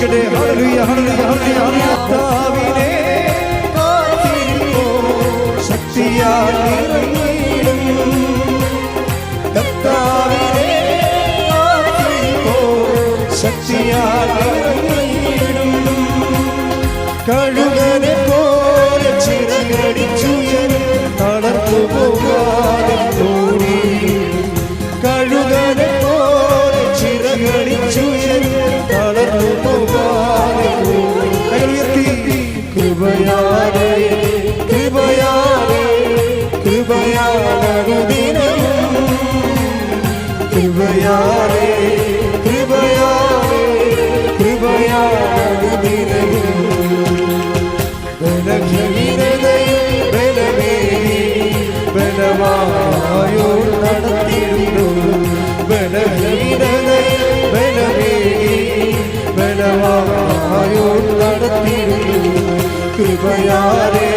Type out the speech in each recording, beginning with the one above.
സ്തുതിക്കട്ടെ. ഹല്ലേലൂയ ഹല്ലേലൂയ ഹല്ലേലൂയ. കർത്താവിനെ കാത്തിരിപ്പോ ശക്തിയാൽ നിറഞ്ഞിടും. കർത്താവിനെ കാത്തിരിപ്പോ ശക്തിയാൽ നിറഞ്ഞിടും. കഴുകനെ പോലെ ചിറകടിച്ചുയരും തളർന്നു പോകാതെ ഓടി. കഴുകനെ പോലെ ചിറകടിച്ചുയരും തളർന്നു പോകാതെ ഓടി. ഉയർത്തി കൃപയാലേ കൃപയാലേ കൃപയാലനുദിനവും കൃപയാലേ കൃപയാലേ കൃപയാലനുദിനവും ബലവായോ നടത്തിയിടുന്നു. ബലവായോ നടത്തിയിടുന്നു. കൃപയാലേ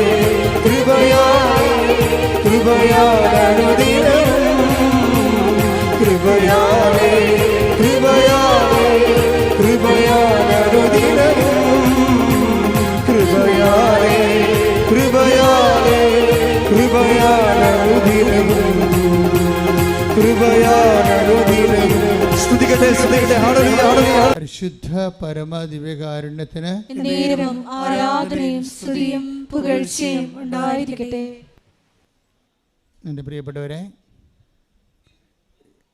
കൃപയാലേ കൃപയാലനുദിനവും കൃപയാലേ കൃപയാലേ കൃപയാലനുദിനവും കൃപയാലേ കൃപയാലേ കൃപയാലനുദിനവും കൃപയാലനുദിനവും. സ്തുതിക്കട്ടെ സ്തുതിക്കട്ടെ. ഹല്ലേലൂയ ഹല്ലേലൂയ. പരിശുദ്ധ പരമദിവ്യകാരുണ്യത്തിന് നേരവും ആരാധനയും സ്തുതിയും പുകഴ്ചയും ഉണ്ടായിരിക്കട്ടെ. എൻ്റെ പ്രിയപ്പെട്ടവരെ,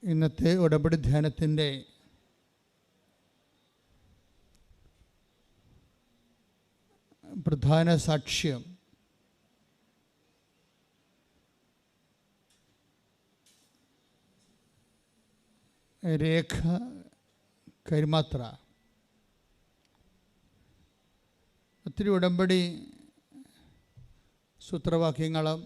ഇന്നത്തെ ഉടമ്പടി ധ്യാനത്തിൻ്റെ പ്രധാന സാക്ഷ്യം രേഖ കൈമാത്ര. ഒത്തിരി ഉടമ്പടി സൂത്രവാക്യങ്ങളും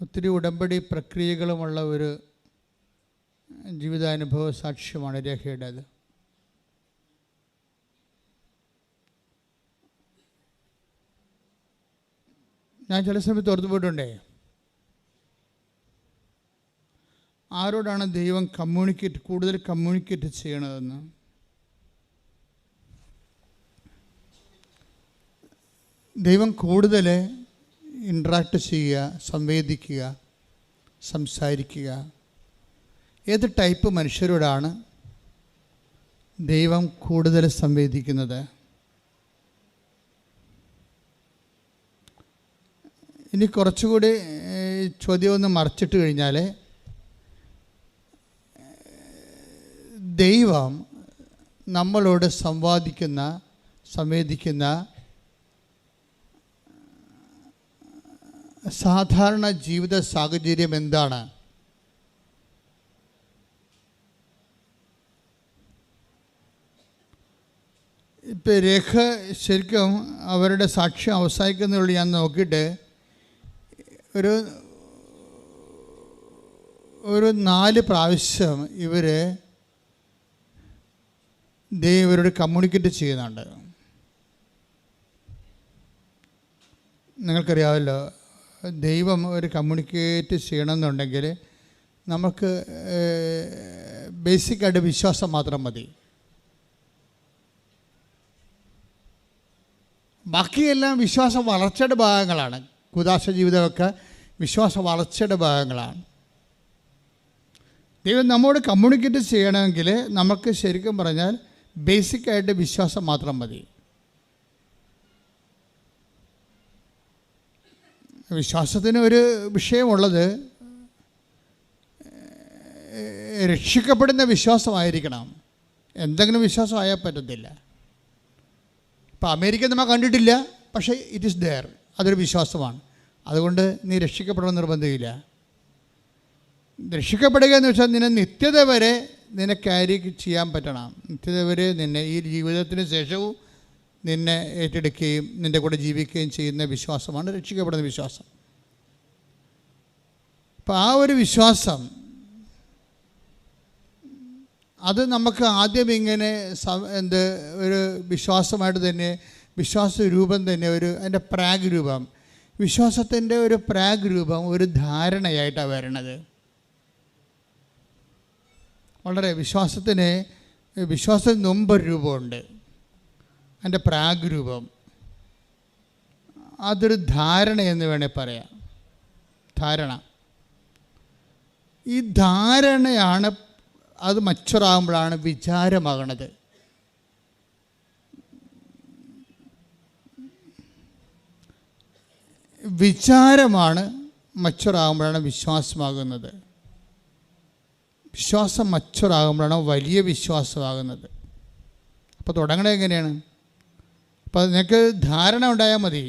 ഒത്തിരി ഉടമ്പടി പ്രക്രിയകളുമുള്ള ഒരു ജീവിതാനുഭവ സാക്ഷ്യമാണ് രേഖയുടേത്. ഞാൻ ചില സമയത്ത് ഓർത്തു പോയിട്ടുണ്ടേ, ആരോടാണ് ദൈവം കൂടുതൽ കമ്മ്യൂണിക്കേറ്റ് ചെയ്യണതെന്ന്. ദൈവം കൂടുതൽ ഇൻട്രാക്ട് ചെയ്യുക, സംവേദിക്കുക, സംസാരിക്കുക. ഏത് ടൈപ്പ് മനുഷ്യരോടാണ് ദൈവം കൂടുതൽ സംവേദിക്കുന്നത്? ഇനി കുറച്ചുകൂടി ചോദ്യം ഒന്ന് മറിച്ചിട്ട് കഴിഞ്ഞാൽ, ദൈവം നമ്മളോട് സംവേദിക്കുന്ന സാധാരണ ജീവിത സാഹചര്യം എന്താണ്? ഇപ്പം രേഖ ശരിക്കും അവരുടെ സാക്ഷ്യം അവസാനിക്കുന്നുള്ളൂ. ഞാൻ നോക്കിയിട്ട് ഒരു 4 പ്രാവശ്യം ഇവരോട് കമ്മ്യൂണിക്കേറ്റ് ചെയ്യുന്നുണ്ട്. നിങ്ങൾക്കറിയാമല്ലോ, ദൈവം ഒരു കമ്മ്യൂണിക്കേറ്റ് ചെയ്യണമെന്നുണ്ടെങ്കിൽ നമുക്ക് ബേസിക്കായിട്ട് വിശ്വാസം മാത്രം മതി. ബാക്കിയെല്ലാം വിശ്വാസ വളർച്ചയുടെ ഭാഗങ്ങളാണ്. കുദാശ ജീവിതമൊക്കെ വിശ്വാസ വളർച്ചയുടെ ഭാഗങ്ങളാണ്. ദൈവം നമ്മോട് കമ്മ്യൂണിക്കേറ്റ് ചെയ്യണമെങ്കിൽ നമുക്ക് ശരിക്കും പറഞ്ഞാൽ ബേസിക്കായിട്ട് വിശ്വാസം മാത്രം മതി. വിശ്വാസത്തിന് ഒരു വിഷയമുള്ളത് രക്ഷിക്കപ്പെടുന്ന വിശ്വാസമായിരിക്കണം. എന്തെങ്കിലും വിശ്വാസമായാൽ പറ്റത്തില്ല. ഇപ്പോൾ അമേരിക്ക നമ്മൾ കണ്ടിട്ടില്ല, പക്ഷേ ഇറ്റ് ഈസ് ദെയർ. അതൊരു വിശ്വാസമാണ്. അതുകൊണ്ട് നീ രക്ഷിക്കപ്പെടണമെന്ന് നിർബന്ധമില്ല. രക്ഷിക്കപ്പെടുക എന്ന് വെച്ചാൽ നിന്നെ നിത്യത വരെ നിന്നെ ക്യാരി ചെയ്യാൻ പറ്റണം. നിത്യത വരെ നിന്നെ ഈ ജീവിതത്തിന് ശേഷവും നിന്നെ ഏറ്റെടുക്കുകയും നിൻ്റെ കൂടെ ജീവിക്കുകയും ചെയ്യുന്ന വിശ്വാസമാണ് രക്ഷിക്കപ്പെടുന്ന വിശ്വാസം. അപ്പം ആ ഒരു വിശ്വാസം അത് നമുക്ക് ആദ്യം ഇങ്ങനെ ഒരു വിശ്വാസമായിട്ട് തന്നെ, വിശ്വാസ രൂപം തന്നെ, അതിൻ്റെ പ്രാഗ് രൂപം, വിശ്വാസത്തിൻ്റെ ഒരു പ്രാഗ് രൂപം ഒരു ധാരണയായിട്ടാണ് വരണത്. വളരെ വിശ്വാസത്തിന് മുമ്പൊരു രൂപമുണ്ട്, അതിൻ്റെ പ്രാഗ്രൂപം. അതൊരു ധാരണ എന്ന് വേണേൽ പറയാം. ധാരണ, ഈ ധാരണയാണ് അത് മച്ചുറാകുമ്പോഴാണ് വിചാരമാകണത്. വിചാരമാണ് മച്ചുറാകുമ്പോഴാണ് വിശ്വാസമാകുന്നത്. വിശ്വാസം മച്ചുറാകുമ്പോഴാണ് വലിയ വിശ്വാസമാകുന്നത്. അപ്പോൾ തുടങ്ങണത് എങ്ങനെയാണ്? അപ്പോൾ നിനക്ക് ധാരണ ഉണ്ടായാൽ മതി.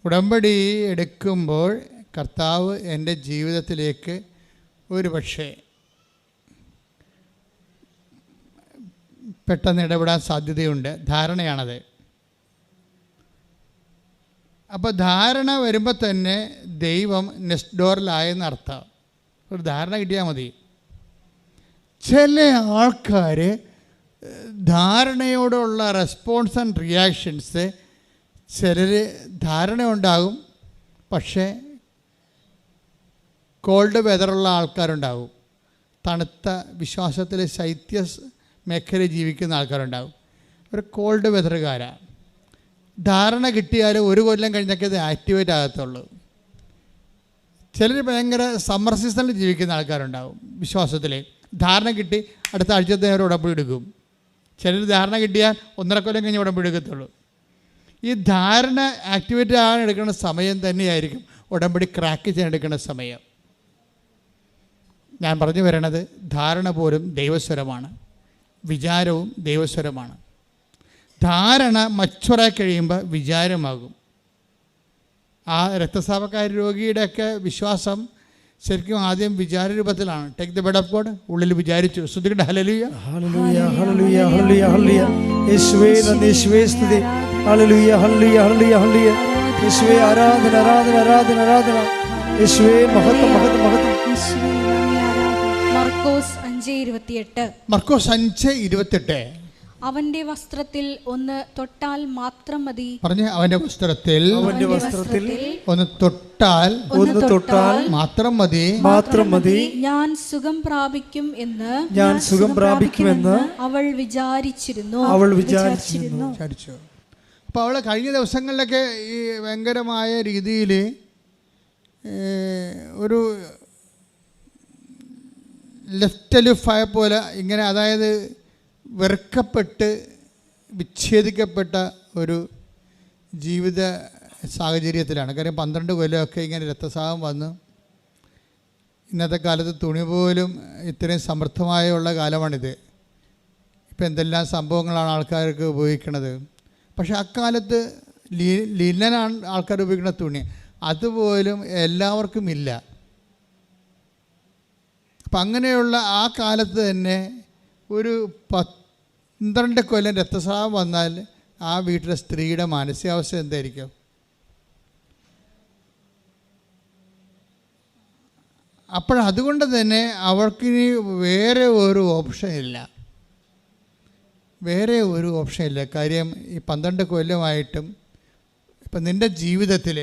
ഉടമ്പടി എടുക്കുമ്പോൾ കർത്താവ് എൻ്റെ ജീവിതത്തിലേക്ക് ഒരു പക്ഷേ പെട്ടെന്ന് ഇടപെടാൻ സാധ്യതയുണ്ട്. ധാരണയാണത്. അപ്പോൾ ധാരണ വരുമ്പോൾ തന്നെ ദൈവം നെക്സ്റ്റ് ഡോറിലായെന്ന് അർത്ഥം. ഒരു ധാരണ കിട്ടിയാൽ മതി. ചില ആൾക്കാർ ധാരണയോടുള്ള റെസ്പോൺസ് ആൻഡ് റിയാക്ഷൻസ്, ചിലർ ധാരണ ഉണ്ടാകും, പക്ഷേ കോൾഡ് വെതറുള്ള ആൾക്കാരുണ്ടാകും. തണുത്ത വിശ്വാസത്തിൽ ശൈത്യ മേഖലയിൽ ജീവിക്കുന്ന ആൾക്കാരുണ്ടാകും. ഒരു കോൾഡ് വെതറുകാരാണ്. ധാരണ കിട്ടിയാൽ ഒരു കൊല്ലം കഴിഞ്ഞൊക്കെ ഇത് ആക്ടിവേറ്റ് ആകത്തുള്ളൂ. ചിലർ ഭയങ്കര സമ്മർ സീസണിൽ ജീവിക്കുന്ന ആൾക്കാരുണ്ടാകും. വിശ്വാസത്തിൽ ധാരണ കിട്ടി അടുത്ത ആഴ്ചത്തെ അവർ ഉടമ്പടി എടുക്കും. ചിലർ ധാരണ കിട്ടിയാൽ 1.5 കൊല്ലം കഴിഞ്ഞ് ഉടമ്പടി എടുക്കത്തുള്ളൂ. ഈ ധാരണ ആക്ടിവേറ്റ് ആകാൻ എടുക്കുന്ന സമയം തന്നെയായിരിക്കും ഉടമ്പടി ക്രാക്ക് ചെയ്യാൻ എടുക്കുന്ന സമയം. ഞാൻ പറഞ്ഞു വരണത്, ധാരണ പോലും ദൈവസ്വരമാണ്, വിചാരവും ദൈവസ്വരമാണ്. ധാരണ മച്ചുറായി കഴിയുമ്പോൾ വിചാരമാകും. ആ രക്തസ്രാവക്കാരി രോഗിയുടെയൊക്കെ വിശ്വാസം ശരിക്കും ആദ്യം വിചാര രൂപത്തിലാണ്. Take the bed of God, ഉള്ളിൽ വിചാരിച്ചു. ശ്രദ്ധിക്കട്ടെ, ഹല്ലേലൂയ ഹല്ലേലൂയ ഹല്ലേലൂയ ഹല്ലേലൂയ ഹല്ലേലൂയ. യേശുവേ നന്ദി, യേശുവേ സ്തുതി. ഹല്ലേലൂയ ഹല്ലേലൂയ ഹല്ലേലൂയ ഹല്ലേലൂയ. യേശുവേ ആരാധന ആരാധന ആരാധന ആരാധന. യേശുവേ മഹത്വം മഹത്വം മഹത്വം. മർക്കോസ് 5:28. മർക്കോസ് 5:28. അവന്റെ വസ്ത്രത്തിൽ ഒന്ന് തൊട്ടാൽ മാത്രം മതി. പറഞ്ഞേ, അവന്റെ വസ്ത്രത്തിൽ ഒന്ന് തൊട്ടാൽ മാത്രം മതി, മാത്രം മതി, ഞാൻ സുഖം പ്രാപിക്കും എന്ന് അവൾ വിചാരിച്ചിരുന്നു. അപ്പോൾ അവൾ കഴിഞ്ഞ ദിവസങ്ങളിലൊക്കെ ഈ ഭയങ്കരമായ രീതിയിൽ ഒരു ലെഫ്റ്റ് ലുഫായ പോലെ ഇങ്ങനെ, അതായത് വെറുക്കപ്പെട്ട് വിച്ഛേദിക്കപ്പെട്ട ഒരു ജീവിത സാഹചര്യത്തിലാണ്. കാര്യം 12 കൊല്ലമൊക്കെ ഇങ്ങനെ രക്തസ്രാവം വന്ന്, ഇന്നത്തെ കാലത്ത് തുണി പോലും ഇത്രയും സമൃദ്ധമായുള്ള കാലമാണിത്. ഇപ്പം എന്തെല്ലാം സംഭവങ്ങളാണ് ആൾക്കാർക്ക് ഉപയോഗിക്കുന്നത്. പക്ഷെ അക്കാലത്ത് ലിനനാണ് ആൾക്കാർ ഉപയോഗിക്കുന്ന തുണി, അതുപോലും എല്ലാവർക്കും ഇല്ല. അപ്പം അങ്ങനെയുള്ള ആ കാലത്ത് തന്നെ ഒരു 12 കൊല്ലം രക്തസ്രാവം വന്നാൽ ആ വീട്ടിലെ സ്ത്രീയുടെ മാനസികാവസ്ഥ എന്തായിരിക്കും? അതുകൊണ്ട് തന്നെ അവൾക്കിനി വേറെ ഒരു ഓപ്ഷൻ ഇല്ല. കാര്യം ഈ 12 കൊല്ലമായിട്ടും ഇപ്പം നിൻ്റെ ജീവിതത്തിൽ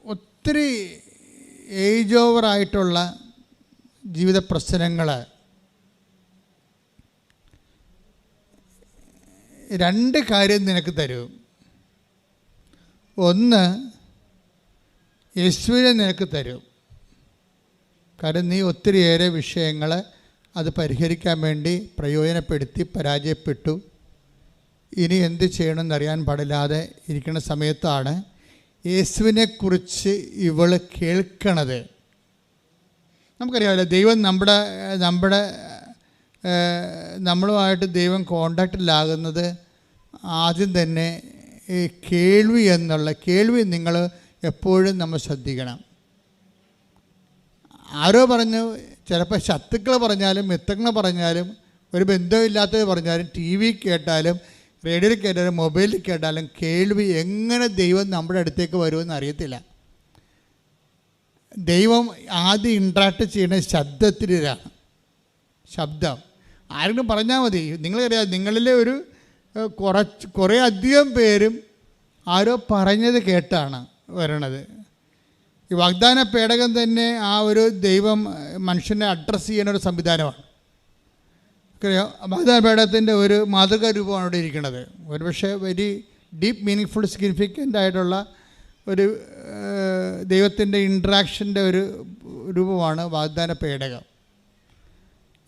ഒത്തിരി ഏജ് ഓവറായിട്ടുള്ള ജീവിത പ്രശ്നങ്ങൾ, 2 കാര്യം നിനക്ക് തരും. ഒന്ന്, യേശുവിനെ നിനക്ക് തരും. കാരണം നീ ഒത്തിരിയേറെ വിഷയങ്ങൾ അത് പരിഹരിക്കാൻ വേണ്ടി പ്രയോജനപ്പെടുത്തി പരാജയപ്പെട്ടു. ഇനി എന്ത് ചെയ്യണമെന്നറിയാൻ പാടില്ലാതെ ഇരിക്കുന്ന സമയത്താണ് യേശുവിനെക്കുറിച്ച് ഇവൾ കേൾക്കണത്. നമുക്കറിയാമല്ലോ, ദൈവം നമ്മളുമായിട്ട് ദൈവം കോണ്ടാക്റ്റിലാകുന്നത് ആദ്യം തന്നെ ഈ കേൾവി നിങ്ങൾ എപ്പോഴും നമ്മൾ ശ്രദ്ധിക്കണം. ആരോ പറഞ്ഞു, ചിലപ്പോൾ ശത്രുക്കൾ പറഞ്ഞാലും മിത്രങ്ങൾ പറഞ്ഞാലും ഒരു ബന്ധമില്ലാത്തത് പറഞ്ഞാലും ടി വി കേട്ടാലും റേഡിയോയിൽ കേട്ടാലും മൊബൈലിൽ കേട്ടാലും കേൾവി എങ്ങനെ ദൈവം നമ്മുടെ അടുത്തേക്ക് വരുമെന്ന് അറിയത്തില്ല. ദൈവം ആദ്യം ഇൻട്രാക്ട് ചെയ്യുന്ന ശബ്ദത്തിലാണ്. ശബ്ദം ആരെങ്കിലും പറഞ്ഞാൽ മതി. നിങ്ങൾക്കറിയാം, നിങ്ങളിലെ ഒരു കുറേ അധികം പേരും ആരോ പറഞ്ഞത് കേട്ടാണ് വരണത്. ഈ വാഗ്ദാന പേടകം തന്നെ ആ ഒരു ദൈവം മനുഷ്യനെ അഡ്രസ്സ് ചെയ്യുന്ന ഒരു സംവിധാനമാണ്. വാഗ്ദാന പേടകത്തിൻ്റെ ഒരു മാതൃകാ രൂപമാണ് ഇവിടെ ഇരിക്കുന്നത്. ഒരുപക്ഷെ വെരി ഡീപ്പ് മീനിങ് സിഗ്നിഫിക്കൻ്റ് ആയിട്ടുള്ള ഒരു ദൈവത്തിൻ്റെ ഇൻട്രാക്ഷൻ്റെ ഒരു രൂപമാണ് വാഗ്ദാന പേടകം.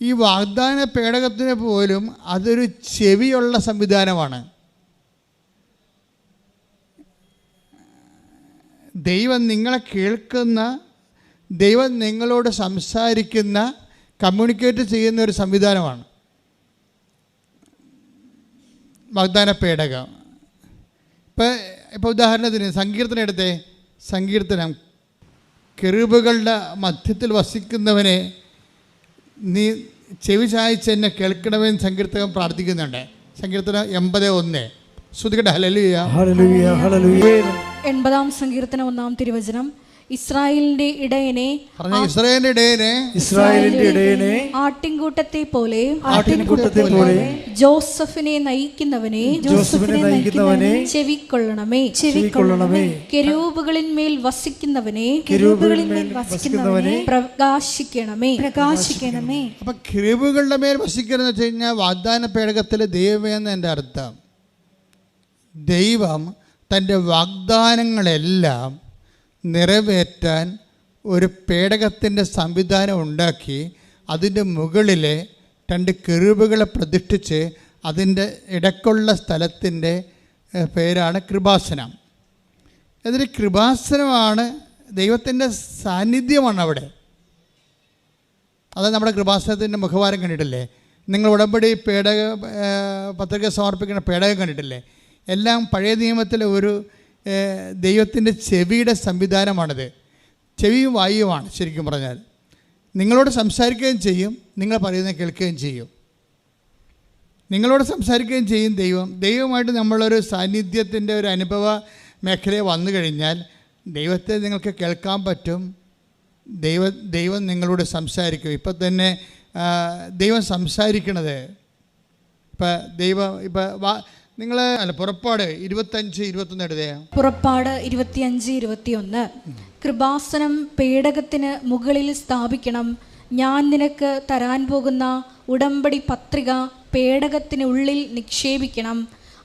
ഈ വാഗ്ദാന പേടകത്തിന് പോലും അതൊരു ചെവിയുള്ള സംവിധാനമാണ്. ദൈവം നിങ്ങളെ കേൾക്കുന്ന, ദൈവം നിങ്ങളോട് സംസാരിക്കുന്ന, കമ്മ്യൂണിക്കേറ്റ് ചെയ്യുന്ന ഒരു സംവിധാനമാണ് വാഗ്ദാന പേടകം. ഇപ്പോൾ ഉദാഹരണത്തിന് സങ്കീർത്തനം എടുത്തേ. സങ്കീർത്തനം, കെറൂബുകളുടെ മധ്യത്തിൽ വസിക്കുന്നവനെ നീ ചെവി ചായ്ച്ച് എന്നെ കേൾക്കണമെന്ന് സങ്കീർത്തകൻ പ്രാർത്ഥിക്കുന്നുണ്ട്. സങ്കീർത്തനം 80:1. ശ്രുതികട്ടെ. ഹല്ലേലൂയ, ഹല്ലേലൂയ, ഹല്ലേലൂയ. 80-ാം സങ്കീർത്തനം 1-ാം തിരുവചനം. ഇസ്രായേലിന്റെ ഇടയനെ, ഇസ്രായേലിന്റെ ഇടയനെ, ആട്ടിൻകൂട്ടത്തെ പോലെ ജോസഫിനെ നയിക്കുന്നവനെ, ചെവിക്കൊള്ളണമേ. കെരൂബുകളിന്മേൽ വസിക്കുന്നവനെ, പ്രകാശിക്കണമേ. അപ്പൊ കെരൂബുകളുടെ മേൽ വസിക്കണമെന്ന് വെച്ച് കഴിഞ്ഞാൽ വാഗ്ദാന പേടകത്തിലെ ദൈവം എന്ന് എൻ്റെ അർത്ഥം. ദൈവം തൻ്റെ വാഗ്ദാനങ്ങളെല്ലാം നിറവേറ്റാൻ ഒരു പേടകത്തിൻ്റെ സംവിധാനം ഉണ്ടാക്കി അതിൻ്റെ മുകളിൽ 2 കെരൂബുകളെ പ്രതിഷ്ഠിച്ച് അതിൻ്റെ ഇടയ്ക്കുള്ള സ്ഥലത്തിൻ്റെ പേരാണ് കൃപാസനം. എന്നിട്ട് കൃപാസനമാണ് ദൈവത്തിൻ്റെ സാന്നിധ്യമാണ് അവിടെ. അത് നമ്മുടെ കൃപാസനത്തിൻ്റെ മുഖവാരം കണ്ടിട്ടില്ലേ? നിങ്ങൾ ഉടമ്പടി പത്രിക സമർപ്പിക്കുന്ന പേടകം കണ്ടിട്ടില്ലേ? എല്ലാം പഴയ നിയമത്തിലെ ഒരു ദൈവത്തിൻ്റെ ചെവിയുടെ സംവിധാനമാണിത്. ചെവിയും വായുവുമാണ് ശരിക്കും പറഞ്ഞാൽ. നിങ്ങളോട് സംസാരിക്കുകയും ചെയ്യും, നിങ്ങൾ പറയുന്നത് കേൾക്കുകയും ചെയ്യും. നിങ്ങളോട് സംസാരിക്കുകയും ചെയ്യും ദൈവമായിട്ട് നമ്മളൊരു സാന്നിധ്യത്തിൻ്റെ ഒരു അനുഭവ മേഖലയിൽ വന്നു കഴിഞ്ഞാൽ ദൈവത്തെ നിങ്ങൾക്ക് കേൾക്കാൻ പറ്റും. ദൈവം നിങ്ങളോട് സംസാരിക്കും. ഇപ്പം തന്നെ ദൈവം സംസാരിക്കണത് നിങ്ങൾ പുറപ്പാട് 25-21 എടുത്തേ. പുറപ്പാട് 25-21. കൃപാസനം പേടകത്തിന് മുകളിൽ സ്ഥാപിക്കണം. ഞാൻ നിനക്ക് തരാൻ പോകുന്ന ഉടമ്പടി പത്രിക പേടകത്തിന് ഉള്ളിൽ നിക്ഷേപിക്കണം.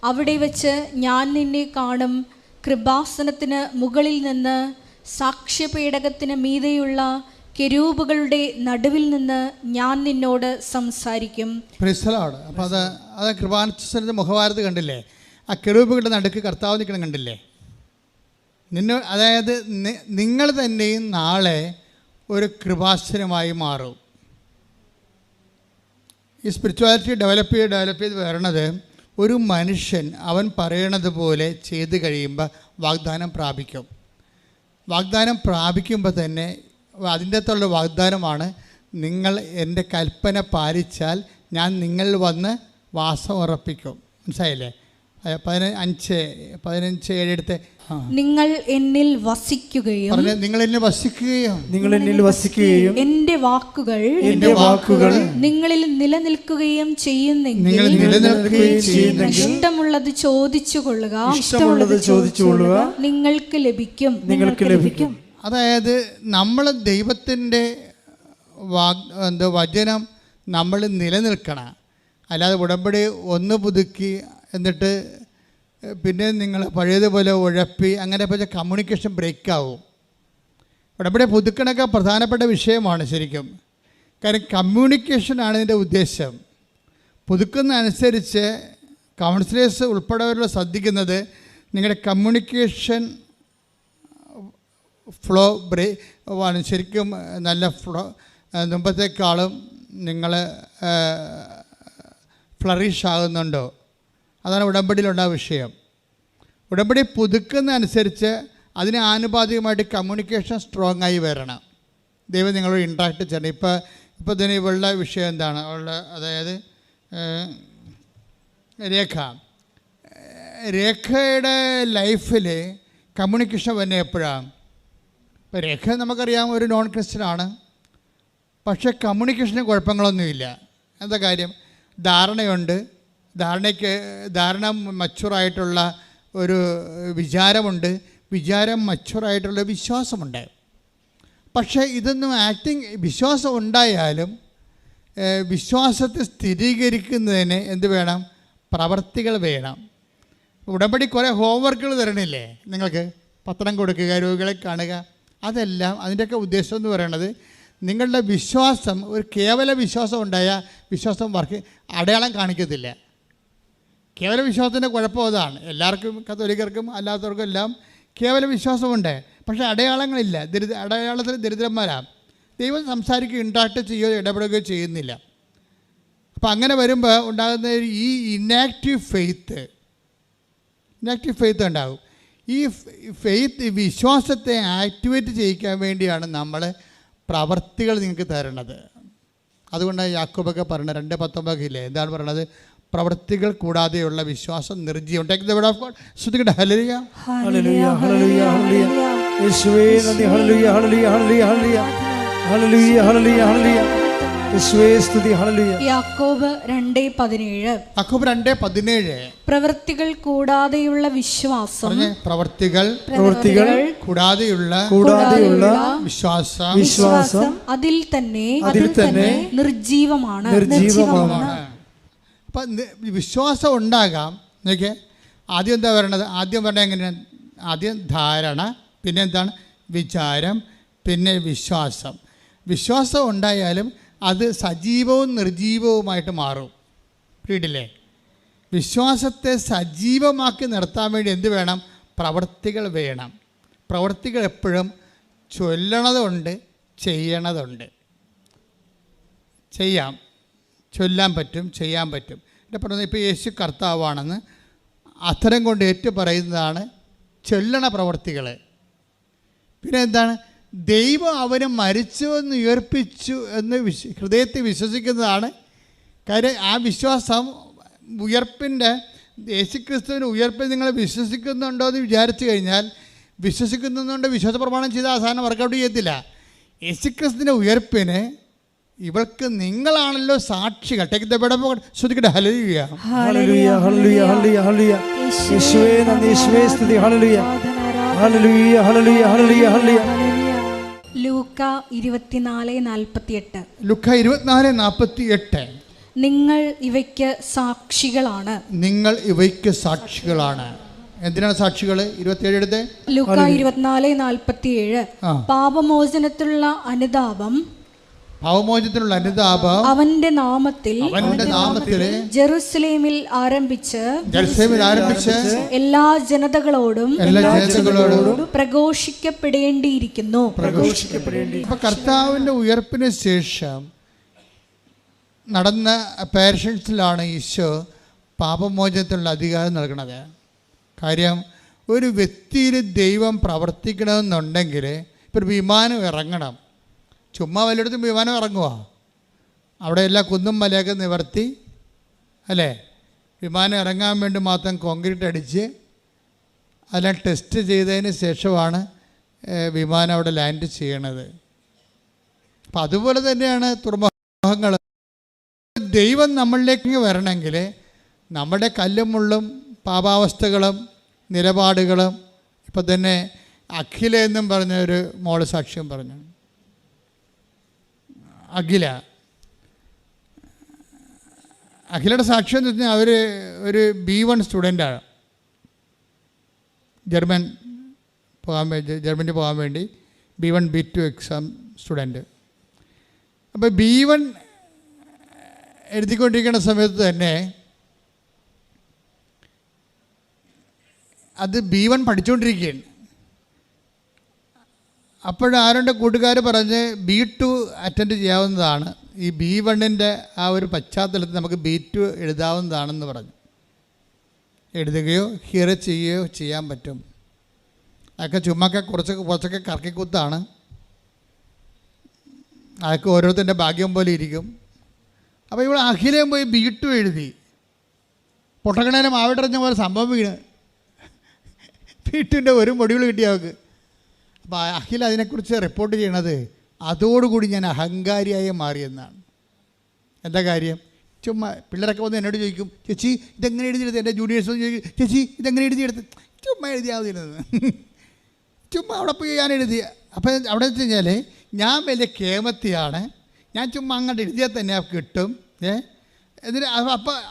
അവിടെ വെച്ച് ഞാൻ നിന്നെ കാണും. കൃപാസനത്തിന് മുകളിൽ നിന്ന് സാക്ഷ്യപേടകത്തിന് മീതെയുള്ള കെരൂബുകളുടെ നടുവിൽ നിന്ന് ഞാൻ നിന്നോട് സംസാരിക്കും. അപ്പോൾ അത് കൃപാസനത്തിൻ്റെ മുഖവാരത്ത് കണ്ടില്ലേ? ആ കെരൂബുകളുടെ നടുക്ക് കർത്താവ് നിൽക്കണം കണ്ടില്ലേ? അതായത് നിങ്ങൾ തന്നെയും നാളെ ഒരു കൃപാസനമായി മാറും. ഈ സ്പിരിച്വാലിറ്റി ഡെവലപ്പ് ചെയ്ത് വരണത് ഒരു മനുഷ്യൻ അവൻ പറയണത് പോലെ ചെയ്ത് കഴിയുമ്പോൾ വാഗ്ദാനം പ്രാപിക്കും. വാഗ്ദാനം പ്രാപിക്കുമ്പോൾ തന്നെ അതിൻ്റെ അകത്തുള്ള വാഗ്ദാനമാണ്, നിങ്ങൾ എൻ്റെ കൽപ്പന പാലിച്ചാൽ ഞാൻ നിങ്ങളിൽ വന്ന് വാസം ഉറപ്പിക്കും. മനസ്സിലായില്ലേ? 15:7 എടുത്ത്. നിങ്ങൾ എന്നിൽ വസിക്കുകയും നിങ്ങൾ എന്നിൽ വസിക്കുകയും എൻ്റെ വാക്കുകൾ നിങ്ങളിൽ നിലനിൽക്കുകയും ചെയ്യുന്നെങ്കിൽ ഇഷ്ടമുള്ളത് ചോദിച്ചു കൊള്ളുക, നിങ്ങൾക്ക് ലഭിക്കും. അതായത് നമ്മൾ ദൈവത്തിൻ്റെ വചനം നമ്മൾ നിലനിൽക്കണം. അല്ലാതെ ഉടമ്പടി ഒന്ന് പുതുക്കി എന്നിട്ട് പിന്നെ നിങ്ങൾ പഴയതുപോലെ ഉഴപ്പി അങ്ങനെ വെച്ചാൽ കമ്മ്യൂണിക്കേഷൻ ബ്രേക്കാവും. ഉടമ്പടി പുതുക്കണൊക്കെ പ്രധാനപ്പെട്ട വിഷയമാണ് ശരിക്കും. കാര്യം കമ്മ്യൂണിക്കേഷനാണ് ഇതിൻ്റെ ഉദ്ദേശം. പുതുക്കുന്ന അനുസരിച്ച് കൗൺസിലേഴ്സ് ഉൾപ്പെടെയുള്ള ശ്രദ്ധിക്കുന്നത് നിങ്ങളുടെ കമ്മ്യൂണിക്കേഷൻ ഫ്ലോ ആണ് ശരിക്കും നല്ല ഫ്ലോ, മുമ്പത്തേക്കാളും നിങ്ങൾ ഫ്ലറിഷ് ആകുന്നുണ്ടോ, അതാണ് ഉടമ്പടിയിലുള്ള വിഷയം. ഉടമ്പടി പുതുക്കുന്ന അനുസരിച്ച് അതിന് ആനുപാതികമായിട്ട് കമ്മ്യൂണിക്കേഷൻ സ്ട്രോങ് ആയി വരണം. ദൈവം നിങ്ങളോട് ഇൻട്രാക്ട് ചെയ്യണം. ഇപ്പോൾ തന്നെ ഇവളുടെ വിഷയം എന്താണ്? അവളുടെ അതായത് രേഖയുടെ ലൈഫിൽ കമ്മ്യൂണിക്കേഷൻ വരുന്നത് എപ്പോഴാണ്? ഇപ്പോൾ രേഖ നമുക്കറിയാം ഒരു നോൺ ക്രിസ്ത്യനാണ്, പക്ഷേ കമ്മ്യൂണിക്കേഷന് കുഴപ്പങ്ങളൊന്നുമില്ല. എന്താ കാര്യം? ധാരണയുണ്ട്. ധാരണ മച്ചുറായിട്ടുള്ള ഒരു വിചാരമുണ്ട്. വിചാരം മച്ചുറായിട്ടുള്ള വിശ്വാസമുണ്ട്. പക്ഷേ ഇതൊന്നും വിശ്വാസം ഉണ്ടായാലും വിശ്വാസത്തെ സ്ഥിരീകരിക്കുന്നതിന് എന്ത് വേണം? പ്രവർത്തികൾ വേണം. ഉടമ്പടി കുറേ ഹോംവർക്കുകൾ തരണില്ലേ നിങ്ങൾക്ക്? പത്രം കൊടുക്കുക, രോഗികളെ കാണുക, അതെല്ലാം അതിൻ്റെയൊക്കെ ഉദ്ദേശം എന്ന് പറയുന്നത് നിങ്ങളുടെ വിശ്വാസം ഒരു കേവല വിശ്വാസം ഉണ്ടായാൽ വിശ്വാസം അടയാളം കാണിക്കത്തില്ല. കേവല വിശ്വാസത്തിൻ്റെ കുഴപ്പം അതാണ്. എല്ലാവർക്കും, കത്തോലിക്കർക്കും അല്ലാത്തവർക്കും എല്ലാം കേവല വിശ്വാസമുണ്ട്, പക്ഷേ അടയാളങ്ങളില്ല. അടയാളത്തിൽ ദരിദ്രന്മാരാണ്. ദൈവം സംസാരിക്കുകയോ ഇൻട്രാക്ട് ചെയ്യുകയോ ഇടപെടുകയോ ചെയ്യുന്നില്ല. അപ്പം അങ്ങനെ വരുമ്പോൾ ഉണ്ടാകുന്ന ഈ ഇനാക്റ്റീവ് ഫെയ്ത്ത് ഉണ്ടാകും. ഈ വിശ്വാസത്തെ ആക്ടിവേറ്റ് ചെയ്യിക്കാൻ വേണ്ടിയാണ് നമ്മൾ പ്രവർത്തികൾ നിങ്ങൾക്ക് തരണത്. അതുകൊണ്ടാണ് യാക്കോബൊക്കെ പറയുന്നത് 2:19 എന്താണ് പറയണത്? പ്രവൃത്തികൾ കൂടാതെയുള്ള വിശ്വാസം നിർജ്ജീവം. Take the word of God. ശ്രുതിക്കട്ടെ. ഹല്ലേലൂയ ഹല്ലേലൂയ ഹല്ലേലൂയ ഹല്ലേലൂയ. യേശുവേ നന്ദി. ഹല്ലേലൂയ ഹല്ലേലൂയ ഹല്ലേലൂയ ഹല്ലേലൂയ ഹല്ലേലൂയ ഹല്ലേലൂയ ഹല്ലേലൂയ. യേശുവേ സ്തുതി. ഹല്ലേലൂയ. യാക്കോബ് 2:17 പ്രവൃത്തികൾ കൂടാതെയുള്ള വിശ്വാസം. പ്രവൃത്തികൾ കൂടാതെയുള്ള വിശ്വാസം അതിൽ തന്നെ നിർജ്ജീവമാണ്. അപ്പം വിശ്വാസം ഉണ്ടാകാം. നോക്കിയേ, ആദ്യം എന്താ പറയണത്? ആദ്യം പറഞ്ഞാൽ എങ്ങനെയാണ്? ആദ്യം ധാരണ, പിന്നെ എന്താണ്? വിചാരം, പിന്നെ വിശ്വാസം. വിശ്വാസം ഉണ്ടായാലും അത് സജീവവും നിർജീവവുമായിട്ട് മാറും. കേട്ടില്ലേ? വിശ്വാസത്തെ സജീവമാക്കി നിർത്താൻ വേണ്ടി എന്ത് വേണം? പ്രവൃത്തികൾ വേണം. പ്രവൃത്തികൾ എപ്പോഴും ചൊല്ലണതുണ്ട്, ചെയ്യണതുണ്ട്. ചൊല്ലാൻ പറ്റും, ചെയ്യാൻ പറ്റും. എൻ്റെ പറയുന്നത് ഇപ്പോൾ യേശു കർത്താവാണെന്ന് അത്തരം കൊണ്ട് ഏറ്റു പറയുന്നതാണ് ചൊല്ലണ പ്രവൃത്തികൾ. പിന്നെ എന്താണ്? ദൈവം അവനെ മരിച്ചുവെന്ന് ഉയർപ്പിച്ചു എന്ന് ഹൃദയത്തിൽ വിശ്വസിക്കുന്നതാണ് കാര്യം. ആ വിശ്വാസം ഉയർപ്പിൻ്റെ, യേശുക്രിസ്തുവിൻ്റെ ഉയർപ്പിൽ നിങ്ങൾ വിശ്വസിക്കുന്നുണ്ടോ എന്ന് വിചാരിച്ചു കഴിഞ്ഞാൽ, വിശ്വസിക്കുന്നുണ്ട് വിശ്വാസ പ്രമാണം ചെയ്ത അവസാനം വർക്കൗട്ട് ചെയ്യത്തില്ല. യേശുക്രിസ്തുവിൻ്റെ ഉയർപ്പിന് ഇവൾക്ക് നിങ്ങളാണല്ലോ സാക്ഷികൾ. ശ്രദ്ധിക്കട്ടെ. ഹല്ലേലൂയ ഹല്ലേലൂയ ഹല്ലേലൂയ ഹല്ലേലൂയ ഹല്ലേലൂയ. യേശുവേ നന്ദി. യേശുവേ സ്തുതി. ഹല്ലേലൂയ ഹല്ലേലൂയ ഹല്ലേലൂയ ഹല്ലേലൂയ ഹല്ലേലൂയ. ലൂക്ക 24:48 നിങ്ങൾ ഇവയ്ക്ക് സാക്ഷികളാണ്. എന്തിനാണ് സാക്ഷികൾ? 27 എടുത്തേ. ലൂക്ക 24:47 പാപമോചനത്തിലുള്ള അനുതാപം അവന്റെ നാമത്തിൽ ജെറുസലേമിൽ ആരംഭിച്ച് എല്ലാ ജനതകളോടും പ്രഘോഷിക്കപ്പെടേണ്ടിയിരിക്കുന്നു. കർത്താവിന്റെ ഉയർപ്പിന് ശേഷം നടന്ന പാരഷൻസിലാണ് ഈശോ പാപമോചനത്തിനുള്ള അധികാരം നൽകുന്നത്. കാര്യം, ഒരു വ്യക്തിയിൽ ദൈവം പ്രവർത്തിക്കണമെന്നുണ്ടെങ്കിൽ ഇപ്പോൾ ഒരു വിമാനം ഇറങ്ങണം. ചുമ്മാ വല്ലയിടത്തും വിമാനം ഇറങ്ങുക? അവിടെ എല്ലാ കുന്നും മലയൊക്കെ നിവർത്തി അല്ലേ? വിമാനം ഇറങ്ങാൻ വേണ്ടി മാത്രം കോൺക്രീറ്റ് അടിച്ച് അതെല്ലാം ടെസ്റ്റ് ചെയ്തതിന് ശേഷമാണ് വിമാനം അവിടെ ലാൻഡ് ചെയ്യണത്. അപ്പം അതുപോലെ തന്നെയാണ് തുറമുഖങ്ങൾ. ദൈവം നമ്മളിലേക്ക് വരണമെങ്കിൽ നമ്മുടെ കല്ലും മുള്ളും പാപാവസ്ഥകളും നിലപാടുകളും, ഇപ്പം തന്നെ അഖില എന്നും പറഞ്ഞൊരു മോള് സാക്ഷ്യം പറഞ്ഞു. അഖിലയുടെ സാക്ഷ്യം എന്ന് വെച്ചാൽ അവർ ഒരു B1 സ്റ്റുഡൻ്റാണ്. ജർമ്മനി പോകാൻ വേണ്ടി B1 B2 എക്സാം സ്റ്റുഡൻറ്റ്. അപ്പോൾ B1 എഴുതിക്കൊണ്ടിരിക്കുന്ന സമയത്ത് തന്നെ അത് B1 പഠിച്ചുകൊണ്ടിരിക്കുകയാണ്. അപ്പോഴാരുടെ കൂട്ടുകാർ പറഞ്ഞ് B2 അറ്റൻഡ് ചെയ്യാവുന്നതാണ്, ഈ B1-ൻ്റെ ആ ഒരു പശ്ചാത്തലത്തിൽ നമുക്ക് B2 എഴുതാവുന്നതാണെന്ന് പറഞ്ഞു. എഴുതുകയോ ഹിയർ ചെയ്യുകയോ ചെയ്യാൻ പറ്റും. അതൊക്കെ ചുമ്മാക്കെ കുറച്ചൊക്കെ കറക്കിക്കുത്താണ്. അതൊക്കെ ഓരോരുത്തരുടെ ഭാഗ്യം പോലെ ഇരിക്കും. അപ്പോൾ ഇവിടെ അഖിലയും പോയി B2 എഴുതി. പൊട്ടക്കണേനെ മാവിട്ടറിഞ്ഞ പോലെ സംഭവം വീണ് B2-ൻ്റെ ഒരു മൊഡ്യൂൾ കിട്ടി അവർക്ക്. അപ്പോൾ അഖിൽ അതിനെക്കുറിച്ച് റിപ്പോർട്ട് ചെയ്യണത് അതോടുകൂടി ഞാൻ അഹങ്കാരിയായി മാറിയെന്നാണ്. എന്താ കാര്യം? ചുമ്മാ പിള്ളേരൊക്കെ വന്ന് എന്നോട് ചോദിക്കും, ചേച്ചി ഇതെങ്ങനെ എഴുതിയെടുത്ത്? എൻ്റെ ജൂനിയേഴ്സ് വന്ന് ചോദിക്കും, ചേച്ചി ഇതെങ്ങനെ എഴുതിയെടുത്ത്? ചുമ്മാ എഴുതിയാവുന്നത്, ചുമ്മാ അവിടെ പോയി ഞാൻ എഴുതി. അപ്പോൾ അവിടെ വെച്ച് കഴിഞ്ഞാൽ ഞാൻ വലിയ കേമത്തിയാണ്, ഞാൻ ചുമ്മാ അങ്ങോട്ട് എഴുതിയാൽ തന്നെ കിട്ടും. എന്നിട്ട്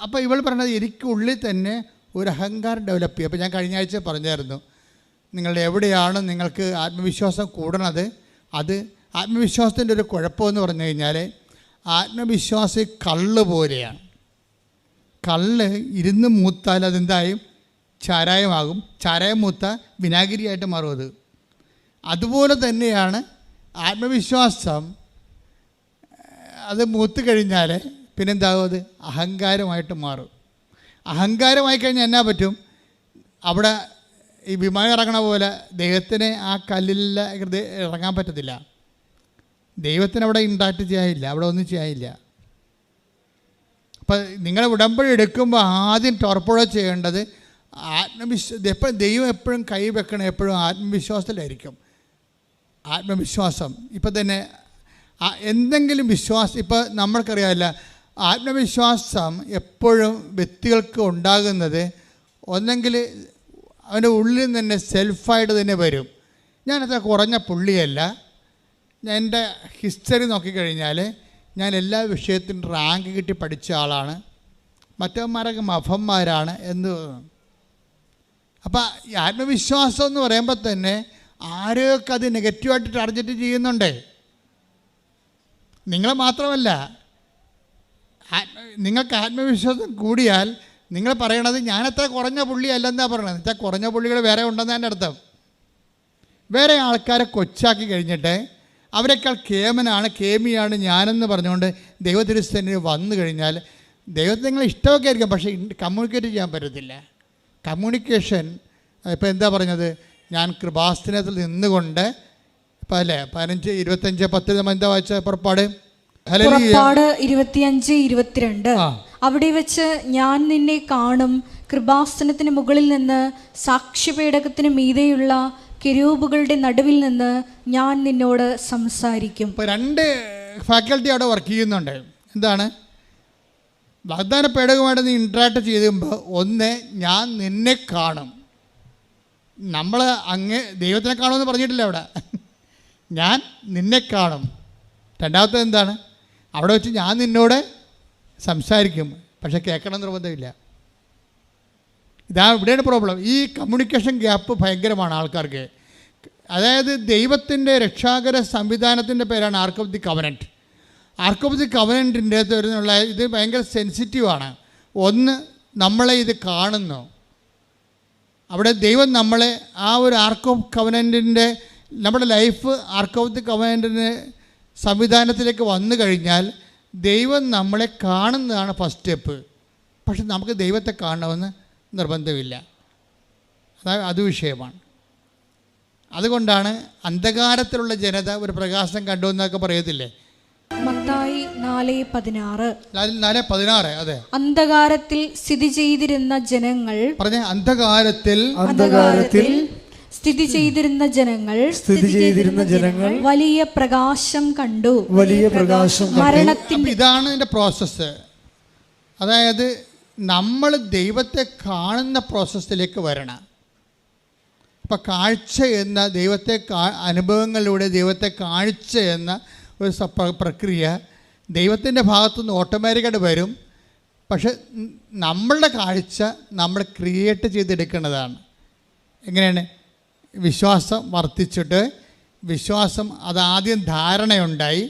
അപ്പോൾ ഇവൾ പറഞ്ഞത് എനിക്കുള്ളിൽ തന്നെ ഒരു അഹങ്കാരം ഡെവലപ്പ് ചെയ്യും. അപ്പോൾ ഞാൻ കഴിഞ്ഞ ആഴ്ച പറഞ്ഞായിരുന്നു, നിങ്ങളുടെ എവിടെയാണ് നിങ്ങൾക്ക് ആത്മവിശ്വാസം കൂടണത്, അത് ആത്മവിശ്വാസത്തിൻ്റെ ഒരു കുഴപ്പമെന്ന് പറഞ്ഞു കഴിഞ്ഞാൽ ആത്മവിശ്വാസി കള്ള് പോലെയാണ്. കള്ള് ഇരുന്ന് മൂത്താൽ അതെന്തായും ചാരായമാകും, ചാരായം മൂത്ത വിനാഗിരിയായിട്ട് മാറും. അതുപോലെ തന്നെയാണ് ആത്മവിശ്വാസം. അത് മൂത്ത് കഴിഞ്ഞാൽ പിന്നെന്താകും, അത് അഹങ്കാരമായിട്ട് മാറും. അഹങ്കാരമായി കഴിഞ്ഞാൽ എന്നാ പറ്റും, അവിടെ ഈ വിമാനം ഇറങ്ങണ പോലെ ദൈവത്തിന് ആ കല്ലിൽ ഇറങ്ങാൻ പറ്റത്തില്ല. ദൈവത്തിന് അവിടെ ഇൻട്രാക്ട് ചെയ്യാനില്ല, അവിടെ ഒന്നും ചെയ്യാനില്ല. അപ്പം നിങ്ങൾ ഉടമ്പടി എടുക്കുമ്പോൾ ആദ്യം ടോർപ്പുഴ ചെയ്യേണ്ടത് എപ്പോഴും ദൈവം എപ്പോഴും കൈ വെക്കണം, എപ്പോഴും ആത്മവിശ്വാസത്തിലായിരിക്കും. ആത്മവിശ്വാസം ഇപ്പം തന്നെ എന്തെങ്കിലും വിശ്വാസം, ഇപ്പോൾ നമ്മൾക്കറിയാമല്ല, ആത്മവിശ്വാസം എപ്പോഴും വ്യക്തികൾക്ക് ഉണ്ടാകുന്നത് ഒന്നെങ്കിൽ അവൻ്റെ ഉള്ളിൽ തന്നെ സെൽഫായിട്ട് തന്നെ വരും. ഞാനത്ര കുറഞ്ഞ പുള്ളിയല്ല, എൻ്റെ ഹിസ്റ്ററി നോക്കിക്കഴിഞ്ഞാൽ ഞാൻ എല്ലാ വിഷയത്തിനും റാങ്ക് കിട്ടി പഠിച്ച ആളാണ്, മറ്റവന്മാരൊക്കെ മഫന്മാരാണ് എന്ന്. അപ്പം ഈ ആത്മവിശ്വാസം എന്ന് പറയുമ്പോൾ തന്നെ ആരെയൊക്കെ അത് നെഗറ്റീവായിട്ട് ടാർഗറ്റ് ചെയ്യുന്നുണ്ട്. നിങ്ങൾ മാത്രമല്ല, നിങ്ങൾക്ക് ആത്മവിശ്വാസം കൂടിയാൽ നിങ്ങൾ പറയണത് ഞാനത്ര കുറഞ്ഞ പുള്ളിയല്ലെന്നാ പറയണത്. എന്നുവെച്ചാൽ കുറഞ്ഞ പുള്ളികൾ വേറെ ഉണ്ടെന്ന് എൻ്റെ അർത്ഥം. വേറെ ആൾക്കാരെ കൊച്ചാക്കി കഴിഞ്ഞിട്ട് അവരെക്കാൾ കേമിയാണ് ഞാനെന്ന് പറഞ്ഞുകൊണ്ട് ദൈവത്തിരുസ്ഥനിൽ വന്നു കഴിഞ്ഞാൽ ദൈവത്തെ നിങ്ങൾ ഇഷ്ടമൊക്കെ ആയിരിക്കും, പക്ഷേ കമ്മ്യൂണിക്കേറ്റ് ചെയ്യാൻ പറ്റത്തില്ല. കമ്മ്യൂണിക്കേഷൻ ഇപ്പോൾ എന്താ പറഞ്ഞത്, ഞാൻ കൃപാസനത്തിൽ നിന്നുകൊണ്ട് ഇപ്പം അല്ലേ 15, 25, 10 നമ്മൾ എന്താ വായിച്ച പുറപ്പാട് 25:22 അവിടെ വെച്ച് ഞാൻ നിന്നെ കാണും, കൃപാസനത്തിന് മുകളിൽ നിന്ന് സാക്ഷ്യപേടകത്തിന് മീതെയുള്ള കെരൂബുകളുടെ നടുവിൽ നിന്ന് ഞാൻ നിന്നോട് സംസാരിക്കും. ഇപ്പോൾ 2 ഫാക്കൽറ്റി അവിടെ വർക്ക് ചെയ്യുന്നുണ്ട്. എന്താണ്? വാഗ്ദാന പേടകമായിട്ട് നീ ഇൻട്രാക്ട് ചെയ്യുമ്പോൾ ഒന്ന്, ഞാൻ നിന്നെ കാണും. നമ്മൾ അങ്ങ് ദൈവത്തിനെ കാണുമെന്ന് പറഞ്ഞിട്ടില്ല അവിടെ, ഞാൻ നിന്നെ കാണും. രണ്ടാമത്തെ എന്താണ്? അവിടെ വെച്ച് ഞാൻ നിന്നോട് സംസാരിക്കും, പക്ഷെ കേൾക്കണം നിർബന്ധമില്ല. ഇവിടെയാണ് പ്രോബ്ലം. ഈ കമ്മ്യൂണിക്കേഷൻ ഗ്യാപ്പ് ഭയങ്കരമാണ് ആൾക്കാർക്ക്. അതായത് ദൈവത്തിൻ്റെ രക്ഷാകര സംവിധാനത്തിൻ്റെ പേരാണ് ark of the covenant. Ark of the കവനൻറ്റിൻ്റെ വരുന്നുള്ള ഇത് ഭയങ്കര സെൻസിറ്റീവാണ്. ഒന്ന്, നമ്മളെ ഇത് കാണുന്നു. അവിടെ ദൈവം നമ്മളെ ആ ഒരു ആർക്ക് ഓഫ് കവനൻറ്റിൻ്റെ നമ്മുടെ ലൈഫ് ആർക്ക് ഓഫ് ദി കവനൻറ്റിന് സംവിധാനത്തിലേക്ക് വന്നു കഴിഞ്ഞാൽ ദൈവം നമ്മളെ കാണുന്നതാണ് ഫസ്റ്റ് സ്റ്റെപ്പ്. പക്ഷെ നമുക്ക് ദൈവത്തെ കാണണമെന്ന് നിർബന്ധമില്ല. അത് വിഷയമാണ്. അതുകൊണ്ടാണ് അന്ധകാരത്തിലുള്ള ജനത ഒരു പ്രകാശം കണ്ടു എന്നൊക്കെ പറയത്തില്ലേ. മത്തായി 4:16. അതെ, അന്ധകാരത്തിൽ സ്ഥിതി ചെയ്തിരുന്ന ജനങ്ങൾ പറഞ്ഞ അന്ധകാരത്തിൽ സ്ഥിതി ചെയ്തിരുന്ന ജനങ്ങൾ വലിയ പ്രകാശം കണ്ടു. മരണത്തിൽ ഇതാണ് ഇതിൻ്റെ പ്രോസസ്സ്. അതായത് നമ്മൾ ദൈവത്തെ കാണുന്ന പ്രോസസ്സിലേക്ക് വരണം. ഇപ്പം കാഴ്ച എന്ന ദൈവത്തെ അനുഭവങ്ങളിലൂടെ ദൈവത്തെ കാഴ്ച എന്ന ഒരു പ്രക്രിയ ദൈവത്തിൻ്റെ ഭാഗത്തുനിന്ന് ഓട്ടോമാറ്റിക്കായിട്ട് വരും. പക്ഷെ നമ്മളുടെ കാഴ്ച നമ്മൾ ക്രിയേറ്റ് ചെയ്തെടുക്കേണ്ടതാണ്. എങ്ങനെയാണ്? വിശ്വാസം വർദ്ധിച്ചിട്ട്, വിശ്വാസം അതാദ്യം ധാരണയുണ്ടായി,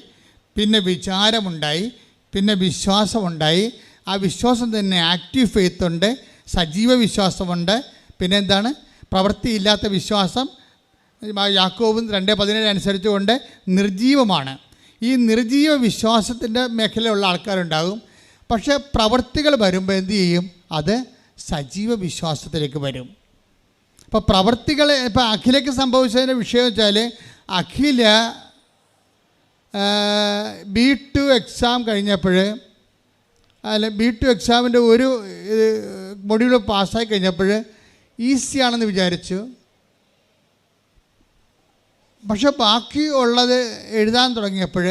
പിന്നെ വിചാരമുണ്ടായി, പിന്നെ വിശ്വാസമുണ്ടായി. ആ വിശ്വാസം തന്നെ ആക്റ്റീവ് ഫെയ്ത്ത് ഉണ്ട്, സജീവ വിശ്വാസമുണ്ട്. പിന്നെ എന്താണ്? പ്രവൃത്തിയില്ലാത്ത വിശ്വാസം. യാക്കോബ് 2:17 അനുസരിച്ചുകൊണ്ട് നിർജീവമാണ്. ഈ നിർജീവ വിശ്വാസത്തിൻ്റെ മേഖലയുള്ള ആൾക്കാരുണ്ടാകും. പക്ഷേ പ്രവൃത്തികൾ വരുമ്പോൾ എന്തു ചെയ്യും? അത് സജീവ വിശ്വാസത്തിലേക്ക് വരും. ഇപ്പോൾ പ്രവൃത്തികൾ, ഇപ്പോൾ അഖിലയ്ക്ക് സംഭവിച്ചതിൻ്റെ വിഷയം വെച്ചാൽ, അഖില B2 എക്സാം കഴിഞ്ഞപ്പോൾ, B2 എക്സാമിൻ്റെ ഒരു മൊഡ്യൂൾ പാസ്സായി കഴിഞ്ഞപ്പോൾ ഈസിയാണെന്ന് വിചാരിച്ചു. പക്ഷെ ബാക്കി ഉള്ളത് എഴുതാൻ തുടങ്ങിയപ്പോൾ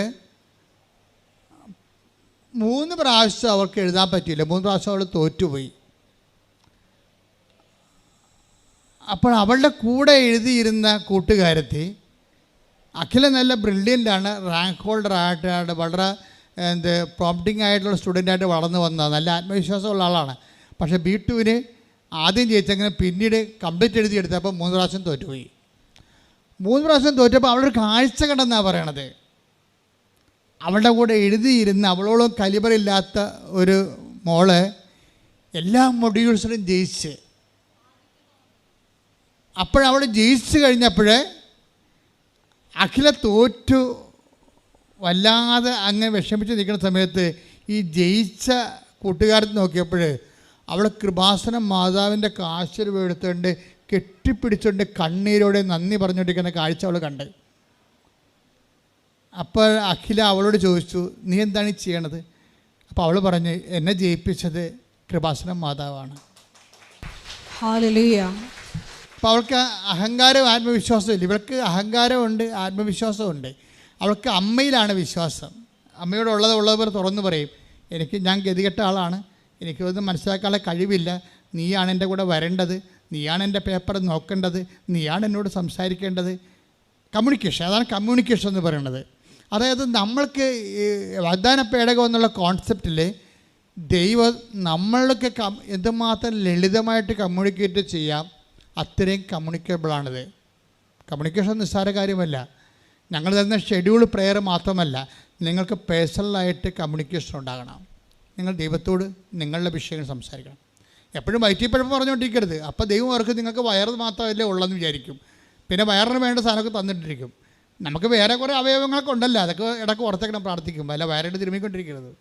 3 പ്രാവശ്യം അവർക്ക് എഴുതാൻ പറ്റിയില്ല. 3 പ്രാവശ്യം അവൾ തോറ്റുപോയി. അപ്പോൾ അവളുടെ കൂടെ എഴുതിയിരുന്ന കൂട്ടുകാരത്തി അഖില നല്ല ബ്രില്യൻ്റാണ്, റാങ്ക് ഹോൾഡർ ആയിട്ടാണ്, വളരെ പ്രോംപ്റ്റിംഗ് ആയിട്ടുള്ള സ്റ്റുഡൻ്റായിട്ട് വളർന്നു വന്നതാണ്, നല്ല ആത്മവിശ്വാസമുള്ള ആളാണ്. പക്ഷേ B2-ന് ആദ്യം ജയിച്ചങ്ങനെ പിന്നീട് കംപ്ലീറ്റ് എഴുതിയെടുത്തപ്പോൾ 3 പ്രാവശ്യം തോറ്റുപോയി. 3 പ്രാവശ്യം തോറ്റപ്പോൾ അവളൊരു കാഴ്ച കണ്ടെന്നാണ് പറയണത്. അവളുടെ കൂടെ എഴുതിയിരുന്ന് അവളോളം കലിബറില്ലാത്ത ഒരു മോള് എല്ലാ മൊഡ്യൂൾസിലും ജയിച്ച്, അപ്പോഴവൾ ജയിച്ചു കഴിഞ്ഞപ്പോൾ അഖില തോറ്റു വല്ലാതെ അങ്ങനെ വിഷമിച്ച് നിൽക്കുന്ന സമയത്ത് ഈ ജയിച്ച കൂട്ടുകാരൻ നോക്കിയപ്പോൾ അവൾ കൃപാസനം മാതാവിൻ്റെ കാശ് എടുത്തുകൊണ്ട് കെട്ടിപ്പിടിച്ചുകൊണ്ട് കണ്ണീരോടെ നന്ദി പറഞ്ഞുകൊണ്ടിരിക്കുന്ന കാഴ്ച അവൾ കണ്ട്. അപ്പോൾ അഖില അവളോട് ചോദിച്ചു, നീ എന്താണ് ഈ ചെയ്യണത്? അപ്പോൾ അവൾ പറഞ്ഞു, എന്നെ ജയിപ്പിച്ചത് കൃപാസനം മാതാവാണ്. ഹല്ലേലൂയ. അപ്പോൾ അവൾക്ക് അഹങ്കാരവും ആത്മവിശ്വാസവും ഇല്ല. ഇവൾക്ക് അഹങ്കാരമുണ്ട്, ആത്മവിശ്വാസമുണ്ട്. അവൾക്ക് അമ്മയിലാണ് വിശ്വാസം. അമ്മയോട് ഉള്ളതുപോലെ തുറന്നു പറയും, ഞാൻ ഗതികെട്ട ആളാണ്, എനിക്കൊന്നും മനസ്സിലാക്കാനുള്ള കഴിവില്ല, നീയാണ് എൻ്റെ കൂടെ വരേണ്ടത്, നീയാണ് എൻ്റെ പേപ്പർ നോക്കേണ്ടത്, നീയാണ് എന്നോട് സംസാരിക്കേണ്ടത്. കമ്മ്യൂണിക്കേഷൻ, അതാണ് കമ്മ്യൂണിക്കേഷൻ എന്ന് പറയുന്നത്. അതായത് നമ്മൾക്ക് വാഗ്ദാന പേടകം എന്നുള്ള കോൺസെപ്റ്റിൽ ദൈവം നമ്മൾക്ക് എന്തുമാത്രം ലളിതമായിട്ട് കമ്മ്യൂണിക്കേറ്റ് ചെയ്യാം, അത്രയും കമ്മ്യൂണിക്കബിളാണിത്. കമ്മ്യൂണിക്കേഷൻ നിസ്സാര കാര്യമല്ല. ഞങ്ങൾ തരുന്ന ഷെഡ്യൂൾ പ്രെയർ മാത്രമല്ല, നിങ്ങൾക്ക് പേഴ്സണലായിട്ട് കമ്മ്യൂണിക്കേഷൻ ഉണ്ടാകണം. നിങ്ങൾ ദൈവത്തോട് നിങ്ങളുടെ വിഷയങ്ങൾ സംസാരിക്കണം. എപ്പോഴും വയറ്റിപ്പഴപ്പം പറഞ്ഞുകൊണ്ടിരിക്കരുത്. അപ്പോൾ ദൈവം അവർക്ക് നിങ്ങൾക്ക് വയറ് മാത്രമല്ലേ ഉള്ളതെന്ന് വിചാരിക്കും. പിന്നെ വയറിന് വേണ്ട സാധനമൊക്കെ തന്നിട്ടിരിക്കും. നമുക്ക് വേറെ കുറേ അവയവങ്ങളൊക്കെ ഉണ്ടല്ലോ, അതൊക്കെ ഇടയ്ക്ക് ഓർത്തേക്കണം പ്രാർത്ഥിക്കുമ്പോൾ, അല്ല വയറിട്ട് തിരുമ്മിക്കൊണ്ടിരിക്കരുത്.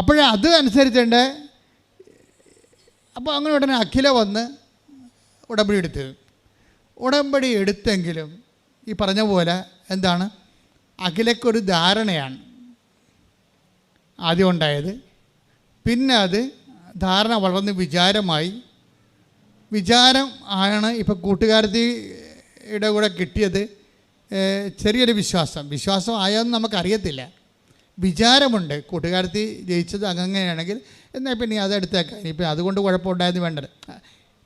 അപ്പോഴേ അത് അനുസരിച്ചുണ്ട്. അപ്പോൾ അങ്ങനെ ഉടനെ അഖില വന്ന് ഉടമ്പടി എടുത്ത്. ഉടമ്പടി എടുത്തെങ്കിലും ഈ പറഞ്ഞ പോലെ എന്താണ്, അഖിലക്കൊരു ധാരണയാണ് ആദ്യം ഉണ്ടായത്. പിന്നെ അത് ധാരണ വളർന്ന് വിചാരമായി. വിചാരം ആണ് ഇപ്പോൾ കൂട്ടുകാരത്തിയുടെ കൂടെ കിട്ടിയത്. ചെറിയൊരു വിശ്വാസം ആയെന്ന് നമുക്കറിയത്തില്ല. വിചാരമുണ്ട്, കൂട്ടുകാരത്തി ജയിച്ചത് അങ്ങനെയാണെങ്കിൽ എന്നാൽ പിന്നെ അതെടുത്തേക്കാം, ഇനിയിപ്പോൾ അതുകൊണ്ട് കുഴപ്പമുണ്ടായെന്ന് വേണ്ടത്.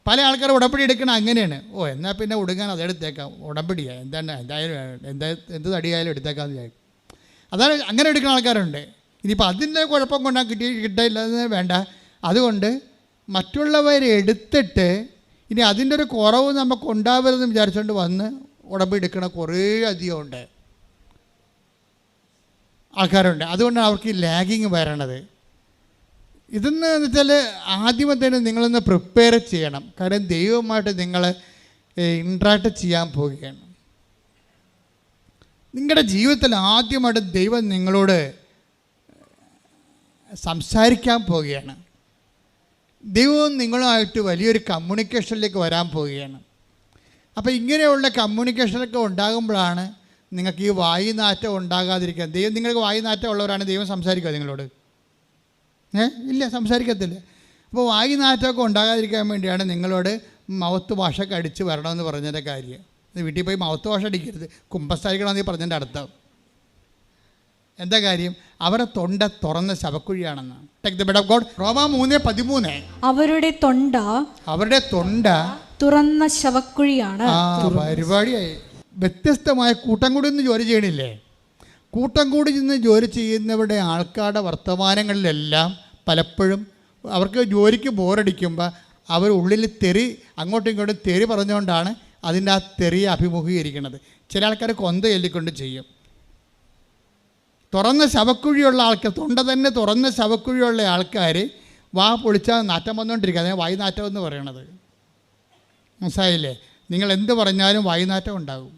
പല ആൾക്കാർ ഉടമ്പടി എടുക്കണം അങ്ങനെയാണ്. എന്നാൽ പിന്നെ ഉടുങ്ങാൻ അതെടുത്തേക്കാം, ഉടമ്പടിയാണ് എന്തായാലും എന്ത് തടിയായാലും എടുത്തേക്കാമെന്ന് വിചാരിക്കും. അതാണ് അങ്ങനെ എടുക്കുന്ന ആൾക്കാരുണ്ട്. ഇനിയിപ്പോൾ അതിൻ്റെ കുഴപ്പം കൊണ്ടാണ് കിട്ടില്ലെന്ന് വേണ്ട. അതുകൊണ്ട് മറ്റുള്ളവരെ എടുത്തിട്ട് ഇനി അതിൻ്റെ ഒരു കുറവ് നമുക്ക് ഉണ്ടാവരുതെന്ന് വിചാരിച്ചുകൊണ്ട് വന്ന് ഉടമ്പടി എടുക്കണ കുറേ അധികം ഉണ്ട് ആൾക്കാരുണ്ട്. അതുകൊണ്ടാണ് അവർക്ക് ഈ ലാഗിങ് വരണത്. ഇതെന്ന് വെച്ചാൽ ആദ്യമേ തന്നെ നിങ്ങളൊന്ന് പ്രിപ്പയർ ചെയ്യണം. കാരണം ദൈവവുമായിട്ട് നിങ്ങൾ ഇൻട്രാക്ട് ചെയ്യാൻ പോവുകയാണ്. നിങ്ങളുടെ ജീവിതത്തിൽ ആദ്യമായിട്ട് ദൈവം നിങ്ങളോട് സംസാരിക്കാൻ പോവുകയാണ്. ദൈവവും നിങ്ങളുമായിട്ട് വലിയൊരു കമ്മ്യൂണിക്കേഷനിലേക്ക് വരാൻ പോവുകയാണ്. അപ്പോൾ ഇങ്ങനെയുള്ള കമ്മ്യൂണിക്കേഷനൊക്കെ ഉണ്ടാകുമ്പോഴാണ് നിങ്ങൾക്ക് ഈ വായുനാറ്റം ഉണ്ടാകാതിരിക്കാൻ. ദൈവം നിങ്ങൾക്ക് വായുനാറ്റം ഉള്ളവരാണ് ദൈവം സംസാരിക്കുക നിങ്ങളോട്? ഇല്ല, സംസാരിക്കത്തില്ല. അപ്പോൾ വായുനാറ്റമൊക്കെ ഉണ്ടാകാതിരിക്കാൻ വേണ്ടിയാണ് നിങ്ങളോട് മൗത്ത് വാഷൊക്കെ അടിച്ച് വരണമെന്ന് പറഞ്ഞതിൻ്റെ കാര്യം. വീട്ടിൽ പോയി മൗത്ത് വാഷ് അടിക്കരുത്, കുമ്പസാരിക്കണമെന്ന് പറഞ്ഞതിൻ്റെ അർത്ഥം എന്താ കാര്യം? അവരുടെ തൊണ്ട തുറന്ന ശവക്കുഴിയാണെന്ന്. Take the bed of God. റോമ 3:13. അവരുടെ തൊണ്ട തുറന്ന ശവക്കുഴിയാണ്. പരിപാടിയായി. വ്യത്യസ്തമായ കൂട്ടം കൂടി നിന്ന് ജോലി ചെയ്യണില്ലേ? കൂട്ടം കൂടി നിന്ന് ജോലി ചെയ്യുന്നവരുടെ ആൾക്കാരുടെ വർത്തമാനങ്ങളിലെല്ലാം പലപ്പോഴും അവർക്ക് ജോലിക്ക് ബോറടിക്കുമ്പോൾ അവർ ഉള്ളിൽ അങ്ങോട്ടും ഇങ്ങോട്ടും തെറി പറഞ്ഞുകൊണ്ടാണ് അതിൻ്റെ ആ തെറിയെ അഭിമുഖീകരിക്കുന്നത്. ചില ആൾക്കാർ കൊന്ത ചൊല്ലിക്കൊണ്ട് ചെയ്യും. തുറന്ന ശവക്കുഴിയുള്ള ആൾക്കാർ, തൊണ്ട തന്നെ തുറന്ന ശവക്കുഴിയുള്ള ആൾക്കാർ വാ പൊളിച്ചാൽ നാറ്റം വന്നുകൊണ്ടിരിക്കുക. അതിനെ വായുനാറ്റം എന്ന് പറയണത്. മനസ്സിലായില്ലേ? നിങ്ങൾ എന്ത് പറഞ്ഞാലും വായുനാറ്റം ഉണ്ടാകും.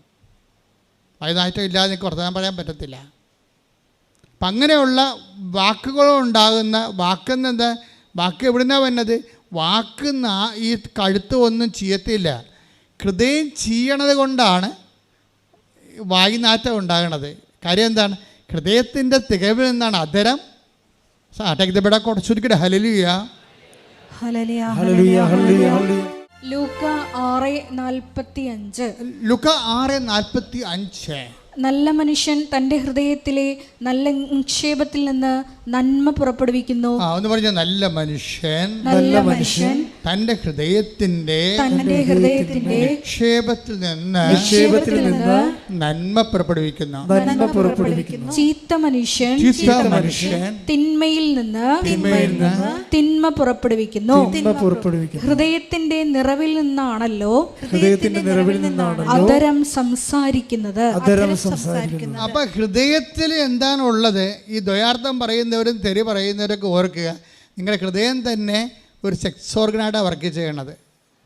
വായുനാറ്റം ഇല്ലാതെ നിങ്ങൾക്ക് വർത്തമാനം പറയാൻ പറ്റത്തില്ല. അപ്പം അങ്ങനെയുള്ള വാക്കുകളുണ്ടാകുന്ന വാക്കെന്നെന്താ? വാക്ക് എവിടുന്നാണ് വരുന്നത്? വാക്ക് ഈ കഴുത്ത് ഒന്നും ചെയ്യത്തില്ല. ഹൃദയം ചെയ്യണത് കൊണ്ടാണ് വായുനാറ്റം ഉണ്ടാകണത്. കാര്യം എന്താണ്? ഹൃദയത്തിൻ്റെ തികവിൽ നിന്നാണ് അധരം. ചുരുക്കിട്ട് ഹല്ലേലൂയ, ഹല്ലേലൂയ, ഹല്ലേലൂയ, ഹല്ലേലൂയ. ലൂക്ക 6:45. ലൂക്ക 6:45. നല്ല മനുഷ്യൻ തൻ്റെ ഹൃദയത്തിലെ നല്ല നിക്ഷേപത്തിൽ നിന്ന് നന്മ പുറപ്പെടുവിക്കുന്നു. ഒന്ന് പറഞ്ഞ നല്ല മനുഷ്യൻ തൻ്റെ ഹൃദയത്തിന്റെ നിക്ഷേപത്തിൽ നിന്ന് നന്മ പുറപ്പെടുവിക്കുന്നു. ചീത്ത മനുഷ്യൻ തിന്മയിൽ നിന്ന് തിന്മ പുറപ്പെടുവിക്കുന്നു. ഹൃദയത്തിന്റെ നിറവിൽ നിന്നാണല്ലോ അധരം സംസാരിക്കുന്നത്. അപ്പൊ ഹൃദയത്തിൽ എന്താണ് ഉള്ളത്? ഈ ദ്വയാർത്ഥം പറയുന്നവരും തെറി പറയുന്നവരൊക്കെ ഓർക്കുക, നിങ്ങളുടെ ഹൃദയം തന്നെ ഒരു സെക്സ് ഓർഗനായിട്ടാണ് വർക്ക് ചെയ്യണത്.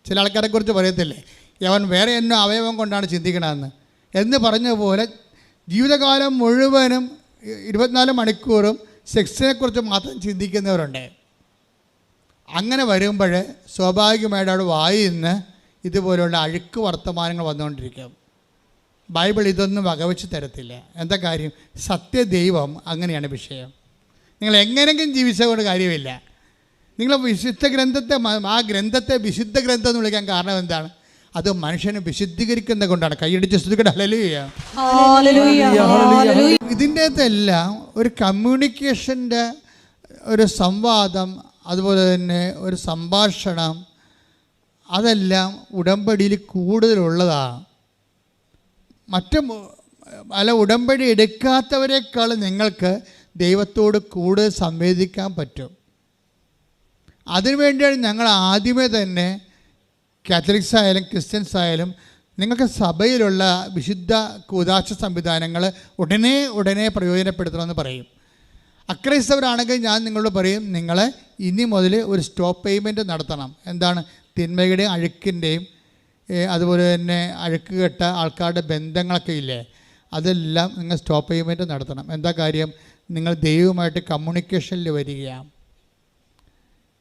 ചില ആൾക്കാരെ കുറിച്ച് പറയത്തില്ലേ, അവൻ വേറെ എന്നോ അവയവം കൊണ്ടാണ് ചിന്തിക്കണമെന്ന് എന്ന് പറഞ്ഞ പോലെ ജീവിതകാലം മുഴുവനും 24 മണിക്കൂറും സെക്സിനെക്കുറിച്ച് മാത്രം ചിന്തിക്കുന്നവരുണ്ട്. അങ്ങനെ വരുമ്പോൾ സ്വാഭാവികമായിട്ട് അവിടെ വായിൽ നിന്ന് ഇതുപോലെയുള്ള അഴുക്ക് വർത്തമാനങ്ങൾ വന്നുകൊണ്ടിരിക്കും. ബൈബിൾ ഇതൊന്നും വകവെച്ച് തരത്തില്ല. എന്താ കാര്യം? സത്യദൈവം അങ്ങനെയാണ് വിഷയം. നിങ്ങൾ എങ്ങനെയെങ്കിലും ജീവിച്ചതുകൊണ്ട് കാര്യമില്ല. നിങ്ങൾ വിശുദ്ധ ഗ്രന്ഥത്തെ, ആ ഗ്രന്ഥത്തെ വിശുദ്ധ ഗ്രന്ഥം എന്ന് വിളിക്കാൻ കാരണം എന്താണ്? അത് മനുഷ്യനെ വിശുദ്ധീകരിക്കുന്നത് കൊണ്ടാണ്. കൈയടിച്ച് സ്തുതിക്കട്ടെ, ഹല്ലേലൂയ. ഇതിൻ്റെ അകത്തെല്ലാം ഒരു കമ്മ്യൂണിക്കേഷൻ്റെ ഒരു സംവാദം, അതുപോലെ തന്നെ ഒരു സംഭാഷണം, അതെല്ലാം ഉടമ്പടിയിൽ കൂടുതലുള്ളതാണ്. ഉടമ്പടി എടുക്കാത്തവരെക്കാൾ നിങ്ങൾക്ക് ദൈവത്തോട് കൂടുതൽ സംവേദിക്കാൻ പറ്റും. അതിനുവേണ്ടിയാണ് ഞങ്ങൾ ആദ്യമേ തന്നെ കാത്തലിക്സ് ആയാലും ക്രിസ്ത്യൻസ് ആയാലും നിങ്ങൾക്ക് സഭയിലുള്ള വിശുദ്ധ കൂദാശ സംവിധാനങ്ങൾ ഉടനെ പ്രയോജനപ്പെടുത്തണമെന്ന് പറയും. അക്രൈസ്തവരാണെങ്കിൽ ഞാൻ നിങ്ങളോട് പറയും, നിങ്ങൾ ഇനി മുതൽ ഒരു സ്റ്റോപ്പ് പേയ്മെൻറ്റ് നടത്തണം. എന്താണ്? തിന്മയുടെയും അഴുക്കിൻ്റെയും അതുപോലെ തന്നെ അഴുക്ക് കെട്ട ആൾക്കാരുടെ ബന്ധങ്ങളൊക്കെ ഇല്ലേ, അതെല്ലാം നിങ്ങൾ സ്റ്റോപ്പ് പേയ്മെൻറ്റ് നടത്തണം. എന്താ കാര്യം? നിങ്ങൾ ദൈവവുമായിട്ട് കമ്മ്യൂണിക്കേഷനിൽ വരികയാണ്,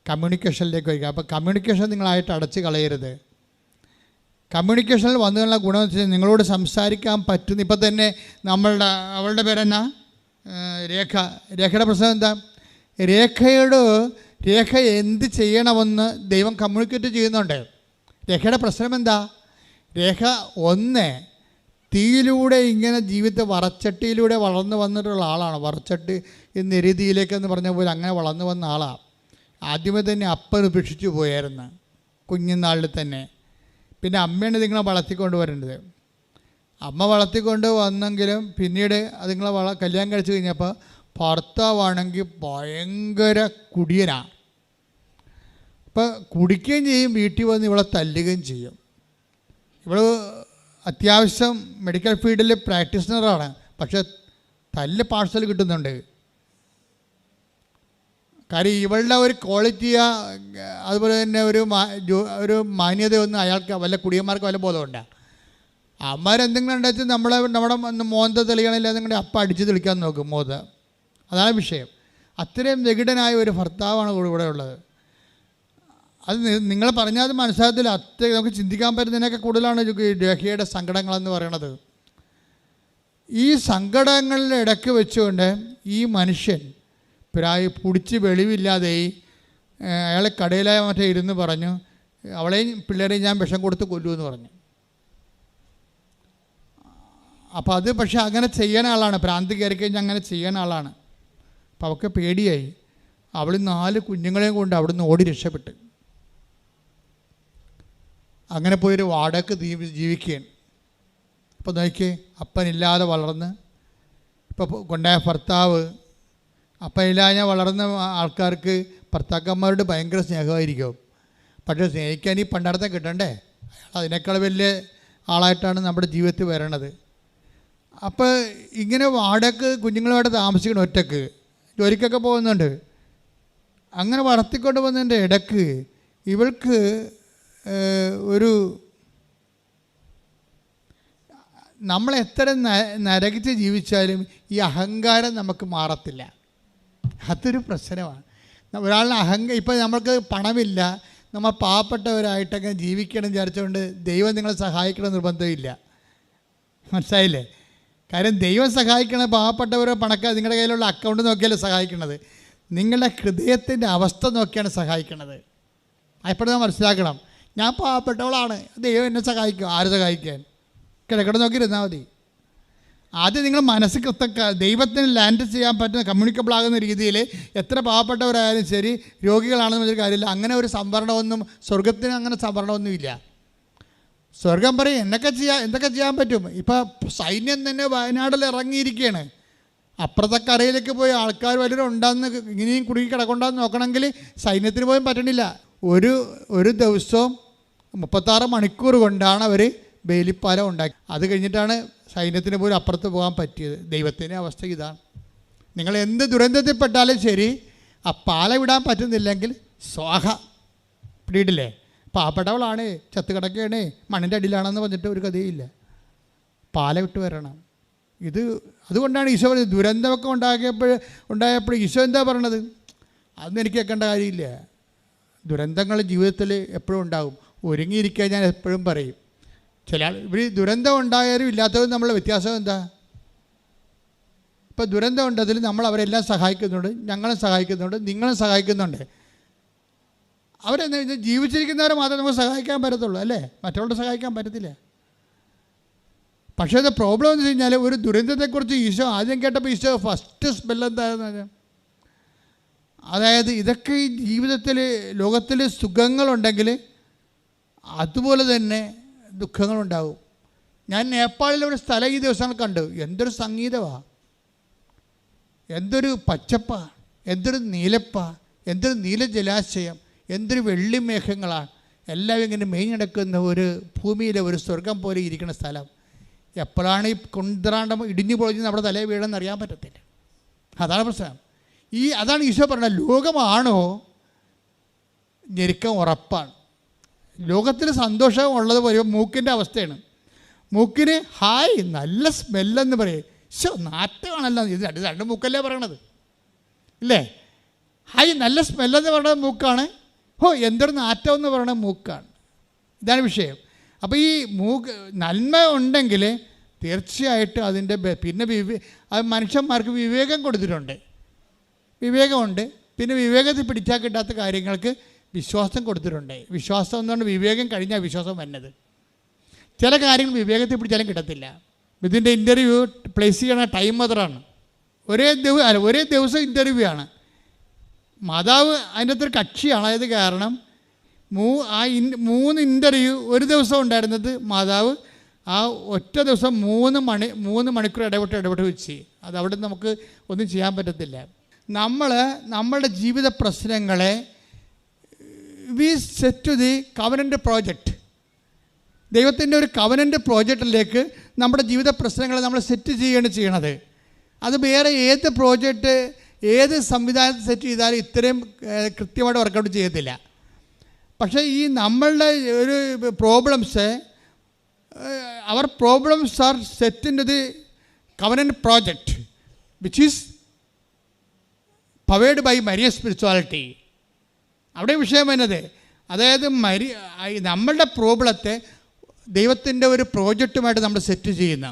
കമ്മ്യൂണിക്കേഷനിലേക്ക് വരിക. അപ്പോൾ കമ്മ്യൂണിക്കേഷൻ നിങ്ങളായിട്ട് അടച്ച് കളയരുത്. കമ്മ്യൂണിക്കേഷനിൽ വന്നുള്ള ഗുണമെന്ന് വെച്ചാൽ നിങ്ങളോട് സംസാരിക്കാൻ പറ്റുന്ന. ഇപ്പം തന്നെ അവളുടെ പേരെന്നാ, രേഖയുടെ പ്രശ്നം എന്താ? രേഖ എന്ത് ചെയ്യണമെന്ന് ദൈവം കമ്മ്യൂണിക്കേറ്റ് ചെയ്യുന്നുണ്ട്. രേഖയുടെ പ്രശ്നം എന്താ? രേഖ തീയിലൂടെ ഇങ്ങനെ ജീവിതത്തെ വറച്ചട്ടിയിലൂടെ വളർന്നു വന്നിട്ടുള്ള ആളാണ്. വറച്ചട്ടി ഇന്ന് എരുതിയിലേക്കെന്ന് പറഞ്ഞ പോലെ അങ്ങനെ വളർന്നു വന്ന ആളാണ്. ആദ്യമേ തന്നെ അപ്പൻ ഉപേക്ഷിച്ചു പോയായിരുന്നു കുഞ്ഞുനാളിൽ തന്നെ. പിന്നെ അമ്മയാണ് നിങ്ങളെ വളർത്തിക്കൊണ്ട് വരേണ്ടത്. അമ്മ വളർത്തിക്കൊണ്ട് വന്നെങ്കിലും പിന്നീട് അതുങ്ങളെ കല്യാണം കഴിച്ച് കഴിഞ്ഞപ്പോൾ ഭർത്താവാണെങ്കിൽ ഭയങ്കര കുടിയനാണ്. അപ്പോൾ കുടിക്കുകയും ചെയ്യും, വീട്ടിൽ വന്ന് ഇവളെ തല്ലുകയും ചെയ്യും. ഇവൾ അത്യാവശ്യം മെഡിക്കൽ ഫീൽഡിൽ പ്രാക്ടീഷണറാണ്, പക്ഷെ തല്ല് പാഴ്സൽ കിട്ടുന്നുണ്ട്. കാര്യം ഇവളുടെ ഒരു ക്വാളിറ്റിയാ, അതുപോലെ തന്നെ ഒരു മാന്യതയൊന്നും അയാൾക്ക് വല്ല കുടിയന്മാർക്ക് വല്ല ബോധമുണ്ട്. അമ്മമാരെന്തെങ്കിലും ഉണ്ടായിട്ട് നമ്മുടെ മോന്ത തെളിയണില്ല നിങ്ങളുടെ അപ്പം അടിച്ച് തെളിക്കാൻ നോക്കും മോന്ത. അതാണ് വിഷയം. അത്രയും വികടനായ ഒരു ഭർത്താവാണ് ഇവിടെ ഉള്ളത്. അത് നിങ്ങൾ പറഞ്ഞാൽ അത് മനസ്സിലാകത്തില്ല. നമുക്ക് ചിന്തിക്കാൻ പറ്റുന്നതിനൊക്കെ കൂടുതലാണ് രേഖയുടെ സങ്കടങ്ങളെന്ന് പറയണത്. ഈ സങ്കടങ്ങളുടെ ഇടയ്ക്ക് വെച്ചുകൊണ്ട് ഈ മനുഷ്യൻ പിടിച്ച് വെളിവില്ലാതെ അയാളെ കടയിലായ മറ്റേ ഇരുന്ന് പറഞ്ഞു, അവളെയും പിള്ളേരെയും ഞാൻ വിഷം കൊടുത്ത് കൊല്ലുമെന്ന് പറഞ്ഞു. അപ്പോൾ അത് പക്ഷെ അങ്ങനെ ചെയ്യുന്ന ആളാണ്, ഭ്രാന്തി കയറി കഴിഞ്ഞാൽ അങ്ങനെ ചെയ്യുന്ന ആളാണ്. അപ്പോൾ അവൾക്ക് പേടിയായി. അവൾ 4 കുഞ്ഞുങ്ങളെയും കൊണ്ട് അവിടുന്ന് ഓടി രക്ഷപ്പെട്ട് അങ്ങനെ പോയൊരു വാടക ജീവിക്കുകയാണ്. അപ്പോൾ നോക്കിയേ, അപ്പനില്ലാതെ വളർന്ന് ഇപ്പോൾ കൊണ്ടായ ഭർത്താവ്, അപ്പനില്ലാതെ വളർന്ന ആൾക്കാർക്ക് ഭർത്താക്കന്മാരോട് ഭയങ്കര സ്നേഹമായിരിക്കും. പക്ഷേ സ്നേഹിക്കാൻ ഈ പണ്ടാരത്തെ കിട്ടണ്ടേ? അയാൾ അതിനേക്കാൾ വലിയ ആളായിട്ടാണ് നമ്മുടെ ജീവിതത്തിൽ വരണത്. അപ്പോൾ ഇങ്ങനെ വാടക കുഞ്ഞുങ്ങളുമായിട്ട് താമസിക്കണം, ഒറ്റക്ക് ജോലിക്കൊക്കെ പോകുന്നുണ്ട്. അങ്ങനെ വളർത്തിക്കൊണ്ട് വന്നതിൻ്റെ ഇടയ്ക്ക് ഇവൾക്ക് നമ്മളെത്ര നരകിച്ച് ജീവിച്ചാലും ഈ അഹങ്കാരം നമുക്ക് മാറത്തില്ല. അതൊരു പ്രശ്നമാണ്. ഒരാളിന് ഇപ്പോൾ നമ്മൾക്ക് പണമില്ല, നമ്മൾ പാവപ്പെട്ടവരായിട്ടൊക്കെ ജീവിക്കണം വിചാരിച്ചുകൊണ്ട് ദൈവം നിങ്ങളെ സഹായിക്കണം നിർബന്ധമില്ല. മനസ്സിലായില്ലേ? കാര്യം ദൈവം സഹായിക്കണത് പാവപ്പെട്ടവരോ പണക്കാർ നിങ്ങളുടെ കയ്യിലുള്ള അക്കൗണ്ട് നോക്കിയല്ലേ സഹായിക്കണത്. നിങ്ങളുടെ ഹൃദയത്തിൻ്റെ അവസ്ഥ നോക്കിയാണ് സഹായിക്കണത്. എപ്പോഴും മനസ്സിലാക്കണം, ഞാൻ പാവപ്പെട്ടവളാണ്, ദൈവം എന്നെ സഹായിക്കും. ആര് സഹായിക്കാൻ? കിടക്കിട നോക്കിയിരുന്നാൽ മതി. ആദ്യം നിങ്ങൾ മനസ്സിൽ ദൈവത്തിന് ലാൻഡ് ചെയ്യാൻ പറ്റുന്ന കമ്മ്യൂണിക്കബിൾ ആകുന്ന രീതിയിൽ എത്ര പാവപ്പെട്ടവരായാലും ശരി, രോഗികളാണെന്ന് വെച്ചൊരു കാര്യമില്ല, അങ്ങനെ ഒരു സംവരണമൊന്നും സ്വർഗത്തിന് അങ്ങനെ സംവരണമൊന്നുമില്ല. സ്വർഗം പറയും എന്തൊക്കെ ചെയ്യാൻ പറ്റും. ഇപ്പം സൈന്യം തന്നെ വയനാട്ടിൽ ഇറങ്ങിയിരിക്കുകയാണ്. അപ്പുറത്തെ കരയിലേക്ക് പോയി ആൾക്കാർ വല്ലവരും ഉണ്ടാകുന്ന ഇങ്ങനെയും കുടുങ്ങി കിടക്കൊണ്ടാന്ന് നോക്കണമെങ്കിൽ സൈന്യത്തിന് പോലും പറ്റണില്ല. ഒരു ദിവസവും 36 മണിക്കൂർ കൊണ്ടാണ് അവർ വേലിപ്പാലം ഉണ്ടാക്കി. അത് കഴിഞ്ഞിട്ടാണ് സൈന്യത്തിന് പോലും അപ്പുറത്ത് പോകാൻ പറ്റിയത്. ദൈവത്തിൻ്റെ അവസ്ഥ ഇതാണ്. നിങ്ങൾ എന്ത് ദുരന്തത്തിൽപ്പെട്ടാലും ശരി, ആ പാല വിടാൻ പറ്റുന്നില്ലെങ്കിൽ സ്വാഹ പിടിയിട്ടില്ലേ. പാവപ്പെട്ടവളാണ്, ചത്ത് കിടക്കുകയാണ്, മണ്ണിൻ്റെ അടിയിലാണെന്ന് പറഞ്ഞിട്ട് ഒരു കഥയില്ല. പാല വിട്ട് വരണം. അതുകൊണ്ടാണ് ഈശോ പറഞ്ഞത്. ദുരന്തമൊക്കെ ഉണ്ടായപ്പോൾ ഈശോ എന്താ പറയണത്? അതൊന്നും എനിക്ക് കേൾക്കേണ്ട കാര്യമില്ല. ദുരന്തങ്ങൾ ജീവിതത്തിൽ എപ്പോഴും ഉണ്ടാകും. ഒരുങ്ങിയിരിക്കാൻ ഞാൻ എപ്പോഴും പറയും. ഇവർ ദുരന്തം ഉണ്ടായാലും ഇല്ലാത്തവരും നമ്മളുടെ വ്യത്യാസം എന്താ? ഇപ്പോൾ ദുരന്തം ഉണ്ടതിൽ നമ്മൾ അവരെല്ലാം സഹായിക്കുന്നുണ്ട്, ഞങ്ങളും സഹായിക്കുന്നുണ്ട്, നിങ്ങളും സഹായിക്കുന്നുണ്ട്. അവരെന്താ ജീവിച്ചിരിക്കുന്നവരെ മാത്രമേ നമുക്ക് സഹായിക്കാൻ പറ്റത്തുള്ളൂ, അല്ലേ? മറ്റുള്ളവരെ സഹായിക്കാൻ പറ്റത്തില്ല. പക്ഷേ അത് പ്രോബ്ലം എന്ന് വെച്ച് കഴിഞ്ഞാൽ, ഒരു ദുരന്തത്തെക്കുറിച്ച് ഈശോ ആദ്യം കേട്ടപ്പോൾ ഈശോ ഫസ്റ്റ് സ്മെൽ എന്തായിരുന്നു? അതായത് ഇതൊക്കെ ഈ ജീവിതത്തിൽ ലോകത്തിൽ സുഖങ്ങളുണ്ടെങ്കിൽ അതുപോലെ തന്നെ ദുഃഖങ്ങളുണ്ടാവും. ഞാൻ നേപ്പാളിലെ ഒരു സ്ഥലം ഈ ദിവസങ്ങൾ കണ്ടു. എന്തൊരു സംഗീതമാണ്, എന്തൊരു പച്ചപ്പാ, എന്തൊരു നീലപ്പാ, എന്തൊരു നീല ജലാശയം, എന്തൊരു വെള്ളി മേഘങ്ങളാണ്. എല്ലാം ഇങ്ങനെ മേഞ്ഞടക്കുന്ന ഒരു ഭൂമിയിലെ ഒരു സ്വർഗം പോലെ ഇരിക്കുന്ന സ്ഥലം. എപ്പോഴാണ് ഈ കുന്തറാണ്ടം ഇടിഞ്ഞു പൊളിഞ്ഞ് നമ്മുടെ തലയിൽ വീഴെന്ന് അറിയാൻ പറ്റത്തില്ല. അതാണ് പ്രശ്നം. അതാണ് ഈശോ പറഞ്ഞത്. ലോകമാണോ ഞെരുക്കം ഉറപ്പാണ്. ലോകത്തിൽ സന്തോഷം ഉള്ളത് പോലെ മൂക്കിൻ്റെ അവസ്ഥയാണ്. മൂക്കിന് ഹായ് നല്ല സ്മെല്ലെന്ന് പറയും. നാറ്റമാണല്ലോ, ഇത് രണ്ട് മൂക്കല്ലേ പറയണത്, ഇല്ലേ? ഹായ് നല്ല സ്മെല്ലെന്ന് പറയുന്നത് മൂക്കാണ്. എന്തൊരു നാറ്റം എന്ന് പറയുന്നത് മൂക്കാണ്. ഇതാണ് വിഷയം. അപ്പോൾ ഈ നന്മ ഉണ്ടെങ്കിൽ തീർച്ചയായിട്ടും അതിൻ്റെ പിന്നെ അത് മനുഷ്യന്മാർക്ക് വിവേകം കൊടുത്തിട്ടുണ്ട്. വിവേകമുണ്ട്. പിന്നെ വിവേകത്തിൽ പിടിച്ചാൽ കിട്ടാത്ത കാര്യങ്ങൾക്ക് വിശ്വാസം കൊടുത്തിട്ടുണ്ട്. വിശ്വാസം എന്നുകൊണ്ട് വിവേകം കഴിഞ്ഞാൽ വിശ്വാസം വന്നത്. ചില കാര്യങ്ങൾ വിവേകത്തിൽ പിടിച്ചാലും കിട്ടത്തില്ല. ഇതിൻ്റെ ഇൻ്റർവ്യൂ പ്ലേസ് ചെയ്യണ ടൈം മദറാണ്. ഒരേ ദിവസം ഇൻ്റർവ്യൂ ആണ്. മാതാവ് അതിൻ്റെ അകത്തൊരു കക്ഷിയാണ്. അതായത് കാരണം 3 ഇൻ്റർവ്യൂ ഒരു ദിവസം ഉണ്ടായിരുന്നത് മാതാവ് ആ ഒറ്റ ദിവസം 3 മണിക്കൂർ ഇടപെട്ട് വെച്ച്. അതവിടെ നമുക്ക് ഒന്നും ചെയ്യാൻ പറ്റത്തില്ല. നമ്മളുടെ ജീവിത പ്രശ്നങ്ങളെ we set to the covenant project. ദൈവത്തിൻ്റെ ഒരു കവനൻ്റ് പ്രോജക്റ്റിലേക്ക് നമ്മുടെ ജീവിത പ്രശ്നങ്ങളെ നമ്മൾ സെറ്റ് ചെയ്യണത്. അത് വേറെ ഏത് പ്രോജക്റ്റ്, ഏത് സംവിധാനത്തിൽ സെറ്റ് ചെയ്താലും ഇത്രയും കൃത്യമായിട്ട് വർക്കൗട്ട് ചെയ്യത്തില്ല. പക്ഷേ ഈ നമ്മളുടെ ഒരു problems, our problems are set in to the covenant project which is powered by Marian spirituality. അവിടെ വിഷയം വരുന്നത്, അതായത് നമ്മളുടെ പ്രോബ്ലത്തെ ദൈവത്തിൻ്റെ ഒരു പ്രോജക്റ്റുമായിട്ട് നമ്മൾ സെറ്റ് ചെയ്യുന്ന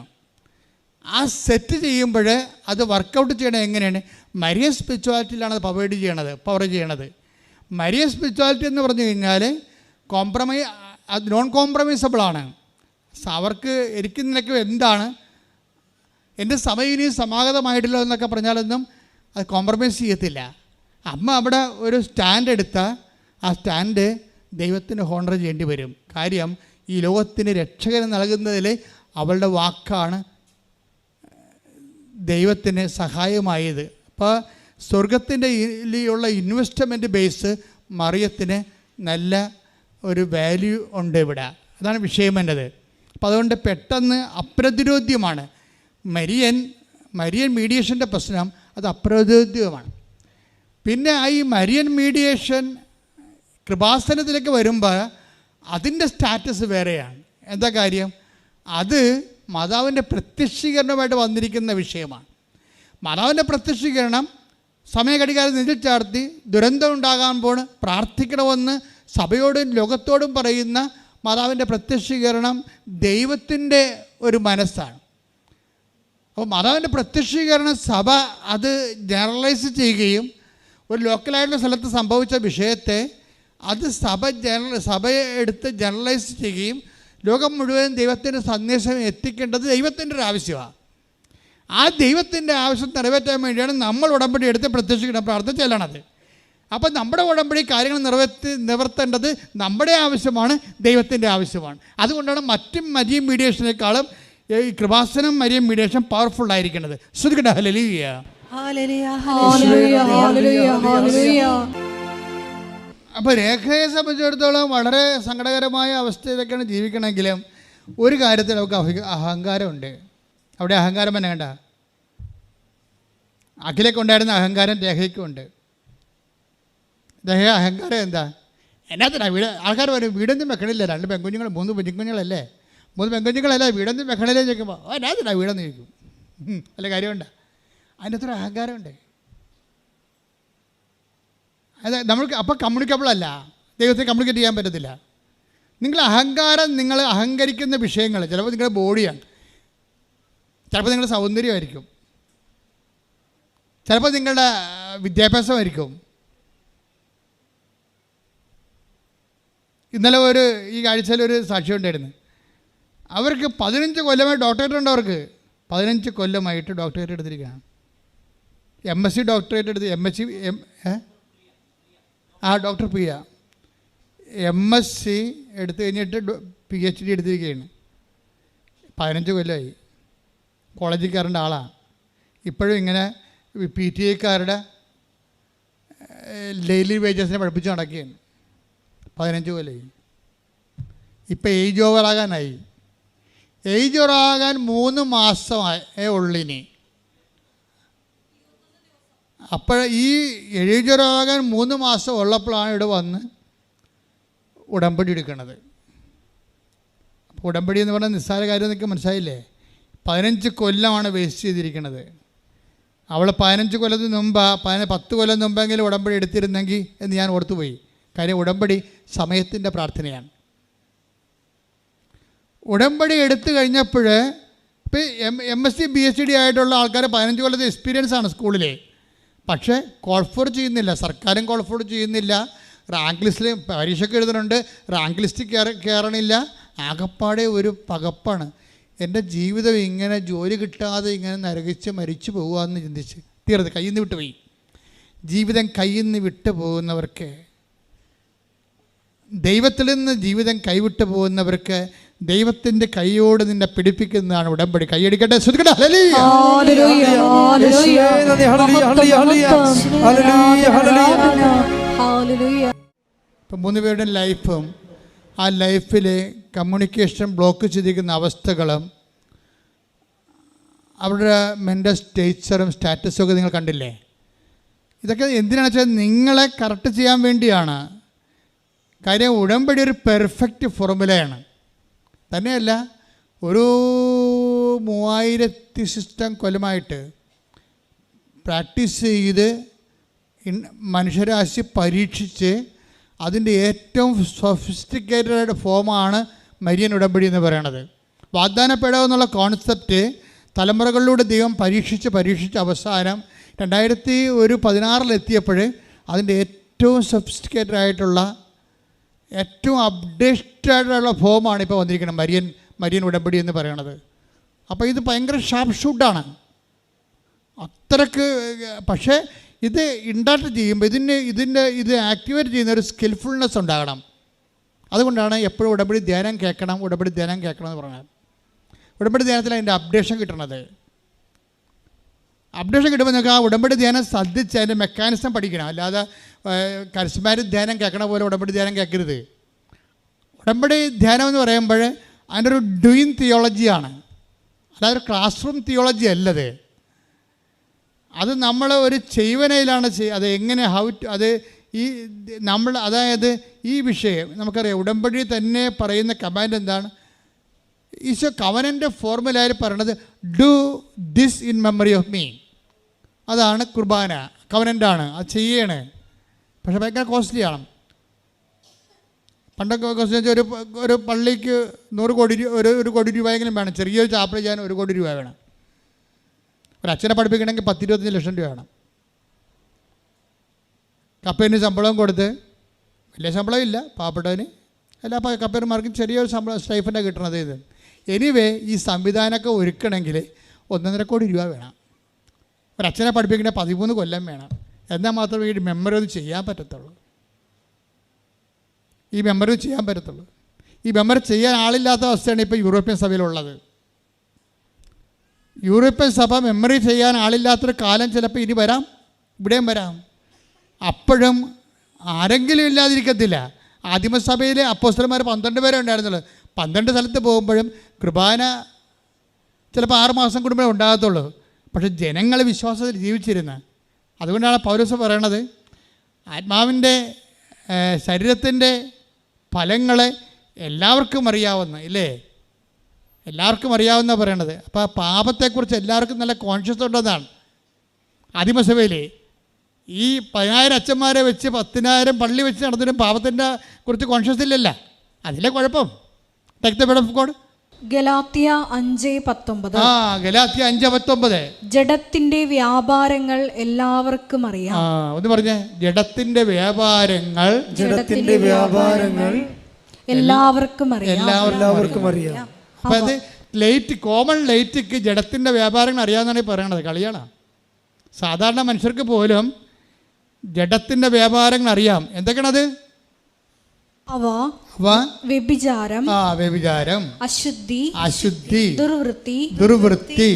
ആ സെറ്റ് ചെയ്യുമ്പോൾ അത് വർക്കൗട്ട് ചെയ്യണത് എങ്ങനെയാണ്? മരിയൻ സ്പിരിച്വാലിറ്റിയിലാണ് അത് പവർ ചെയ്യണത്. മരിയൻ സ്പിരിച്വാലിറ്റി എന്ന് പറഞ്ഞു കഴിഞ്ഞാൽ അത് നോൺ കോംപ്രമൈസബിളാണ്. അവർക്ക് എനിക്ക് നിനക്ക് എന്താണ്, എൻ്റെ സമയം ഇനിയും സമാഗതമായിട്ടില്ലോ എന്നൊക്കെ പറഞ്ഞാലൊന്നും അത് കോംപ്രമൈസ് ചെയ്യത്തില്ല. അമ്മ അവിടെ ഒരു സ്റ്റാൻഡ് എടുത്താൽ ആ സ്റ്റാൻഡ് ദൈവത്തിന് ഹോണർ ചെയ്യേണ്ടി വരും. കാര്യം ഈ ലോകത്തിന് രക്ഷകന് നൽകുന്നതിൽ അവളുടെ വാക്കാണ് ദൈവത്തിന് സഹായമായത്. അപ്പോൾ സ്വർഗത്തിൻ്റെ ഉള്ള ഇൻവെസ്റ്റ്മെൻറ്റ് ബേസ് മറിയത്തിന് നല്ല ഒരു വാല്യൂ ഉണ്ട് ഇവിടെ. അതാണ് വിഷയം എന്നത്. അപ്പോൾ അതുകൊണ്ട് പെട്ടെന്ന് അപ്രതിരോധ്യമാണ് മരിയൻ മീഡിയേഷൻ്റെ പ്രശ്നം. അത് അപ്രതിരോധ്യമാണ്. പിന്നെ ഈ മരിയൻ മീഡിയേഷൻ കൃപാസനത്തിലേക്ക് വരുമ്പോൾ അതിൻ്റെ സ്റ്റാറ്റസ് വേറെയാണ്. എന്താ കാര്യം? അത് മാതാവിൻ്റെ പ്രത്യക്ഷീകരണമായിട്ട് വന്നിരിക്കുന്ന വിഷയമാണ്. മാതാവിൻ്റെ പ്രത്യക്ഷീകരണം സമയഘടികാരം നെഞ്ചിൽ ചാർത്തി ദുരന്തം ഉണ്ടാകാൻ പോണ് പ്രാർത്ഥിക്കണമെന്ന് സഭയോടും ലോകത്തോടും പറയുന്ന മാതാവിൻ്റെ പ്രത്യക്ഷീകരണം ദൈവത്തിൻ്റെ ഒരു മനസ്സാണ്. അപ്പോൾ മാതാവിൻ്റെ പ്രത്യക്ഷീകരണം സഭ അത് ജനറലൈസ് ചെയ്യുകയും ഒരു ലോക്കലായിട്ടുള്ള സ്ഥലത്ത് സംഭവിച്ച വിഷയത്തെ അത് സഭ എടുത്ത് ജനറലൈസ് ചെയ്യുകയും ലോകം മുഴുവൻ ദൈവത്തിൻ്റെ സന്ദേശം എത്തിക്കേണ്ടത് ദൈവത്തിൻ്റെ ഒരു ആവശ്യമാണ്. ആ ദൈവത്തിൻ്റെ ആവശ്യം നിറവേറ്റാൻ വേണ്ടിയാണ് നമ്മൾ ഉടമ്പടി എടുത്ത് പ്രത്യക്ഷിക്കണം, പ്രാർത്ഥിച്ചാലാണത്. അപ്പം നമ്മുടെ ഉടമ്പടി കാര്യങ്ങൾ നിവർത്തേണ്ടത് നമ്മുടെ ആവശ്യമാണ്, ദൈവത്തിൻ്റെ ആവശ്യമാണ്. അതുകൊണ്ടാണ് മറ്റും മരിയം മീഡിയേഷനേക്കാളും ഈ കൃപാസനം മരിയം മീഡിയേഷൻ പവർഫുൾ ആയിരിക്കുന്നത്. ശ്രുതികട ഹല്ലേലൂയ. അപ്പോൾ രേഖയെ സംബന്ധിച്ചിടത്തോളം വളരെ സങ്കടകരമായ അവസ്ഥയിലൊക്കെയാണ് ജീവിക്കണമെങ്കിലും ഒരു കാര്യത്തിൽ നമുക്ക് അഹങ്കാരമുണ്ട്. അവിടെ അഹങ്കാരം തന്നെ കണ്ട, അഖിലൊക്കെ അഹങ്കാരം രേഖയ്ക്കും ഉണ്ട്. രേഖ അഹങ്കാരം എന്താ? എന്നാത്തിനാ വീട്? ആൾക്കാർ പറയും വീടൊന്നും വെക്കണില്ല, 2 പെൺകുഞ്ഞുങ്ങൾ 3 പെൺകുഞ്ഞുങ്ങളല്ലേ, 3 പെൺകുഞ്ഞുങ്ങളല്ല, വീടൊന്നും വെക്കണില്ലേ ചോദിക്കുമ്പോൾ എന്നാത്തിനാ വീടെന്ന് ചോദിക്കും. അല്ല കാര്യമുണ്ട, അതിൻ്റെ അത്ര അഹങ്കാരമുണ്ട്. അത് നമ്മൾക്ക് അപ്പോൾ കമ്മ്യൂണിക്കബിൾ അല്ല, ദൈവത്തെ കമ്മ്യൂണിക്കേറ്റ് ചെയ്യാൻ പറ്റത്തില്ല. നിങ്ങൾ അഹങ്കാരം, നിങ്ങൾ അഹങ്കരിക്കുന്ന വിഷയങ്ങൾ ചിലപ്പോൾ നിങ്ങളുടെ ബോഡിയാണ്, ചിലപ്പോൾ നിങ്ങളുടെ സൗന്ദര്യമായിരിക്കും, ചിലപ്പോൾ നിങ്ങളുടെ വിദ്യാഭ്യാസമായിരിക്കും. ഇന്നലെ ഈ ആഴ്ചയിലൊരു സാക്ഷി ഉണ്ടായിരുന്നു. അവർക്ക് 15 കൊല്ലമായി ഡോക്ടറേറ്റ് ഉണ്ട്. അവർക്ക് 15 കൊല്ലമായിട്ട് ഡോക്ടറേറ്റ് എടുത്തിരിക്കുകയാണ്. MSc ഡോക്ടറേറ്റ് എടുത്ത് MSc ഡോക്ടർ പ്രിയ MSc എടുത്തു കഴിഞ്ഞിട്ട് PhD എടുത്തിരിക്കുകയാണ്. 15 കൊല്ലമായി. കോളേജിൽ കയറേണ്ട ആളാണ്. ഇപ്പോഴും ഇങ്ങനെ PTA ഡെയിലി വേജസിനെ പഠിപ്പിച്ച് നടക്കുകയാണ്. 15 കൊല്ലമായി. ഇപ്പം ഏജ് ഓവറാകാനായി. ഏജ് ഓവറാകാൻ 3 മാസമേ ഉള്ളിനി. അപ്പോൾ ഈ ഏജ് ഓവറാകാൻ 3 മാസം ഉള്ളപ്പോഴാണ് ഇവിടെ വന്ന് ഉടമ്പടി എടുക്കുന്നത്. അപ്പോൾ ഉടമ്പടി എന്ന് പറഞ്ഞാൽ നിസ്സാര കാര്യം എന്നൊക്കെ മനസ്സിലായില്ലേ? 15 കൊല്ലമാണ് വേസ്റ്റ് ചെയ്തിരിക്കുന്നത്. അവൾ 15 കൊല്ലത്തിന് മുമ്പ് 10 കൊല്ലം മുമ്പെങ്കിലും ഉടമ്പടി എടുത്തിരുന്നെങ്കിൽ എന്ന് ഞാൻ ഓർത്തുപോയി. കാര്യം ഉടമ്പടി സമയത്തിൻ്റെ പ്രാർത്ഥനയാണ്. ഉടമ്പടി എടുത്തു കഴിഞ്ഞപ്പോൾ ഇപ്പോൾ MSc PhD ആയിട്ടുള്ള ആൾക്കാർ 15 കൊല്ലത്തെ എക്സ്പീരിയൻസ് ആണ് സ്കൂളിലെ. പക്ഷേ കോൾഫോർ ചെയ്യുന്നില്ല, സർക്കാരും കോൾഫോർ ചെയ്യുന്നില്ല. റാങ്ക് ലിസ്റ്റിൽ പരീക്ഷയ്ക്ക് എഴുതുന്നുണ്ട്, റാങ്ക് ലിസ്റ്റിൽ കയറണില്ല. ആകപ്പാടെ ഒരു പകപ്പാണ്. എൻ്റെ ജീവിതം ഇങ്ങനെ ജോലി കിട്ടാതെ ഇങ്ങനെ നരകിച്ച് മരിച്ചു പോകുകയെന്ന് ചിന്തിച്ച് തീർത്ത് കയ്യിൽ നിന്ന് വിട്ടുപോയി. ജീവിതം കയ്യിൽ നിന്ന് വിട്ടു പോകുന്നവർക്ക്, ദൈവത്തിൽ നിന്ന് ജീവിതം കൈവിട്ടു പോകുന്നവർക്ക് ദൈവത്തിൻ്റെ കൈയോട് നിന്നെ പിടിപ്പിക്കുന്നതാണ് ഉടമ്പടി. കൈയടിക്കട്ടെ, ശ്രദ്ധിക്കട്ടെ. ഇപ്പം 3 പേരുടെ ലൈഫും ആ ലൈഫിൽ കമ്മ്യൂണിക്കേഷൻ ബ്ലോക്ക് ചെയ്തിരിക്കുന്ന അവസ്ഥകളും അവരുടെ മെൻ്റൽ സ്റ്റേച്ചറും സ്റ്റാറ്റസും ഒക്കെ നിങ്ങൾ കണ്ടില്ലേ? ഇതൊക്കെ എന്തിനാണെന്ന് വെച്ചാൽ നിങ്ങളെ കറക്റ്റ് ചെയ്യാൻ വേണ്ടിയാണ്. കാര്യം ഉടമ്പടി ഒരു പെർഫെക്റ്റ് ഫോർമുലയാണ്. തന്നെയല്ല, ഒരു 3000 കൊല്ലമായിട്ട് പ്രാക്ടീസ് ചെയ്ത് മനുഷ്യരാശി പരീക്ഷിച്ച് അതിൻ്റെ ഏറ്റവും സൊഫിസ്റ്റിക്കേറ്റഡ് ഫോമാണ് മരിയൻ ഉടമ്പടി എന്ന് പറയുന്നത്. വാഗ്ദാനപ്പെടാവ് എന്നുള്ള കോൺസെപ്റ്റ് തലമുറകളിലൂടെ ദൈവം പരീക്ഷിച്ച് അവസാനം 2016 അതിൻ്റെ ഏറ്റവും സൊഫിസ്റ്റിക്കേറ്റഡ് ആയിട്ടുള്ള ഏറ്റവും അപ്ഡേറ്റഡായിട്ടുള്ള ഫോമാണ് ഇപ്പോൾ വന്നിരിക്കുന്നത് മരിയൻ ഉടമ്പടി എന്ന് പറയണത്. അപ്പോൾ ഇത് ഭയങ്കര ഷാർപ്പ് ഷൂട്ടാണ് അത്രക്ക്. പക്ഷേ ഇത് ഇൻഡാക്ട് ചെയ്യുമ്പോൾ ഇത് ആക്ടിവേറ്റ് ചെയ്യുന്ന ഒരു സ്കിൽഫുൾനെസ് ഉണ്ടാകണം. അതുകൊണ്ടാണ് എപ്പോഴും ഉടമ്പടി ധ്യാനം കേൾക്കണം എന്ന് പറയുന്നത്. ഉടമ്പടി ധ്യാനത്തിൽ അതിൻ്റെ അപ്ഡേഷൻ കിട്ടണത്. അപ്ഡേഷൻ കിട്ടുമ്പോൾ നിങ്ങൾക്ക് ആ ഉടമ്പടി ധ്യാനം ശ്രദ്ധിച്ച് അതിൻ്റെ മെക്കാനിസം പഠിക്കണം. അല്ലാതെ കരിസ്മാറ്റിക് ധ്യാനം കേൾക്കണ പോലെ ഉടമ്പടി ധ്യാനം കേൾക്കരുത്. ഉടമ്പടി ധ്യാനം എന്ന് പറയുമ്പോൾ അതിൻ്റെ ഒരു ഡൂയിങ് തിയോളജിയാണ്, അല്ലാതെ ഒരു ക്ലാസ് റൂം തിയോളജി അല്ലത്. അത് നമ്മൾ ഒരു ചെയ്വനയിലാണ് അത് എങ്ങനെ അത് ഈ നമ്മൾ അതായത് ഈ വിഷയം നമുക്കറിയാം. ഉടമ്പടി തന്നെ പറയുന്ന കമാൻഡ് എന്താണ്? ഈശോ കവനൻ്റെ ഫോർമുലയിൽ പറയണത് do this in memory of me. അതാണ് കുർബാന, കവനൻ്റാണ്, അത് ചെയ്യണേ. പക്ഷേ ഭയങ്കര കോസ്റ്റ്ലിയാണ്. പണ്ടൊക്കെ കോസ്റ്റ്ലി ഒരു പള്ളിക്ക് 100 കോടി ഒരു കോടി രൂപയെങ്കിലും വേണം. ചെറിയൊരു ചാപ്പൽ ചെയ്യാൻ 1 കോടി രൂപ വേണം. ഒരു അച്ഛനെ പഠിപ്പിക്കണമെങ്കിൽ 10-25 ലക്ഷം രൂപ വേണം. കപ്പേന് ശമ്പളവും കൊടുത്ത്, വലിയ ശമ്പളം ഇല്ല പാവപ്പെട്ടവന്, എല്ലാ കപ്പേന്മാർക്കും ചെറിയൊരു ശമ്പളം സ്റ്റൈഫൻ്റാണ് കിട്ടണത്. ഇത് എനിവേ ഈ സംവിധാനമൊക്കെ ഒരുക്കണമെങ്കിൽ 1.5 കോടി രൂപ വേണം. ഒരച്ഛനെ പഠിപ്പിക്കേണ്ട 13 കൊല്ലം വേണം. എന്നാൽ മാത്രമേ ഈ മെമ്മറി ഒന്ന് ചെയ്യാൻ പറ്റത്തുള്ളൂ. ഈ മെമ്മറി ചെയ്യാൻ ആളില്ലാത്ത അവസ്ഥയാണ് ഇപ്പോൾ യൂറോപ്യൻ സഭയിലുള്ളത്. യൂറോപ്യൻ സഭ മെമ്മറി ചെയ്യാൻ ആളില്ലാത്തൊരു കാലം ചിലപ്പോൾ ഇനി വരാം, ഇവിടെയും വരാം. അപ്പോഴും ആരെങ്കിലും ഇല്ലാതിരിക്കത്തില്ല. ആദിമസഭയിലെ അപ്പോസ്തലന്മാർ 12 പേരെ ഉണ്ടായിരുന്നുള്ളൂ. 12 സ്ഥലത്ത് പോകുമ്പോഴും കുർബാന ചിലപ്പോൾ 6 മാസം കൂടുമ്പോഴേ ഉണ്ടാകത്തുള്ളൂ. പക്ഷെ ജനങ്ങൾ വിശ്വാസത്തിൽ ജീവിച്ചിരുന്നു. അതുകൊണ്ടാണ് പൗലോസ് പറയണത്, ആത്മാവിൻ്റെ ശരീരത്തിൻ്റെ ഫലങ്ങളെ എല്ലാവർക്കും അറിയാവുന്ന, ഇല്ലേ, എല്ലാവർക്കും അറിയാവുന്ന പറയണത്. അപ്പോൾ ആ പാപത്തെക്കുറിച്ച് എല്ലാവർക്കും നല്ല കോൺഷ്യസ് ഉണ്ടെന്നാണ്. ആദിമസഭയിൽ ഈ 10,000 അച്ഛന്മാരെ വെച്ച് 10,000 പള്ളി വെച്ച് നടന്നിട്ടും പാപത്തിൻ്റെ കുറിച്ച് കോൺഷ്യസ് ഇല്ലല്ല. അതിലെ കുഴപ്പം. Take the word of God. Galatia 5:19. Galatia 5:19. ജഡത്തിന്റെ വ്യാപാരങ്ങൾ എല്ലാവർക്കും അറിയാം. ഒന്ന് പറഞ്ഞേ, ജഡത്തിന്റെ വ്യാപാരങ്ങൾ എല്ലാവർക്കും അറിയാം. അപ്പം അത് കോമൺ ലൈറ്റിക്ക് ജഡത്തിന്റെ വ്യാപാരങ്ങൾ അറിയാമെന്നാണ് ഈ പറയണത്. കളിയാണ്. സാധാരണ മനുഷ്യർക്ക് പോലും ജഡത്തിന്റെ വ്യാപാരങ്ങൾ അറിയാം. എന്തൊക്കെയാണത്? അവ വ്യഭിചാരം, അശുദ്ധി, ദുർവൃത്തി,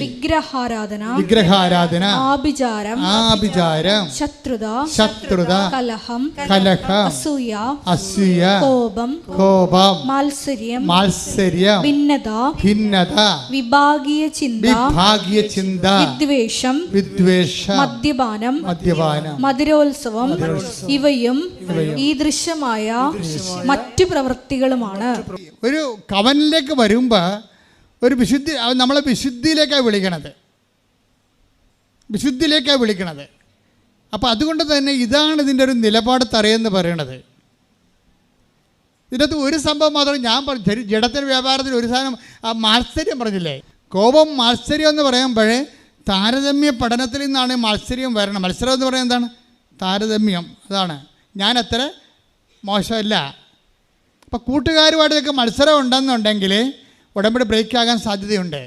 വിഗ്രഹാരാധന, ആഭിചാരം, ശത്രുത, കലഹം, അസൂയ, കോപം, മാത്സര്യം, ഭിന്നത, വിഭാഗീയ ചിന്ത, വിദ്വേഷം, മദ്യപാനം, മധുരോത്സവം, ഇവയും ഈ ദൃശ്യമായ മറ്റു പ്രവൃത്തികളുമാണ്. ഒരു കവനിലേക്ക് വരുമ്പോൾ ഒരു വിശുദ്ധി, നമ്മളെ വിശുദ്ധിയിലേക്കാണ് വിളിക്കണത്. അപ്പോൾ അതുകൊണ്ട് തന്നെ ഇതാണ് ഇതിൻ്റെ ഒരു നിലപാട് തറയെന്ന് പറയണത്. ഇതിനകത്ത് ഒരു സംഭവം മാത്രം ഞാൻ പറഞ്ഞു. ജഡത്തിൻ്റെ വ്യാപാരത്തിൽ ഒരു സാധനം, ആ മാത്സര്യം പറഞ്ഞില്ലേ, കോപം, മാത്സര്യം എന്ന് പറയുമ്പോഴേ താരതമ്യ പഠനത്തിൽ നിന്നാണ് മാത്സര്യം വരണം. മത്സരം എന്ന് പറയുന്നത് എന്താണ്? താരതമ്യം. അതാണ്. ഞാൻ അത്ര മോശമല്ല. അപ്പോൾ കൂട്ടുകാരുമായിട്ടൊക്കെ മത്സരം ഉണ്ടെന്നുണ്ടെങ്കിൽ ഉടമ്പടി ബ്രേക്ക് ആകാൻ സാധ്യതയുണ്ട്.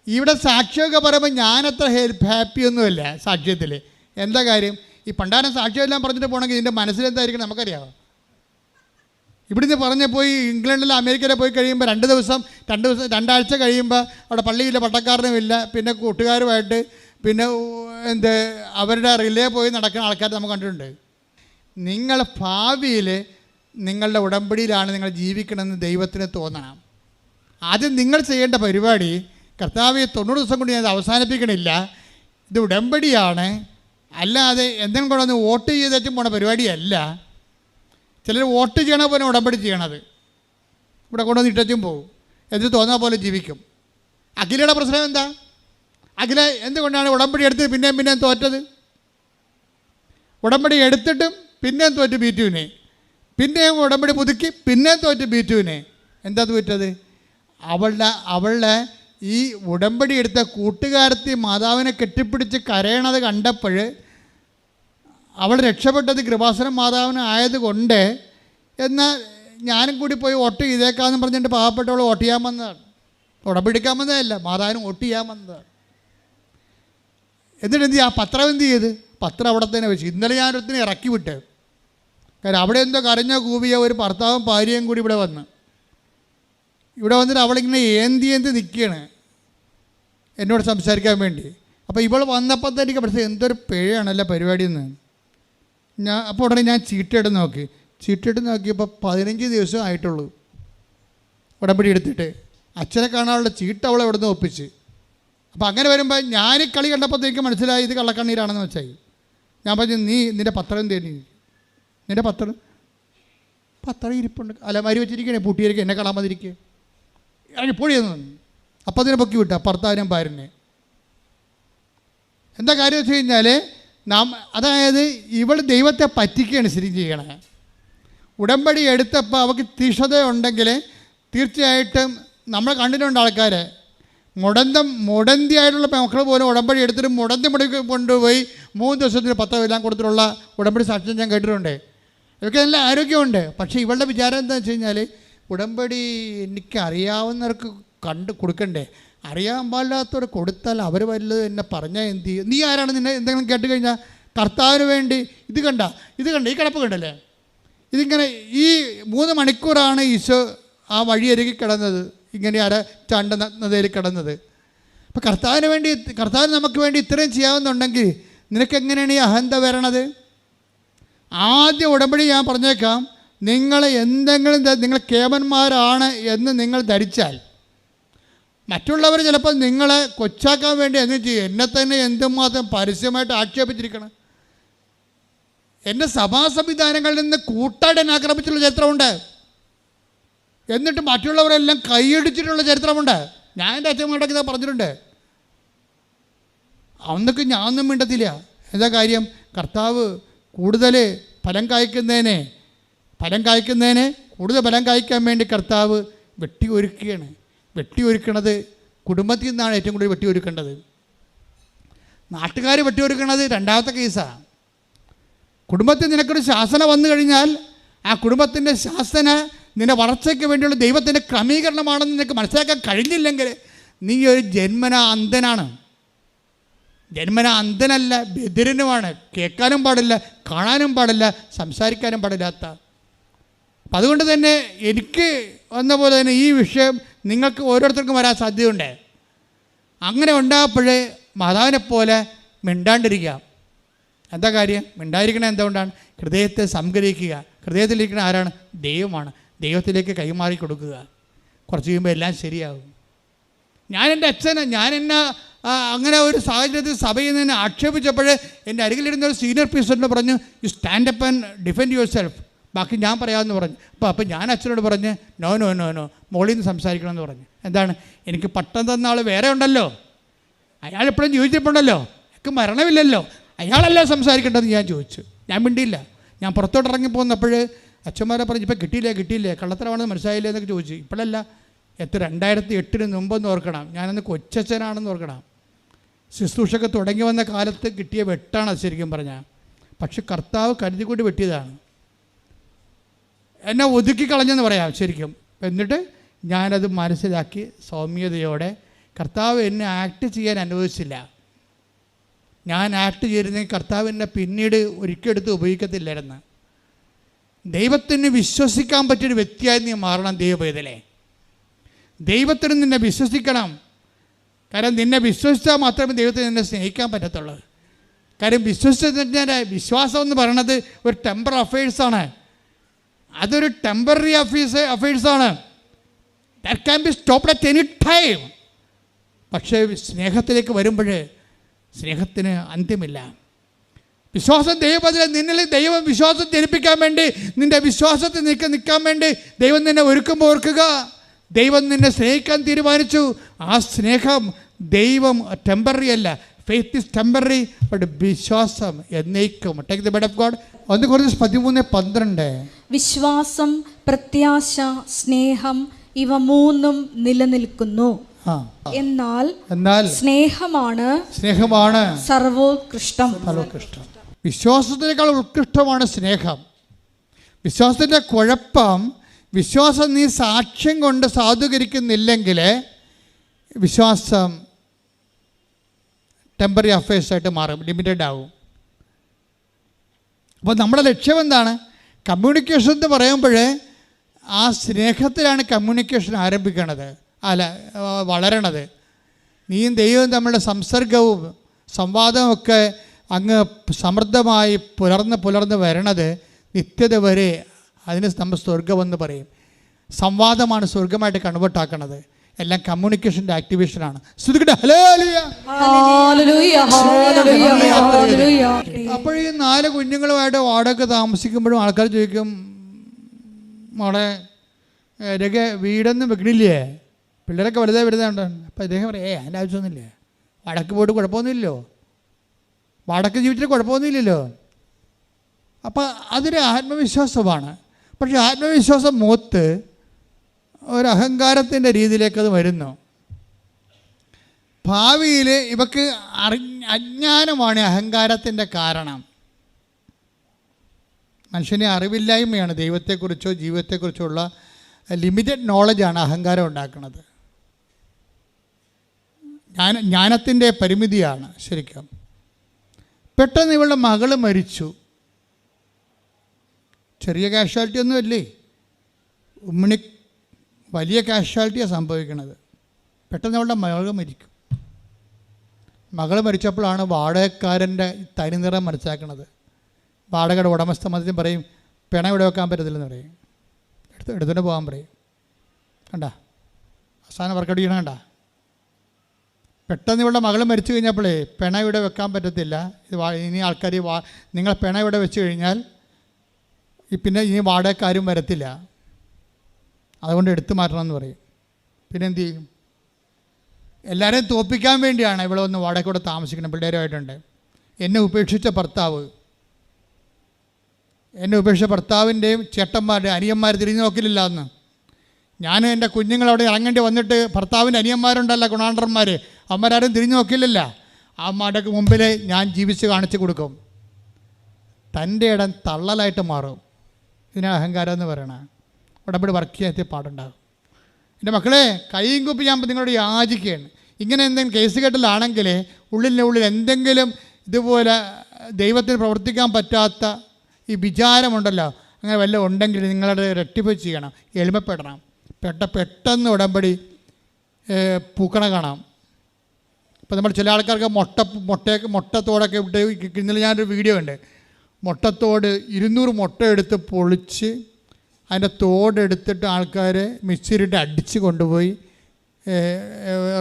ഇവിടെ സാക്ഷ്യമൊക്കെ പറയുമ്പോൾ ഞാനത്ര ഹാപ്പിയൊന്നുമില്ല സാക്ഷ്യത്തിൽ. എന്താ കാര്യം? ഈ പണ്ടാരം സാക്ഷ്യമെല്ലാം പറഞ്ഞിട്ട് പോകണമെങ്കിൽ ഇതിൻ്റെ മനസ്സിലെന്തായിരിക്കും നമുക്കറിയാമോ? ഇവിടുന്ന് പറഞ്ഞ് പോയി ഇംഗ്ലണ്ടിൽ അമേരിക്കയിൽ പോയി കഴിയുമ്പോൾ 2 ആഴ്ച കഴിയുമ്പോൾ അവിടെ പള്ളിയില്ല, പട്ടക്കാരനുമില്ല, പിന്നെ കൂട്ടുകാരുമായിട്ട് പിന്നെ അവരുടെ റിലേ പോയി നടക്കുന്ന ആൾക്കാർ നമുക്ക് കണ്ടിട്ടുണ്ട്. നിങ്ങൾ ഭാവിയിൽ നിങ്ങളുടെ ഉടമ്പടിയിലാണ് നിങ്ങൾ ജീവിക്കണമെന്ന് ദൈവത്തിന് തോന്നണം. ആദ്യം നിങ്ങൾ ചെയ്യേണ്ട പരിപാടി, കർത്താവ് 90 ദിവസം കൊണ്ട് ഞാൻ അവസാനിപ്പിക്കണില്ല, ഇത് ഉടമ്പടിയാണ്, അല്ലാതെ എന്തെങ്കിലും കൊണ്ടൊന്ന് വോട്ട് ചെയ്തേച്ചും പോണ പരിപാടിയല്ല. ചിലർ വോട്ട് ചെയ്യണ പോലെ ഉടമ്പടി ചെയ്യണത്. ഇവിടെ കൊണ്ടുവന്ന് ഇട്ടും പോകും, എന്നിട്ട് തോന്നാ പോലെ ജീവിക്കും. അഖിലയുടെ പ്രശ്നം എന്താ? അഖില എന്തുകൊണ്ടാണ് ഉടമ്പടി എടുത്ത് പിന്നെയും തോറ്റത്? ഉടമ്പടി എടുത്തിട്ടും പിന്നെയും തോറ്റ് ബീറ്റുവിനെ, പിന്നെയും ഉടമ്പടി പുതുക്കി പിന്നെയും തോറ്റ് ബീറ്റുവിനെ. എന്താ തോറ്റത്? അവളുടെ ഈ ഉടമ്പടി എടുത്ത കൂട്ടുകാരത്തി മാതാവിനെ കെട്ടിപ്പിടിച്ച് കരയണത് കണ്ടപ്പോൾ അവൾ രക്ഷപ്പെട്ടത് കൃപാസനം മാതാവിന് ആയതുകൊണ്ട്, എന്നാൽ ഞാനും കൂടി പോയി വോട്ട് ചെയ്തേക്കാമെന്ന് പറഞ്ഞിട്ട് പാവപ്പെട്ടവൾ വോട്ട് ചെയ്യാൻ വന്നതാണ്. ഉടമ്പടി എടുക്കാൻ വന്നതല്ല, മാതാവിന് വോട്ട് ചെയ്യാൻ വന്നതാണ്. എന്നിട്ട് എന്ത് ചെയ്യുക? പത്രം എന്ത് ചെയ്ത്? പത്രം അവിടെ തന്നെ വെച്ചു. ഇന്നലെ ഞാനൊരുത്തിനെ ഇറക്കി വിട്ട്. കാരണം അവിടെ എന്തോ കരഞ്ഞോ കൂവിയ ഒരു ഭർത്താവും ഭാര്യയും കൂടി ഇവിടെ വന്നിട്ട് അവളിങ്ങനെ ഏന്തി നിൽക്കുകയാണ് എന്നോട് സംസാരിക്കാൻ വേണ്ടി. അപ്പോൾ ഇവൾ വന്നപ്പോൾ എനിക്ക് പഠിച്ചത് എന്തൊരു പിഴയാണല്ലോ പരിപാടിയെന്ന്. അപ്പോൾ ഉടനെ ഞാൻ ചീട്ടെടുത്ത് നോക്കിയപ്പോൾ 15 ദിവസം ആയിട്ടുള്ളൂ ഉടമ്പടി എടുത്തിട്ട്. അച്ഛനെ കാണാനുള്ള ചീട്ട് അവളെ ഇവിടെ നിന്ന് ഒപ്പിച്ച്. അപ്പോൾ അങ്ങനെ വരുമ്പോൾ ഞാൻ കളി കണ്ടപ്പോൾ എനിക്ക് മനസ്സിലായി ഇത് കള്ളക്കണ്ണീരാണെന്ന് വെച്ചാൽ. ഞാൻ പറഞ്ഞു, നിൻ്റെ പത്രം തേനി, നിൻ്റെ പത്രം ഇരിപ്പുണ്ട്, അലമാരി വെച്ചിരിക്കണേ, പൂട്ടിയിരിക്കുക, എന്നെ കാണാൻ മതിരിക്കുക, പൊഴിയെന്ന് പറഞ്ഞു. അപ്പോൾ അതിനെ പൊക്കി വിട്ട ഭർത്താവിനും ഭാര്യനെ. എന്താ കാര്യം വെച്ച് കഴിഞ്ഞാൽ അതായത് ഇവൾ ദൈവത്തെ പറ്റിക്കുകയാണ് ശരിക്കും ചെയ്യണേ. ഉടമ്പടി എടുത്തപ്പോൾ അവൾക്ക് തീക്ഷണതയുണ്ടെങ്കിൽ തീർച്ചയായിട്ടും നമ്മൾ കണ്ടിട്ടുണ്ട് ആൾക്കാരെ മുടന്തിയായിട്ടുള്ള മക്കൾ പോലും ഉടമ്പടി എടുത്തിട്ട് മുടന്തി കൊണ്ടുപോയി 3 ദിവസത്തിന് പത്രം എല്ലാം കൊടുത്തിട്ടുള്ള ഉടമ്പടി സാക്ഷ്യം ഞാൻ കേട്ടിട്ടുണ്ട്. ഇവർക്ക് നല്ല ആരോഗ്യമുണ്ട്. പക്ഷേ ഇവളുടെ വിചാരം എന്താണെന്ന് വെച്ച് കഴിഞ്ഞാൽ ഉടമ്പടി എനിക്കറിയാവുന്നവർക്ക് കൊടുക്കണ്ടേ, അറിയാൻ പാടില്ലാത്തവർ കൊടുത്താൽ അവർ വല്ലതും എന്നെ പറഞ്ഞാൽ എന്ത് ചെയ്യും? നീ ആരാണ്? നിന്നെ എന്തെങ്കിലും കേട്ട് കഴിഞ്ഞാൽ കർത്താവിന് വേണ്ടി ഇത് കണ്ട ഈ കിടപ്പ് കണ്ടല്ലേ, ഇതിങ്ങനെ ഈ 3 മണിക്കൂറാണ് ഈശോ ആ വഴിയരികി കിടന്നത്, ഇങ്ങനെ ചണ്ട നദയിൽ കിടന്നത്. അപ്പം കർത്താവിന് നമുക്ക് വേണ്ടി ഇത്രയും ചെയ്യാവുന്നുണ്ടെങ്കിൽ നിനക്കെങ്ങനെയാണ് ഈ അഹന്ത വരണത്? ആദ്യ ഉടമ്പടി ഞാൻ പറഞ്ഞേക്കാം, നിങ്ങൾ എന്തെങ്കിലും നിങ്ങൾ കേവന്മാരാണ് എന്ന് നിങ്ങൾ ധരിച്ചാൽ മറ്റുള്ളവർ ചിലപ്പോൾ നിങ്ങളെ കൊച്ചാക്കാൻ വേണ്ടി എന്തും ചെയ്യും. എന്നെ തന്നെ എന്തുമാത്രം പരസ്യമായിട്ട് ആക്ഷേപിച്ചിരിക്കണം. എൻ്റെ സഭാ സംവിധാനങ്ങളിൽ നിന്ന് കൂട്ടായിട്ട് എന്നെ ആക്രമിച്ചിട്ടുള്ള ചരിത്രമുണ്ട്. എന്നിട്ട് മറ്റുള്ളവരെല്ലാം കൈയടിച്ചിട്ടുള്ള ചരിത്രമുണ്ട്. ഞാൻ എൻ്റെ അച്ഛന്മാരുടെയൊക്കെ ഇതാ പറഞ്ഞിട്ടുണ്ട്. അന്നൊക്കെ ഞാനൊന്നും മിണ്ടത്തില്ല. എന്താ കാര്യം? കർത്താവ് കൂടുതൽ ഫലം കായ്ക്കുന്നതിന് കൂടുതൽ ഫലം കായ്ക്കാൻ വേണ്ടി കർത്താവ് വെട്ടിയൊരുക്കണത് കുടുംബത്തിൽ നിന്നാണ് ഏറ്റവും കൂടുതൽ വെട്ടിയൊരുക്കേണ്ടത്. നാട്ടുകാർ വെട്ടിയൊരുക്കണത് രണ്ടാമത്തെ കേസാണ്. കുടുംബത്തിൽ നിനക്കൊരു ശാസന വന്നു കഴിഞ്ഞാൽ ആ കുടുംബത്തിൻ്റെ ശാസന നിന്റെ വളർച്ചയ്ക്ക് വേണ്ടിയുള്ള ദൈവത്തിൻ്റെ ക്രമീകരണമാണെന്ന് നിനക്ക് മനസ്സിലാക്കാൻ കഴിഞ്ഞില്ലെങ്കിൽ നീ ഒരു ജന്മനാ അന്ധനല്ല, ബധിരനുമാണ്. കേൾക്കാനും പാടില്ല, കാണാനും പാടില്ല, സംസാരിക്കാനും പാടില്ലാത്ത. അപ്പം അതുകൊണ്ട് തന്നെ എനിക്ക് വന്ന പോലെ തന്നെ ഈ വിഷയം നിങ്ങൾക്ക് ഓരോരുത്തർക്കും വരാൻ സാധ്യതയുണ്ട്. അങ്ങനെ ഉണ്ടാകുമ്പോഴേ മാതാവിനെ പോലെ മിണ്ടാണ്ടിരിക്കുക. എന്താ കാര്യം? മിണ്ടായിരിക്കണത് എന്തുകൊണ്ടാണ്? ഹൃദയത്തെ സംഗ്രഹിക്കുക. ഹൃദയത്തിലിരിക്കുന്ന ആരാണ്? ദൈവമാണ്. ദൈവത്തിലേക്ക് കൈമാറി കൊടുക്കുക. കുറച്ച് കഴിയുമ്പോൾ എല്ലാം ശരിയാകും. ഞാൻ അങ്ങനെ ഒരു സാഹചര്യത്തിൽ സഭയിൽ നിന്ന് ആക്ഷേപിച്ചപ്പോൾ എൻ്റെ അരികിലിരുന്ന ഒരു സീനിയർ പീസറിനോട് പറഞ്ഞു, you stand up and defend your self, ബാക്കി ഞാൻ പറയാമെന്ന് പറഞ്ഞു. അപ്പോൾ ഞാൻ അച്ഛനോട് പറഞ്ഞ് നോ മോളിൽ നിന്ന് സംസാരിക്കണമെന്ന് പറഞ്ഞു. എന്താണ്? എനിക്ക് പട്ടം തന്ന ആൾ വേറെ ഉണ്ടല്ലോ, അയാൾ എപ്പോഴും ജീവിച്ചിട്ടുണ്ടല്ലോ, എനിക്ക് മരണമില്ലല്ലോ, അയാളല്ല സംസാരിക്കേണ്ടതെന്ന് ഞാൻ ചോദിച്ചു. ഞാൻ മിണ്ടിയില്ല. ഞാൻ പുറത്തോട്ട് ഇറങ്ങിപ്പോന്നപ്പോൾ അച്ഛന്മാരെ പറഞ്ഞു, ഇപ്പം കിട്ടിയില്ലേ കള്ളത്തരമാണെന്ന് മനസ്സിലായില്ലേ എന്നൊക്കെ ചോദിച്ചു. ഇപ്പോഴല്ല, 2008 മുമ്പെന്ന് ഓർക്കണം. ഞാനന്ന് കൊച്ചച്ഛനാണെന്ന് ഓർക്കണം. ശുശ്രൂഷയൊക്കെ തുടങ്ങി വന്ന കാലത്ത് കിട്ടിയ വെട്ടാണ് അത് ശരിക്കും പറഞ്ഞാൽ. പക്ഷെ കർത്താവ് കരുതിക്കൊണ്ട് വെട്ടിയതാണ്. എന്നെ ഒതുക്കി കളഞ്ഞെന്ന് പറയാം ശരിക്കും. എന്നിട്ട് ഞാനത് മനസ്സിലാക്കി സൗമ്യതയോടെ, കർത്താവ് എന്നെ ആക്ട് ചെയ്യാൻ അനുവദിച്ചില്ല. ഞാൻ ആക്ട് ചെയ്തിരുന്നെങ്കിൽ കർത്താവ് എന്നെ പിന്നീട് ഒരിക്കലെടുത്ത് ഉപയോഗിക്കത്തില്ലായിരുന്നു. ദൈവത്തിന് വിശ്വസിക്കാൻ പറ്റിയൊരു വ്യക്തിയായി നീ മാറണം. ദൈവപൈതലേ, ദൈവത്തിന് നിന്നെ വിശ്വസിക്കണം. കാരണം നിന്നെ വിശ്വസിച്ചാൽ മാത്രമേ ദൈവത്തിന് നിന്നെ സ്നേഹിക്കാൻ പറ്റത്തുള്ളൂ. കാര്യം വിശ്വാസം എന്ന് പറയുന്നത് ഒരു ടെമ്പററി അഫയേഴ്സാണ്. അതൊരു ടെമ്പററി അഫയേഴ്സാണ്. That can be stopped at any time. പക്ഷേ സ്നേഹത്തിലേക്ക് വരുമ്പോൾ സ്നേഹത്തിന് അന്ത്യമില്ല. വിശ്വാസം നിന്നിൽ ദൈവം വിശ്വാസം ജനിപ്പിക്കാൻ വേണ്ടി, നിൻ്റെ വിശ്വാസത്തിൽ നിൽക്കാൻ വേണ്ടി ദൈവം നിന്നെ ഒരുക്കുമ്പോൾ ഓർക്കുക, ദൈവം നിന്നെ സ്നേഹിക്കാൻ തീരുമാനിച്ചു. ആ സ്നേഹം ദൈവം ടെമ്പററി അല്ല. ഫെയ്ത്ത് ഈസ് ടെമ്പററി, ബട്ട് വിശ്വാസം എന്നേക്കും. Take the word of God. 1 Corinthians 13:12. വിശ്വാസം, പ്രത്യാശ, സ്നേഹം ഇവ 3 നിലനിൽക്കുന്നു. എന്നാൽ സ്നേഹമാണ് സർവോത്കൃഷ്ടം. വിശ്വാസത്തിനേക്കാൾ ഉത്കൃഷ്ടമാണ് സ്നേഹം. വിശ്വാസത്തിൻ്റെ കുഴപ്പം, വിശ്വാസം നീ സാക്ഷ്യം കൊണ്ട് സാധൂകരിക്കുന്നില്ലെങ്കിൽ വിശ്വാസം ടെമ്പററി അഫയേഴ്സായിട്ട് മാറും, ലിമിറ്റഡ് ആവും. അപ്പോൾ നമ്മുടെ ലക്ഷ്യം എന്താണ്? കമ്മ്യൂണിക്കേഷൻ എന്ന് പറയുമ്പോൾ ആ സ്നേഹത്തിലാണ് കമ്മ്യൂണിക്കേഷൻ ആരംഭിക്കണത്, വളരണത്. നീയും ദൈവവും തമ്മിലുള്ള സംസർഗവും സംവാദവും ഒക്കെ അങ്ങ് സമൃദ്ധമായി പുലർന്ന് വരണത് നിത്യത വരെ. അതിന് നമ്മൾ സ്വർഗമെന്ന് പറയും. സംവാദമാണ് സ്വർഗമായിട്ട് കൺവേർട്ടാക്കണത്. എല്ലാം കമ്മ്യൂണിക്കേഷൻ്റെ ആക്ടിവേഷനാണ്. അപ്പോൾ ഈ 4 കുഞ്ഞുങ്ങളുമായിട്ട് വാടക താമസിക്കുമ്പോഴും ആൾക്കാർ ചോദിക്കും, മോളെ വീടൊന്നും വെക്കണില്ലേ, പിള്ളേരൊക്കെ വലുതായി വരുന്നുണ്ട്. അപ്പോൾ ഇദ്ദേഹം പറയും, അതിൻ്റെ ആവശ്യമൊന്നുമില്ല, വടക്ക് പോയിട്ട് കുഴപ്പമൊന്നുമില്ലല്ലോ, വടക്ക് ജീവിതത്തിൽ കുഴപ്പമൊന്നുമില്ലല്ലോ. അപ്പോൾ അതൊരു ആത്മവിശ്വാസമാണ്. പക്ഷേ ആത്മവിശ്വാസം മൂത്ത് ഒരു അഹങ്കാരത്തിൻ്റെ രീതിയിലേക്ക് അത് വരുന്നു. ഭാവിയിൽ ഇവക്ക് അജ്ഞാനമാണ് അഹങ്കാരത്തിൻ്റെ കാരണം. മനുഷ്യനെ അറിവില്ലായ്മയാണ്. ദൈവത്തെക്കുറിച്ചോ ജീവിതത്തെക്കുറിച്ചോ ഉള്ള ലിമിറ്റഡ് നോളജാണ് അഹങ്കാരം ഉണ്ടാക്കുന്നത്. ജ്ഞാനത്തിൻ്റെ പരിമിതിയാണ് ശരിക്കും. പെട്ടെന്ന് ഇവളുടെ മകൾ മരിച്ചു. ചെറിയ കാഷ്വാലിറ്റി ഒന്നുമല്ലേ, ഉമ്മിണി വലിയ കാഷ്വാലിറ്റിയാണ് സംഭവിക്കുന്നത്. പെട്ടെന്ന് അവളുടെ മകൾ മരിക്കും. മകൾ മരിച്ചപ്പോഴാണ് വാടകക്കാരൻ്റെ തനിനിറം മനസ്സിലാക്കുന്നത്. വാടകയുടെ ഉടമസ്ഥ മധ്യം പറയും, പിണ ഇവിടെ വെക്കാൻ പറ്റത്തില്ലെന്ന് പറയും, എടുത്തുകൊണ്ട് പോകാൻ പറയും. കണ്ട അവസാനം വർക്കൗട്ട് ചെയ്യണം. കണ്ട പെട്ടെന്ന് ഇവിടെ മകൾ മരിച്ചു കഴിഞ്ഞപ്പോഴേ പിണ ഇവിടെ വെക്കാൻ പറ്റത്തില്ല, ഇത് ഇനി ആൾക്കാർ നിങ്ങൾ പിണ ഇവിടെ വെച്ച് കഴിഞ്ഞാൽ പിന്നെ ഇനി വാടകക്കാരും വരത്തില്ല, അതുകൊണ്ട് എടുത്തു മാറ്റണമെന്ന് പറയും. പിന്നെ എന്തു ചെയ്യും? എല്ലാവരെയും തോൽപ്പിക്കാൻ വേണ്ടിയാണ് ഇവിടെ ഒന്ന് വാടകയ്ക്കൂടെ താമസിക്കണം. പിള്ളേരുമായിട്ടുണ്ട്. എന്നെ ഉപേക്ഷിച്ച ഭർത്താവിൻ്റെയും ചേട്ടന്മാരുടെ അനിയന്മാർ തിരിഞ്ഞു നോക്കില്ല എന്ന്. ഞാൻ എൻ്റെ കുഞ്ഞുങ്ങളവിടെ ഇറങ്ങേണ്ടി വന്നിട്ട് ഭർത്താവിൻ്റെ അനിയന്മാരുണ്ടല്ല, ഗുണാണ്ടന്മാർ, അമ്മമാരും തിരിഞ്ഞു നോക്കില്ലല്ല. അമ്മയുടെ മുമ്പിൽ ഞാൻ ജീവിച്ച് കാണിച്ചു കൊടുക്കും. തൻ്റെ ഇടം തള്ളലായിട്ട് മാറും. ഇതിനാണ് അഹങ്കാരം എന്ന് പറയണത്. ഉടമ്പടി വർക്ക് ചെയ്യാത്ത പാടുണ്ടാകും. എൻ്റെ മക്കളെ, കൈയും കുപ്പി ഞാൻ നിങ്ങളോട് യാചിക്കുകയാണ്. ഇങ്ങനെ എന്തെങ്കിലും കേസ് കെട്ടലാണെങ്കിൽ ഉള്ളിൽ എന്തെങ്കിലും ഇതുപോലെ ദൈവത്തിന് പ്രവർത്തിക്കാൻ പറ്റാത്ത ഈ വിചാരമുണ്ടല്ലോ, അങ്ങനെ വല്ലതും ഉണ്ടെങ്കിൽ നിങ്ങളത് റെക്ടിഫൈ ചെയ്യണം, എളിമപ്പെടണം. പെട്ടെന്ന് ഉടമ്പടി പൂക്കണ കാണാം. ഇപ്പോൾ നമ്മൾ ചില ആൾക്കാർക്ക് മുട്ടത്തോടൊക്കെ ഇട്ട്, ഇന്നലെ ഞാനൊരു വീഡിയോ ഉണ്ട്, മുട്ടത്തോട് 200 മുട്ട എടുത്ത് പൊളിച്ച് അതിൻ്റെ തോടെടുത്തിട്ട് ആൾക്കാർ മിക്സിയിലിട്ട് അടിച്ച് കൊണ്ടുപോയി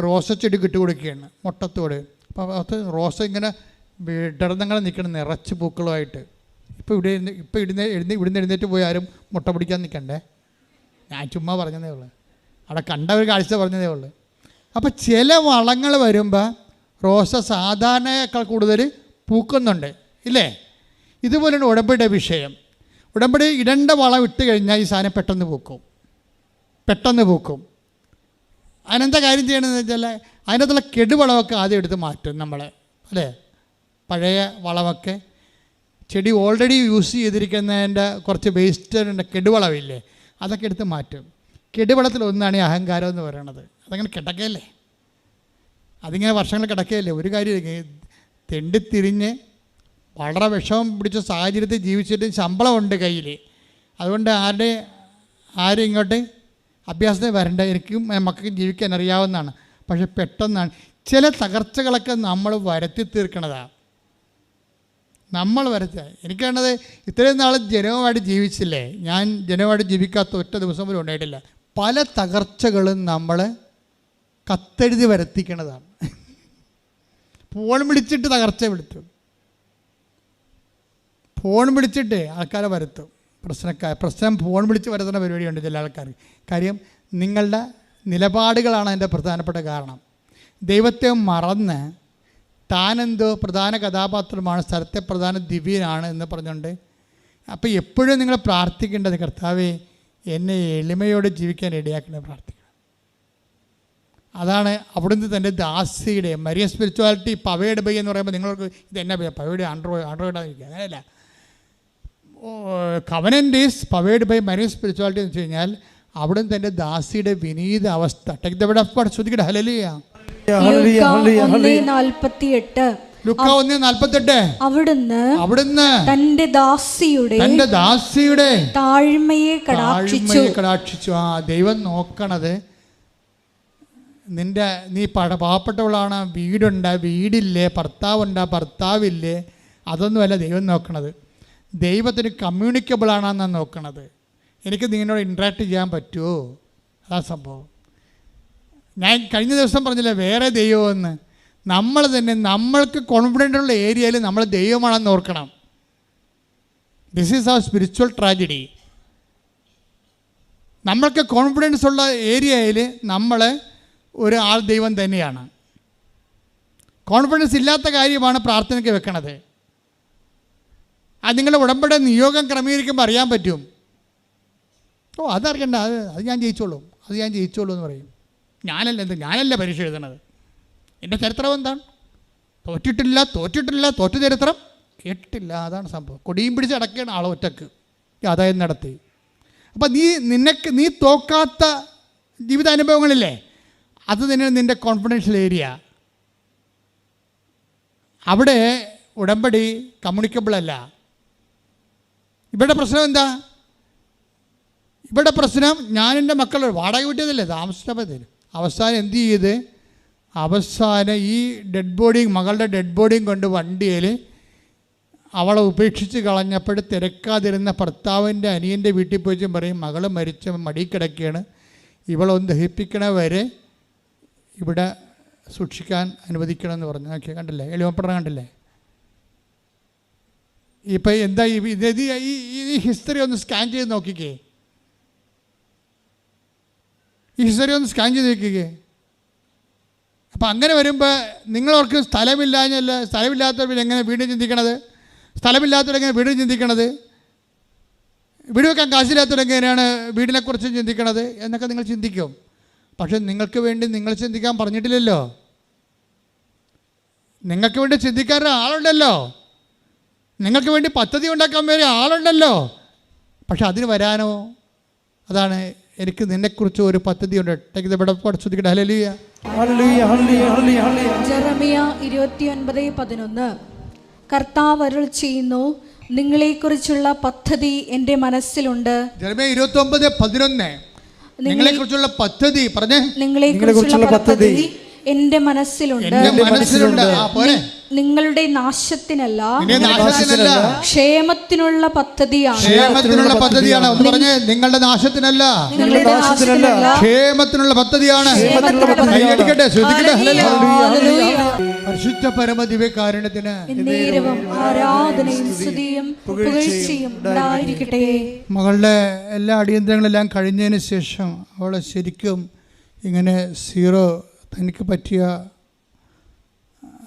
റോസച്ചെടിക്ക് ഇട്ട് കൊടുക്കുകയാണ്, മുട്ടത്തോട്. അപ്പോൾ അത് റോസ ഇങ്ങനെ വിടർന്നങ്ങനെ നിൽക്കണം നിറച്ച് പൂക്കളുമായിട്ട്. ഇവിടുന്ന് എഴുന്നേറ്റ് പോയി ആരും മുട്ട പിടിക്കാൻ നിൽക്കണ്ടേ, ഞാൻ ചുമ്മാ പറഞ്ഞതേ ഉള്ളൂ, അവിടെ കണ്ട ഒരു കാഴ്ച പറഞ്ഞതേ ഉള്ളൂ. അപ്പോൾ ചില വളങ്ങൾ വരുമ്പോൾ റോസ സാധാരണയേക്കാൾ കൂടുതൽ പൂക്കുന്നുണ്ട് ഇല്ലേ? ഇതുപോലെയാണ് ഉടമ്പടിയുടെ വിഷയം. ഉടമ്പടി ഇടേണ്ട വളം ഇട്ട് കഴിഞ്ഞാൽ ഈ സാധനം പെട്ടെന്ന് പൂക്കും. അതിനെന്താ കാര്യം ചെയ്യണമെന്ന് വെച്ചാൽ അതിനകത്തുള്ള കെടുവളമൊക്കെ ആദ്യം എടുത്ത് മാറ്റും നമ്മൾ, അല്ലേ? പഴയ വളമൊക്കെ, ചെടി ഓൾറെഡി യൂസ് ചെയ്തിരിക്കുന്നതിൻ്റെ കുറച്ച് വേസ്റ്റ് കെടുവളമില്ലേ, അതൊക്കെ എടുത്ത് മാറ്റും. കെടുവളത്തിലൊന്നാണ് ഈ അഹങ്കാരം എന്ന് പറയുന്നത്. അതങ്ങനെ കിടക്കയല്ലേ, അതിങ്ങനെ വർഷങ്ങൾ കിടക്കുകയല്ലേ. ഒരു കാര്യം തെണ്ടിത്തിരിഞ്ഞ് വളരെ വിഷമം പിടിച്ച സാഹചര്യത്തിൽ ജീവിച്ചിട്ട് ശമ്പളമുണ്ട് കയ്യിൽ, അതുകൊണ്ട് ആരും ഇങ്ങോട്ട് അഭ്യാസത്തിന് വരണ്ട, എനിക്കും മക്കൾക്കും ജീവിക്കാൻ അറിയാവുന്നതാണ്. പക്ഷെ പെട്ടെന്നാണ് ചില തകർച്ചകളൊക്കെ നമ്മൾ വരുത്തി തീർക്കണതാണ്. എനിക്ക് വേണ്ടത് ഇത്രയും നാൾ ജനവുമായിട്ട് ജീവിച്ചില്ലേ, ഞാൻ ജനവുമായിട്ട് ജീവിക്കാത്ത ഒറ്റ ദിവസം പോലും ഉണ്ടായിട്ടില്ല. പല തകർച്ചകളും നമ്മൾ കത്തെഴുതി വരുത്തിക്കണതാണ്. ഫോൺ വിളിച്ചിട്ട് തകർച്ച വിളിച്ചു, ഫോൺ വിളിച്ചിട്ട് ആൾക്കാരെ വരുത്തും. പ്രശ്നം ഫോൺ വിളിച്ച് വരുത്തുന്ന പരിപാടിയുണ്ട് ചില ആൾക്കാർ. കാര്യം നിങ്ങളുടെ നിലപാടുകളാണ് അതിൻ്റെ പ്രധാനപ്പെട്ട കാരണം. ദൈവത്തെ മറന്ന് താനെന്തോ പ്രധാന കഥാപാത്രമാണ്, സ്ഥലത്തെ പ്രധാന ദിവ്യനാണ് എന്ന് പറഞ്ഞുകൊണ്ട്. അപ്പോൾ എപ്പോഴും നിങ്ങൾ പ്രാർത്ഥിക്കേണ്ടത്, കർത്താവേ എന്നെ എളിമയോടെ ജീവിക്കാൻ ഇടയാക്കണേ പ്രാർത്ഥിക്കണം. അതാണ് അവിടുന്ന് തൻ്റെ ദാസിയുടെ മരിയ സ്പിരിച്വാലിറ്റി പവേഡ് ബൈ എന്ന് പറയുമ്പോൾ നിങ്ങൾക്ക് ഇതെന്നാ പവേഡ് ആൻഡ്രോയിഡായിരിക്കും, അങ്ങനെയല്ല. Covenant is powered by Maria spirituality എന്ന് വെച്ച് കഴിഞ്ഞാൽ അവിടുന്ന് തൻ്റെ ദാസിയുടെ വിനീത അവസ്ഥ. Take the word of God. ശ്രദ്ധിക്കട്ടെ. ഹല്ലേലൂയ. ലൂക്കാ 1:48 അവിടുന്ന് തന്റെ ദാസിയുടെ താഴ്മയെ കടാക്ഷിച്ചു. ആ ദൈവം നോക്കണത് നീ പാവപ്പെട്ടവളാണ്, വീടില്ലേ, ഭർത്താവില്ലേ, അതൊന്നുമല്ല ദൈവം നോക്കണത്. ദൈവത്തിന് കമ്മ്യൂണിക്കബിൾ ആണെന്നാണ് നോക്കണത്. എനിക്ക് നിങ്ങളോട് ഇൻട്രാക്ട് ചെയ്യാൻ പറ്റുമോ, അതാ സംഭവം. ഞാൻ കഴിഞ്ഞ ദിവസം പറഞ്ഞില്ലേ വേറെ ദൈവമെന്ന്. നമ്മൾ തന്നെ നമ്മൾക്ക് കോൺഫിഡൻ്റ് ഉള്ള ഏരിയയിൽ നമ്മൾ ദൈവമാണെന്ന് ഓർക്കണം. This is our spiritual tragedy. നമ്മൾക്ക് കോൺഫിഡൻസ് ഉള്ള ഏരിയയിൽ നമ്മൾ ഒരു ആൾ ദൈവം തന്നെയാണ്. കോൺഫിഡൻസ് ഇല്ലാത്ത കാര്യമാണ് പ്രാർത്ഥനയ്ക്ക് വെക്കണത്. അത് നിങ്ങളുടെ ഉടമ്പടി നിയോഗം ക്രമീകരിക്കുമ്പോൾ അറിയാൻ പറ്റും. അതറിയണ്ട, അത് ഞാൻ ജയിച്ചോളൂ എന്ന് പറയും. ഞാനല്ല പരീക്ഷ എഴുതണത്. എൻ്റെ ചരിത്രം എന്താണ്? തോറ്റിട്ടില്ല, തോറ്റ ചരിത്രം കേട്ടിട്ടില്ല. അതാണ് സംഭവം. കൊടിയും പിടിച്ച് അടക്കുകയാണ് ആളെ ഒറ്റക്ക് ആദായം നടത്തി. അപ്പം നീ തോക്കാത്ത ജീവിതാനുഭവങ്ങളില്ലേ, അത് തന്നെ നിൻ്റെ കോൺഫിഡൻഷ്യൽ ഏരിയ. അവിടെ ഉടമ്പടി കമ്മ്യൂണിക്കബിൾ അല്ല. ഇവിടെ പ്രശ്നം എന്താ? ഇവിടെ പ്രശ്നം ഞാൻ എൻ്റെ മക്കൾ വാടക വീട്ടിയതല്ലേ, താമസിച്ചപ്പോൾ അവസാനം എന്ത് ചെയ്ത്, അവസാനം ഈ ഡെഡ് ബോഡിയും മകളുടെ ഡെഡ് ബോഡിയും കൊണ്ട് വണ്ടിയിൽ അവളെ ഉപേക്ഷിച്ച് കളഞ്ഞപ്പോൾ തിരക്കാതിരുന്ന ഭർത്താവിൻ്റെ അനിയൻ്റെ വീട്ടിൽ പോയി പറയും, മകൾ മരിച്ച മടി കിടക്കുകയാണ്, ഇവളൊന്ന് ദഹിപ്പിക്കണ വരെ ഇവിടെ സൂക്ഷിക്കാൻ അനുവദിക്കണമെന്ന് പറഞ്ഞു. ഓക്കെ, കണ്ടില്ലേ, എളിമപ്പെടണം, കണ്ടില്ലേ? ഇപ്പം എന്താ ഈ ഹിസ്റ്ററി ഒന്ന് സ്കാൻ ചെയ്ത് നോക്കിക്കേ, ഈ ഹിസ്റ്ററി ഒന്ന് സ്കാൻ ചെയ്ത് നോക്കിക്കേ. അപ്പം അങ്ങനെ വരുമ്പോൾ നിങ്ങളവർക്ക് സ്ഥലമില്ലാത്തവർ എങ്ങനെ വീട് ചിന്തിക്കണത്? സ്ഥലമില്ലാത്തവരെങ്ങനെ വീട് ചിന്തിക്കണത്? വീട് വെക്കാൻ കാശില്ലാത്തവരെങ്ങനെയാണ് വീടിനെക്കുറിച്ച് ചിന്തിക്കണത് എന്നൊക്കെ നിങ്ങൾ ചിന്തിക്കും. പക്ഷെ നിങ്ങൾക്ക് വേണ്ടി നിങ്ങൾ ചിന്തിക്കാൻ പറഞ്ഞിട്ടില്ലല്ലോ. നിങ്ങൾക്ക് വേണ്ടി ചിന്തിക്കാൻ ആളുണ്ടല്ലോ, നിങ്ങൾക്ക് വേണ്ടി പദ്ധതി ഉണ്ടാക്കാൻ വേണ്ടി ആളുണ്ടല്ലോ. പക്ഷെ അതിന് വരാനോ? അതാണ് എനിക്ക് നിന്നെക്കുറിച്ച് ഒരു പദ്ധതി ഉണ്ട്. ശ്രദ്ധിക്കട്ടെ. ഹല്ലേലൂയ, ഹല്ലേലൂയ, ഹല്ലേലൂയ, ഹല്ലേലൂയ. ജെറമിയ 29:11 കർത്താവ് അരുൾ ചെയ്യുന്നു, നിങ്ങളെക്കുറിച്ചുള്ള പദ്ധതി എൻ്റെ മനസ്സിലുണ്ട്. ജെറമിയ 29:11 നിങ്ങളെക്കുറിച്ചുള്ള പദ്ധതി പറഞ്ഞേ. നിങ്ങളെക്കുറിച്ചുള്ള പദ്ധതി എൻ്റെ മനസ്സിലുണ്ട്. നിങ്ങളുടെ നാശത്തിനല്ല, ക്ഷേമത്തിനുള്ള പദ്ധതിയാണ്. ക്ഷേമത്തിനുള്ള പദ്ധതിയാണ്. ഒന്ന് പറഞ്ഞേ, നിങ്ങളുടെ നാശത്തിനല്ല, ക്ഷേമത്തിനുള്ള പദ്ധതിയാണ്. പരിശുദ്ധ പരമദിവ്യകാരുണ്യത്തിന് ആരാധനയും സ്തുതിയും പുകഴ്ചയും ഉണ്ടായിരിക്കട്ടെ. മകളുടെ എല്ലാ അടിയന്തരങ്ങളെല്ലാം കഴിഞ്ഞതിന് ശേഷം അവളെ ശരിക്കും ഇങ്ങനെ സീറോ തനിക്ക് പറ്റിയ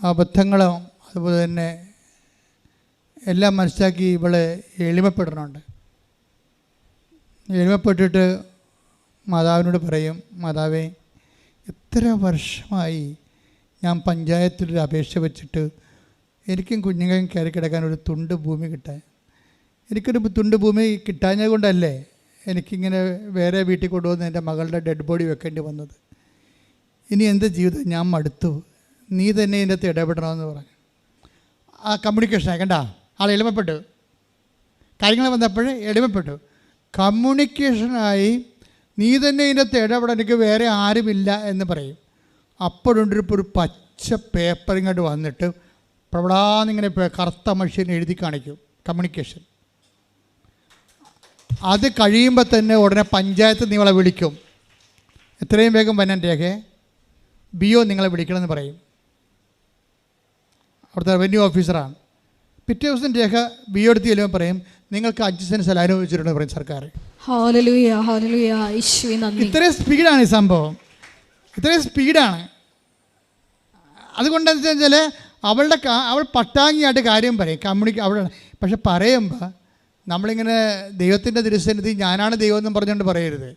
അബദ്ധങ്ങളും അതുപോലെ തന്നെ എല്ലാം മനസ്സിലാക്കി ഇവളെ എളിമപ്പെടണമുണ്ട്. എളിമപ്പെട്ടിട്ട് മാതാവിനോട് പറയും, മാതാവേ, എത്ര വർഷമായി ഞാൻ പഞ്ചായത്തിലൊരു അപേക്ഷ വെച്ചിട്ട് എനിക്കും കുഞ്ഞുങ്ങളും കയറി കിടക്കാൻ ഒരു തുണ്ട് ഭൂമി കിട്ടാൻ, എനിക്കൊരു തുണ്ട് ഭൂമി കിട്ടാഞ്ഞത് കൊണ്ടല്ലേ എനിക്കിങ്ങനെ വേറെ വീട്ടിൽ കൊണ്ടുവന്ന് എൻ്റെ മകളുടെ ഡെഡ് ബോഡി വെക്കേണ്ടി വന്നത്. ഇനി എൻ്റെ ജീവിതം ഞാൻ മടുത്തു, നീ തന്നെ ഇതിൻ്റെ അകത്ത് ഇടപെടണമെന്ന് പറഞ്ഞു. ആ കമ്മ്യൂണിക്കേഷനായി കണ്ട ആൾ എളിമപ്പെട്ടു, കാര്യങ്ങൾ വന്നപ്പോഴേ എളിമപ്പെട്ടു. കമ്മ്യൂണിക്കേഷനായി നീ തന്നെ ഇതിൻ്റെ അകത്ത് ഇടപെടാൻ, എനിക്ക് വേറെ ആരുമില്ല എന്ന് പറയും. അപ്പോഴുണ്ടിപ്പോൾ ഒരു പച്ച പേപ്പർ ഇങ്ങോട്ട് വന്നിട്ട് പ്രവടാന്നിങ്ങനെ കറുത്ത മനുഷ്യനെ എഴുതി കാണിക്കും. കമ്മ്യൂണിക്കേഷൻ അത് കഴിയുമ്പോൾ തന്നെ ഉടനെ പഞ്ചായത്ത് നിങ്ങളെ വിളിക്കും, എത്രയും വേഗം വന്നാൻ രേഖയെ BO നിങ്ങളെ വിളിക്കണമെന്ന് പറയും. അവിടുത്തെ റവന്യൂ ഓഫീസറാണ്. പിറ്റേ ദിവസം രേഖ BO എടുത്ത് ചെല്ലുമ്പോൾ പറയും, നിങ്ങൾക്ക് 5 സെൻറ്റ് സ്ഥലം അനുവദിച്ചിട്ടുണ്ട് പറയും സർക്കാർ. ഇത്രയും സ്പീഡാണ് ഈ സംഭവം, ഇത്രയും സ്പീഡാണ്. അതുകൊണ്ടെന്ന് വെച്ചാൽ അവൾ പട്ടാങ്ങിയായിട്ട് കാര്യം പറയും, അവിടെ. പക്ഷെ പറയുമ്പോൾ നമ്മളിങ്ങനെ ദൈവത്തിൻ്റെ തിരുസന്നിധി ഞാനാണ് ദൈവം എന്നും പറഞ്ഞുകൊണ്ട് പറയരുത്.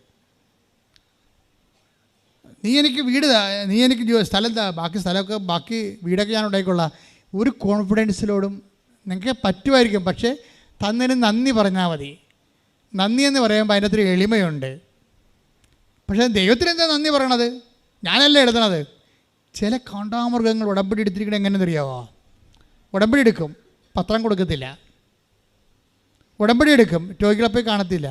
നീ എനിക്ക് വീട് താ, നീ എനിക്ക് സ്ഥലം താ, ബാക്കി സ്ഥലമൊക്കെ ബാക്കി വീടൊക്കെ ഞാൻ ഉണ്ടായിക്കൊള്ളാം. ഒരു കോൺഫിഡൻസിലോടും നിങ്ങൾക്ക് പറ്റുമായിരിക്കും, പക്ഷേ തന്നതിന് നന്ദി പറഞ്ഞാൽ മതി. നന്ദി എന്ന് പറയുമ്പോൾ അതിൻ്റെ അത്ര എളിമയുണ്ട്. പക്ഷേ ദൈവത്തിന് എന്താ നന്ദി പറയണത്? ഞാനല്ലേ എഴുതണത്. ചില കാണ്ടാമൃഗങ്ങൾ ഉടമ്പടി എടുത്തിരിക്കണത് എങ്ങനെയെന്ന് അറിയാമോ? ഉടമ്പടി എടുക്കും, പത്രം കൊടുക്കത്തില്ല. ഉടമ്പടി എടുക്കും, രോഗികളെ പോയി കാണത്തില്ല.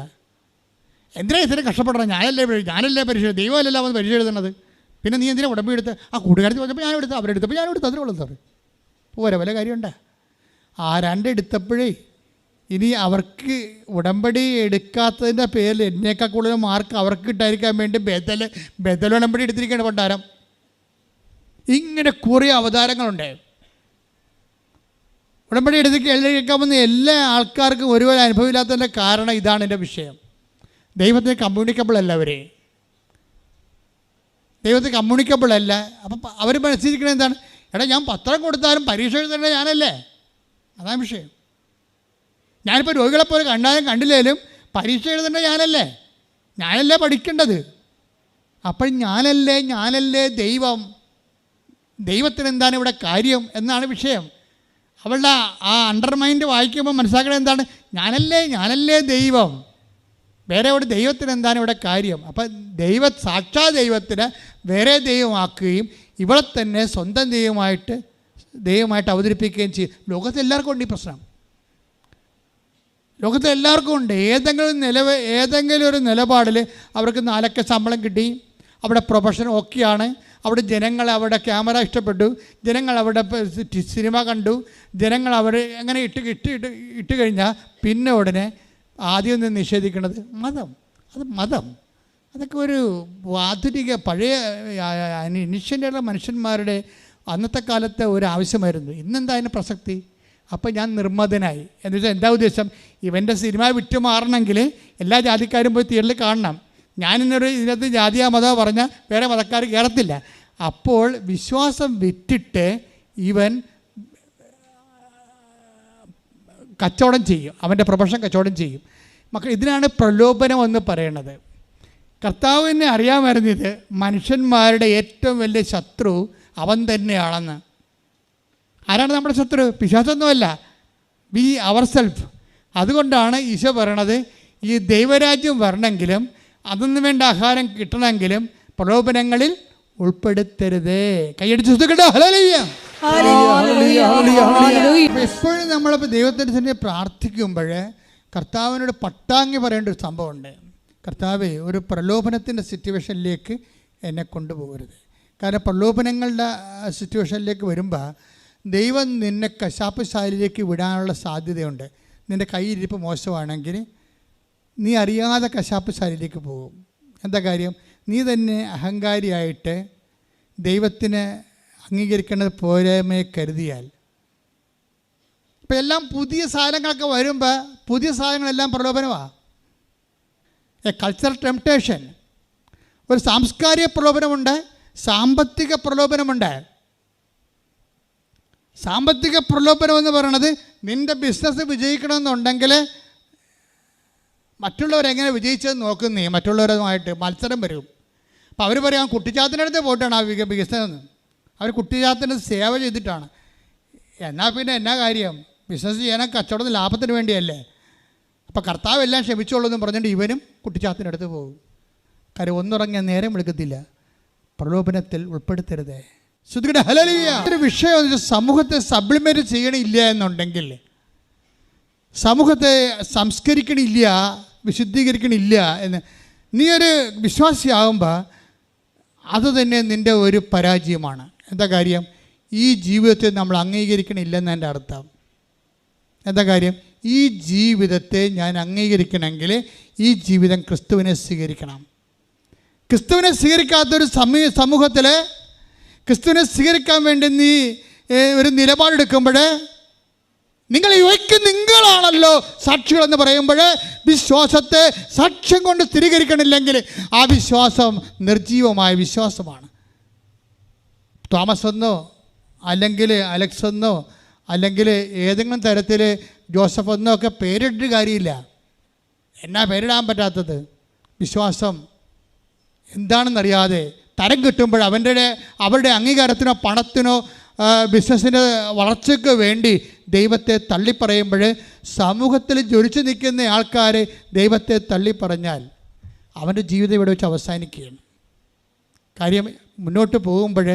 എന്തിനാ ഇത്രയും കഷ്ടപ്പെടണം? ഞാനല്ലേ പരീക്ഷ, ദൈവമല്ലല്ലോ അവൻ പരീക്ഷ എഴുതണത്. പിന്നെ നീ എന്തിനാ ഉടമ്പടി എടുത്ത്? ആ കൂട്ടുകാരത്തിൽ ചോദിച്ചപ്പോൾ ഞാൻ എടുത്ത്, അവരെടുത്തപ്പോൾ ഞാൻ എടുത്ത്, അതിനുള്ളത് സാറ് പോരെ, വല്ല കാര്യമുണ്ട്? ആ 2 എടുത്തപ്പോഴേ ഇനി അവർക്ക് ഉടമ്പടി എടുക്കാത്തതിൻ്റെ പേരിൽ എന്നേക്കാൾ കൂടുതൽ മാർക്ക് അവർക്ക് കിട്ടാതിരിക്കാൻ വേണ്ടി ബദൽ ഉടമ്പടി എടുത്തിരിക്കുകയാണ് പണ്ടാരം. ഇങ്ങനെ കുറേ അവതാരങ്ങളുണ്ട്. ഉടമ്പടി എടുക്കാവുന്ന എല്ലാ ആൾക്കാർക്കും ഒരുപോലെ അനുഭവമില്ലാത്തതിൻ്റെ കാരണം ഇതാണ് എൻ്റെ വിഷയം. ദൈവത്തിന് കമ്മ്യൂണിക്കബിൾ അല്ല, ദൈവത്തിന് കമ്മ്യൂണിക്കബിൾ അല്ല. അപ്പം അവർ മനസ്സിലിരിക്കണത് എന്താണ്? എടാ, ഞാൻ പത്രം കൊടുത്താലും പരീക്ഷ എഴുതേണ്ടത് ഞാനല്ലേ? അതാണ് വിഷയം. ഞാനിപ്പോൾ രോഗികളെ പോലെ കണ്ടാലും കണ്ടില്ലേലും പരീക്ഷ എഴുതേണ്ടത് ഞാനല്ലേ പഠിക്കേണ്ടത്. അപ്പോൾ ഞാനല്ലേ ദൈവത്തിന് എന്താണ് ഇവിടെ കാര്യം എന്നാണ് വിഷയം. അവളുടെ ആ അണ്ടർമൈൻഡ് വായിക്കുമ്പോൾ മനസ്സിലാക്കണത് എന്താണ്? ഞാനല്ലേ ദൈവം, വേറെ ഇവിടെ ദൈവത്തിന് എന്താണ് ഇവിടെ കാര്യം. അപ്പം സാക്ഷാ ദൈവത്തിന് വേറെ ദൈവമാക്കുകയും ഇവളെ തന്നെ സ്വന്തം ദൈവമായിട്ട് ദൈവമായിട്ട് അവതരിപ്പിക്കുകയും ചെയ്യും. ലോകത്ത് എല്ലാവർക്കും ഉണ്ട് ഈ പ്രശ്നം. ലോകത്ത് എല്ലാവർക്കും ഉണ്ട്. ഏതെങ്കിലും ഒരു നിലപാടിൽ അവർക്ക് 4 ശമ്പളം കിട്ടി, അവിടെ പ്രൊഫഷൻ ഓക്കെയാണ്, അവിടെ ജനങ്ങൾ അവിടെ ക്യാമറ ഇഷ്ടപ്പെട്ടു, ജനങ്ങൾ അവിടെ സിനിമ കണ്ടു, ജനങ്ങൾ അവർ അങ്ങനെ ഇട്ട് കഴിഞ്ഞാൽ പിന്നെ ഉടനെ ആദ്യം ഒന്ന് നിഷേധിക്കുന്നത് മതം. അതൊക്കെ ഒരു ആധുനിക പഴയ ഇനിഷ്യൻ്റെയുള്ള മനുഷ്യന്മാരുടെ അന്നത്തെ കാലത്തെ ഒരു ആവശ്യമായിരുന്നു. ഇന്നെന്താ അതിന് പ്രസക്തി? അപ്പം ഞാൻ നിർമ്മതനായി എന്ന് വെച്ചാൽ എന്താ ഉദ്ദേശം? ഇവൻ്റെ സിനിമ വിറ്റ് മാറണമെങ്കിൽ എല്ലാ ജാതിക്കാരും പോയി തിയേറ്ററിൽ കാണണം. ഇതിനകത്ത് ജാതിയാ മതമോ പറഞ്ഞാൽ വേറെ മതക്കാർ കയറത്തില്ല. അപ്പോൾ വിശ്വാസം വിറ്റിട്ട് ഇവൻ കച്ചവടം ചെയ്യും, അവൻ്റെ പ്രൊഫഷൻ കച്ചവടം ചെയ്യും. ഇതിനാണ് പ്രലോഭനം എന്ന് പറയുന്നത്. കർത്താവിനെ അറിയാമായിരുന്നത് മനുഷ്യന്മാരുടെ ഏറ്റവും വലിയ ശത്രു അവൻ തന്നെയാണെന്ന്. ആരാണ് നമ്മുടെ ശത്രു? പിശാചൊന്നുമല്ല, ബി അവർ സെൽഫ്. അതുകൊണ്ടാണ് ഈശോ പറയണത്, ഈ ദൈവരാജ്യം വരണമെങ്കിലും അതിന് വേണ്ട ആഹാരം കിട്ടണമെങ്കിലും പ്രലോഭനങ്ങളിൽ ഉൾപ്പെടുത്തരുതേ. കൈയടിച്ച് എപ്പോഴും നമ്മളിപ്പോൾ ദൈവത്തിൻ്റെ തന്നെ പ്രാർത്ഥിക്കുമ്പോൾ കർത്താവിനോട് പട്ടാങ്ങി പറയേണ്ട ഒരു സംഭവമുണ്ട്. കർത്താവേ, ഒരു പ്രലോഭനത്തിൻ്റെ സിറ്റുവേഷനിലേക്ക് എന്നെ കൊണ്ടുപോകരുത്. കാരണം പ്രലോഭനങ്ങളുടെ സിറ്റുവേഷനിലേക്ക് വരുമ്പോൾ ദൈവം നിന്നെ കശാപ്പ് ശാലയിലേക്ക് വിടാനുള്ള സാധ്യതയുണ്ട്. നിൻ്റെ കയ്യിരിപ്പ് മോശമാണെങ്കിൽ നീ അറിയാതെ കശാപ്പ് ശാലയിലേക്ക് പോകും. എന്താ കാര്യം? നീ തന്നെ അഹങ്കാരിയായിട്ട് ദൈവത്തിന് അംഗീകരിക്കേണ്ടത് പോരായ്മയെ കരുതിയാൽ. ഇപ്പം എല്ലാം പുതിയ സാധനങ്ങളൊക്കെ വരുമ്പോൾ പുതിയ സാധനങ്ങളെല്ലാം പ്രലോഭനമാണ്. എ കൾച്ചറൽ ടെംപ്ടേഷൻ, ഒരു സാംസ്കാരിക പ്രലോഭനമുണ്ട്, സാമ്പത്തിക പ്രലോഭനമുണ്ട്. സാമ്പത്തിക പ്രലോഭനം എന്ന് പറയുന്നത് നിൻ്റെ ബിസിനസ് വിജയിക്കണമെന്നുണ്ടെങ്കിൽ മറ്റുള്ളവരെങ്ങനെ വിജയിച്ചതെന്ന് നോക്കുന്നേ, മറ്റുള്ളവരുമായിട്ട് മത്സരം വരും. അപ്പോൾ അവർ പറയാം കുട്ടിച്ചാത്തിൻ്റെ അടുത്ത് പോയിട്ടാണ് ആ ബിസിനസ്. അവർ കുട്ടിച്ചാത്തിൻ്റെ സേവ ചെയ്തിട്ടാണ്. എന്നാൽ പിന്നെ എന്നാ കാര്യം? ബിസിനസ് ചെയ്യാൻ കച്ചവടം ലാഭത്തിന് വേണ്ടിയല്ലേ. അപ്പോൾ കർത്താവ് എല്ലാം ക്ഷമിച്ചോളൂ എന്ന് പറഞ്ഞിട്ട് ഇവനും കുട്ടിച്ചാത്തിൻ്റെ അടുത്ത് പോകും. കാര്യം ഒന്നുറങ്ങിയാൽ നേരം വിളിക്കത്തില്ല. പ്രലോഭനത്തിൽ ഉൾപ്പെടുത്തരുതേ. ശ്രുതിയുടെ ഹല്ലേലൂയ. ഒരു വിഷയം സമൂഹത്തെ സപ്ലിമെൻറ്റ് ചെയ്യണില്ല എന്നുണ്ടെങ്കിൽ, സമൂഹത്തെ സംസ്കരിക്കണില്ല, വിശുദ്ധീകരിക്കണില്ല എന്ന് നീ ഒരു വിശ്വാസിയാകുമ്പോൾ അത് തന്നെ നിൻ്റെ ഒരു പരാജയമാണ്. എന്താ കാര്യം? ഈ ജീവിതത്തെ നമ്മൾ അംഗീകരിക്കണില്ലെന്ന് എൻ്റെ അർത്ഥം. എന്താ കാര്യം? ഈ ജീവിതത്തെ ഞാൻ അംഗീകരിക്കണമെങ്കിൽ ഈ ജീവിതം ക്രിസ്തുവിനെ സ്വീകരിക്കണം. ക്രിസ്തുവിനെ സ്വീകരിക്കാത്തൊരു സമൂഹത്തിൽ ക്രിസ്തുവിനെ സ്വീകരിക്കാൻ വേണ്ടി നീ ഒരു നിലപാടെടുക്കുമ്പോൾ നിങ്ങളാണല്ലോ സാക്ഷികളെന്ന് പറയുമ്പോൾ വിശ്വാസത്തെ സാക്ഷ്യം കൊണ്ട് സ്ഥിരീകരിക്കണില്ലെങ്കിൽ ആ വിശ്വാസം നിർജീവമായ വിശ്വാസമാണ്. തോമസ് എന്നോ അല്ലെങ്കിൽ അലക്സ് എന്നോ അല്ലെങ്കിൽ ഏതെങ്കിലും തരത്തിൽ ജോസഫ് എന്നോ ഒക്കെ പേരിട്ട് കാര്യമില്ല. എന്നാ പേരിടാൻ പറ്റാത്തത്? വിശ്വാസം എന്താണെന്നറിയാതെ തരം കിട്ടുമ്പോൾ അവരുടെ അംഗീകാരത്തിനോ പണത്തിനോ ബിസിനസ്സിൻ്റെ വളർച്ചയ്ക്ക് വേണ്ടി ദൈവത്തെ തള്ളിപ്പറയുമ്പോൾ സമൂഹത്തിൽ ജ്വലിച്ചു നിൽക്കുന്ന ആൾക്കാർ ദൈവത്തെ തള്ളിപ്പറഞ്ഞാൽ അവൻ്റെ ജീവിതം ഇവിടെ വെച്ച് അവസാനിക്കുകയാണ്. കാര്യം മുന്നോട്ട് പോകുമ്പോൾ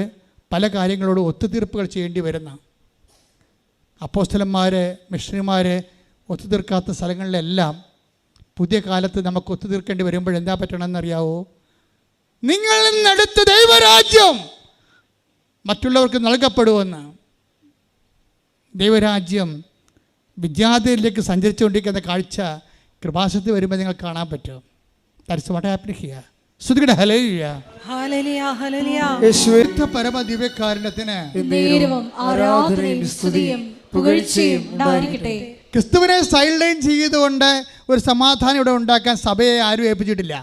പല കാര്യങ്ങളോട് ഒത്തുതീർപ്പുകൾ ചെയ്യേണ്ടി വരുന്ന അപ്പോസ്തലന്മാർ, മിഷണറിമാർ ഒത്തുതീർക്കാത്ത സ്ഥലങ്ങളിലെല്ലാം പുതിയ കാലത്ത് നമുക്ക് ഒത്തുതീർക്കേണ്ടി വരുമ്പോൾ എന്താ പറ്റണമെന്നറിയാവോ? നിങ്ങളിൽ നിന്നടുത്ത ദൈവരാജ്യം മറ്റുള്ളവർക്ക് നൽകപ്പെടുമെന്ന്. ദൈവരാജ്യം വിദ്യാർത്ഥിയിലേക്ക് സഞ്ചരിച്ചുകൊണ്ടിരിക്കുന്ന കാഴ്ച കൃപാസനത്തിൽ വരുമ്പോൾ നിങ്ങൾ കാണാൻ പറ്റും. That's what happening here. ശ്രുതിയുടെ ഹല്ലേലൂയ. ഹല്ലേലൂയ ഹല്ലേലൂയ. യേശുവേ പരമ ദിവ്യകാരുണ്യത്തിന് നേരവും ആരാധനയും സ്തുതിയും പുകഴ്ചയും ഉണ്ടായിരിക്കട്ടെ. ക്രിസ്തുവിനെ സൈൽഡൈൻ ചെയ്തുകൊണ്ട് ഒരു സമാധാനം ഇവിടെ ഉണ്ടാക്കാൻ സഭയെ ആരും ഏൽപ്പിച്ചിട്ടില്ല.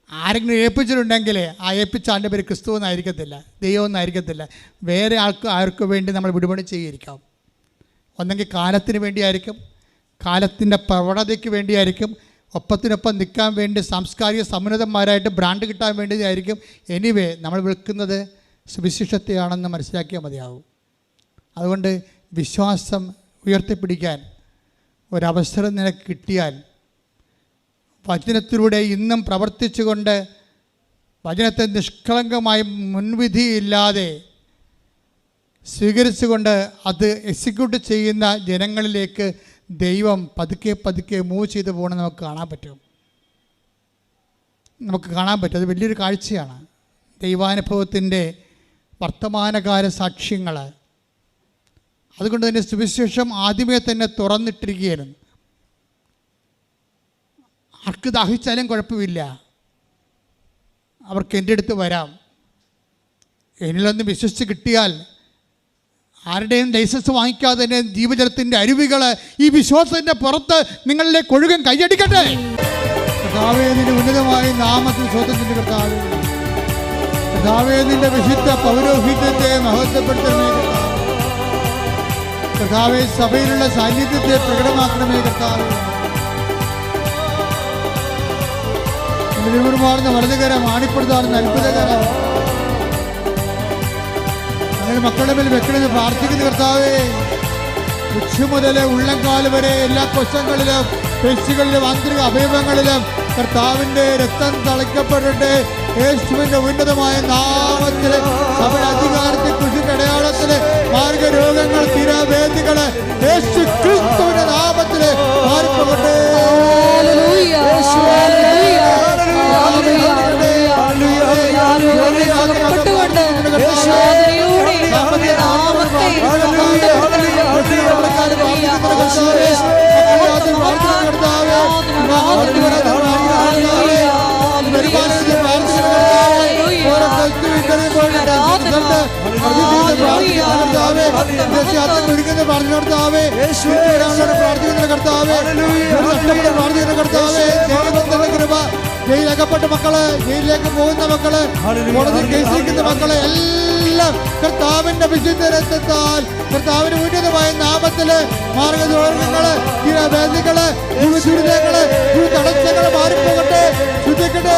ആരെങ്കിലും ഏൽപ്പിച്ചിട്ടുണ്ടെങ്കിൽ ആ ഏൽപ്പിച്ച ആളുടെ പേര് ക്രിസ്തു എന്നായിരിക്കത്തില്ല, ദൈവം എന്നായിരിക്കത്തില്ല. വേറെ ആർക്കു വേണ്ടി നമ്മൾ വിടുപണി ചെയ്തിരിക്കാം. ഒന്നെങ്കിൽ കാലത്തിന് വേണ്ടിയായിരിക്കും, കാലത്തിൻ്റെ പ്രവണതയ്ക്ക് വേണ്ടിയായിരിക്കും, ഒപ്പത്തിനൊപ്പം നിൽക്കാൻ വേണ്ടി സാംസ്കാരിക സമുന്നതന്മാരായിട്ട് ബ്രാൻഡ് കിട്ടാൻ വേണ്ടിയായിരിക്കും. എനിവേ നമ്മൾ വിൽക്കുന്നത് സുവിശേഷത്തെയാണെന്ന് മനസ്സിലാക്കിയാൽ മതിയാവും. അതുകൊണ്ട് വിശ്വാസം ഉയർത്തിപ്പിടിക്കാൻ ഒരവസരം നിനക്ക് കിട്ടിയാൽ വചനത്തിലൂടെ ഇന്നും പ്രവർത്തിച്ചുകൊണ്ട് വചനത്തെ നിഷ്കളങ്കമായി മുൻവിധിയില്ലാതെ സ്വീകരിച്ചുകൊണ്ട് അത് എക്സിക്യൂട്ട് ചെയ്യുന്ന ജനങ്ങളിലേക്ക് ദൈവം പതുക്കെ പതുക്കെ മൂവ് ചെയ്തു പോകണം നമുക്ക് കാണാൻ പറ്റും. അത് വലിയൊരു കാഴ്ചയാണ്. ദൈവാനുഭവത്തിൻ്റെ വർത്തമാനകാല സാക്ഷ്യങ്ങൾ. അതുകൊണ്ട് തന്നെ സുവിശേഷം ആദ്യമേ തന്നെ തുറന്നിട്ടിരിക്കുകയായിരുന്നു. ആർക്ക് ദാഹിച്ചാലും കുഴപ്പമില്ല, അവർക്ക് എൻ്റെ അടുത്ത് വരാം. എന്നിലൊന്ന് വിശ്വസിച്ച് കിട്ടിയാൽ ആരുടെയും ലൈസൻസ് വാങ്ങിക്കാതെ തന്നെ ജീവജലത്തിൻ്റെ അരുവികൾ ഈ വിശ്വാസത്തിൻ്റെ പുറത്ത് നിങ്ങളിലേക്ക് ഒഴുകാൻ കൈയടിക്കട്ടെ. കർത്താവേ, നിന്റെ ഉന്നതമായ നാമത്തിൽ സ്വതന്ത്രത്തിന്റെ കർത്താവേ, കർത്താവേ, നിന്റെ വിശുദ്ധ പൗരോഹിത്യത്തെ മഹത്വപ്പെടുത്തണമേ കർത്താവേ, സഭയിലുള്ള സാന്നിധ്യത്തെ പ്രകടമാക്കണമേ കർത്താവേ. നിലവിലുമാർന്ന വലതുകരം ആണിപ്പെടുത്താറുന്ന അത്ഭുതകരം അങ്ങനെ മക്കളുടെ മേൽ വെക്കണമെന്ന് പ്രാർത്ഥിക്കുന്ന കർത്താവേ. ഉച്ച മുതൽ ഉള്ളംകാല് വരെ എല്ലാ കൊശങ്ങളിലും പേശികളിലും ആന്തരിക അവയവങ്ങളിലും കർത്താവിൻ്റെ രക്തം തളിക്കപ്പെടട്ടെ. യേശുവിൻ്റെ ഉന്നതമായ നാമത്തിലെ സഭയുടെ അധികാരത്തെ കുറിച്ചിട്ട് അടയാളത്തില് മാർഗരോഗങ്ങൾ തീരാവേദികൾ യേശു ക്രിസ്തുവിന്റെ നാമത്തില് മാറിപ്പോകട്ടെ. ജയിലകപ്പെട്ട മക്കള്, ജയിലിലേക്ക് പോകുന്ന മക്കള്, കോടതിയിൽ കേസിരിക്കുന്ന മക്കളെ എല്ലാം കർത്താവിന്റെ വിശുദ്ധ രക്തത്താൽ കർത്താവിന്റെ ഉന്നതമായ നാമത്തില് മാർഗദോഷങ്ങള്, വേദികള്, ദുരിതങ്ങള്, തടസ്സങ്ങള് മാറിപ്പോകട്ടെ. ശുദ്ധിക്കട്ടെ.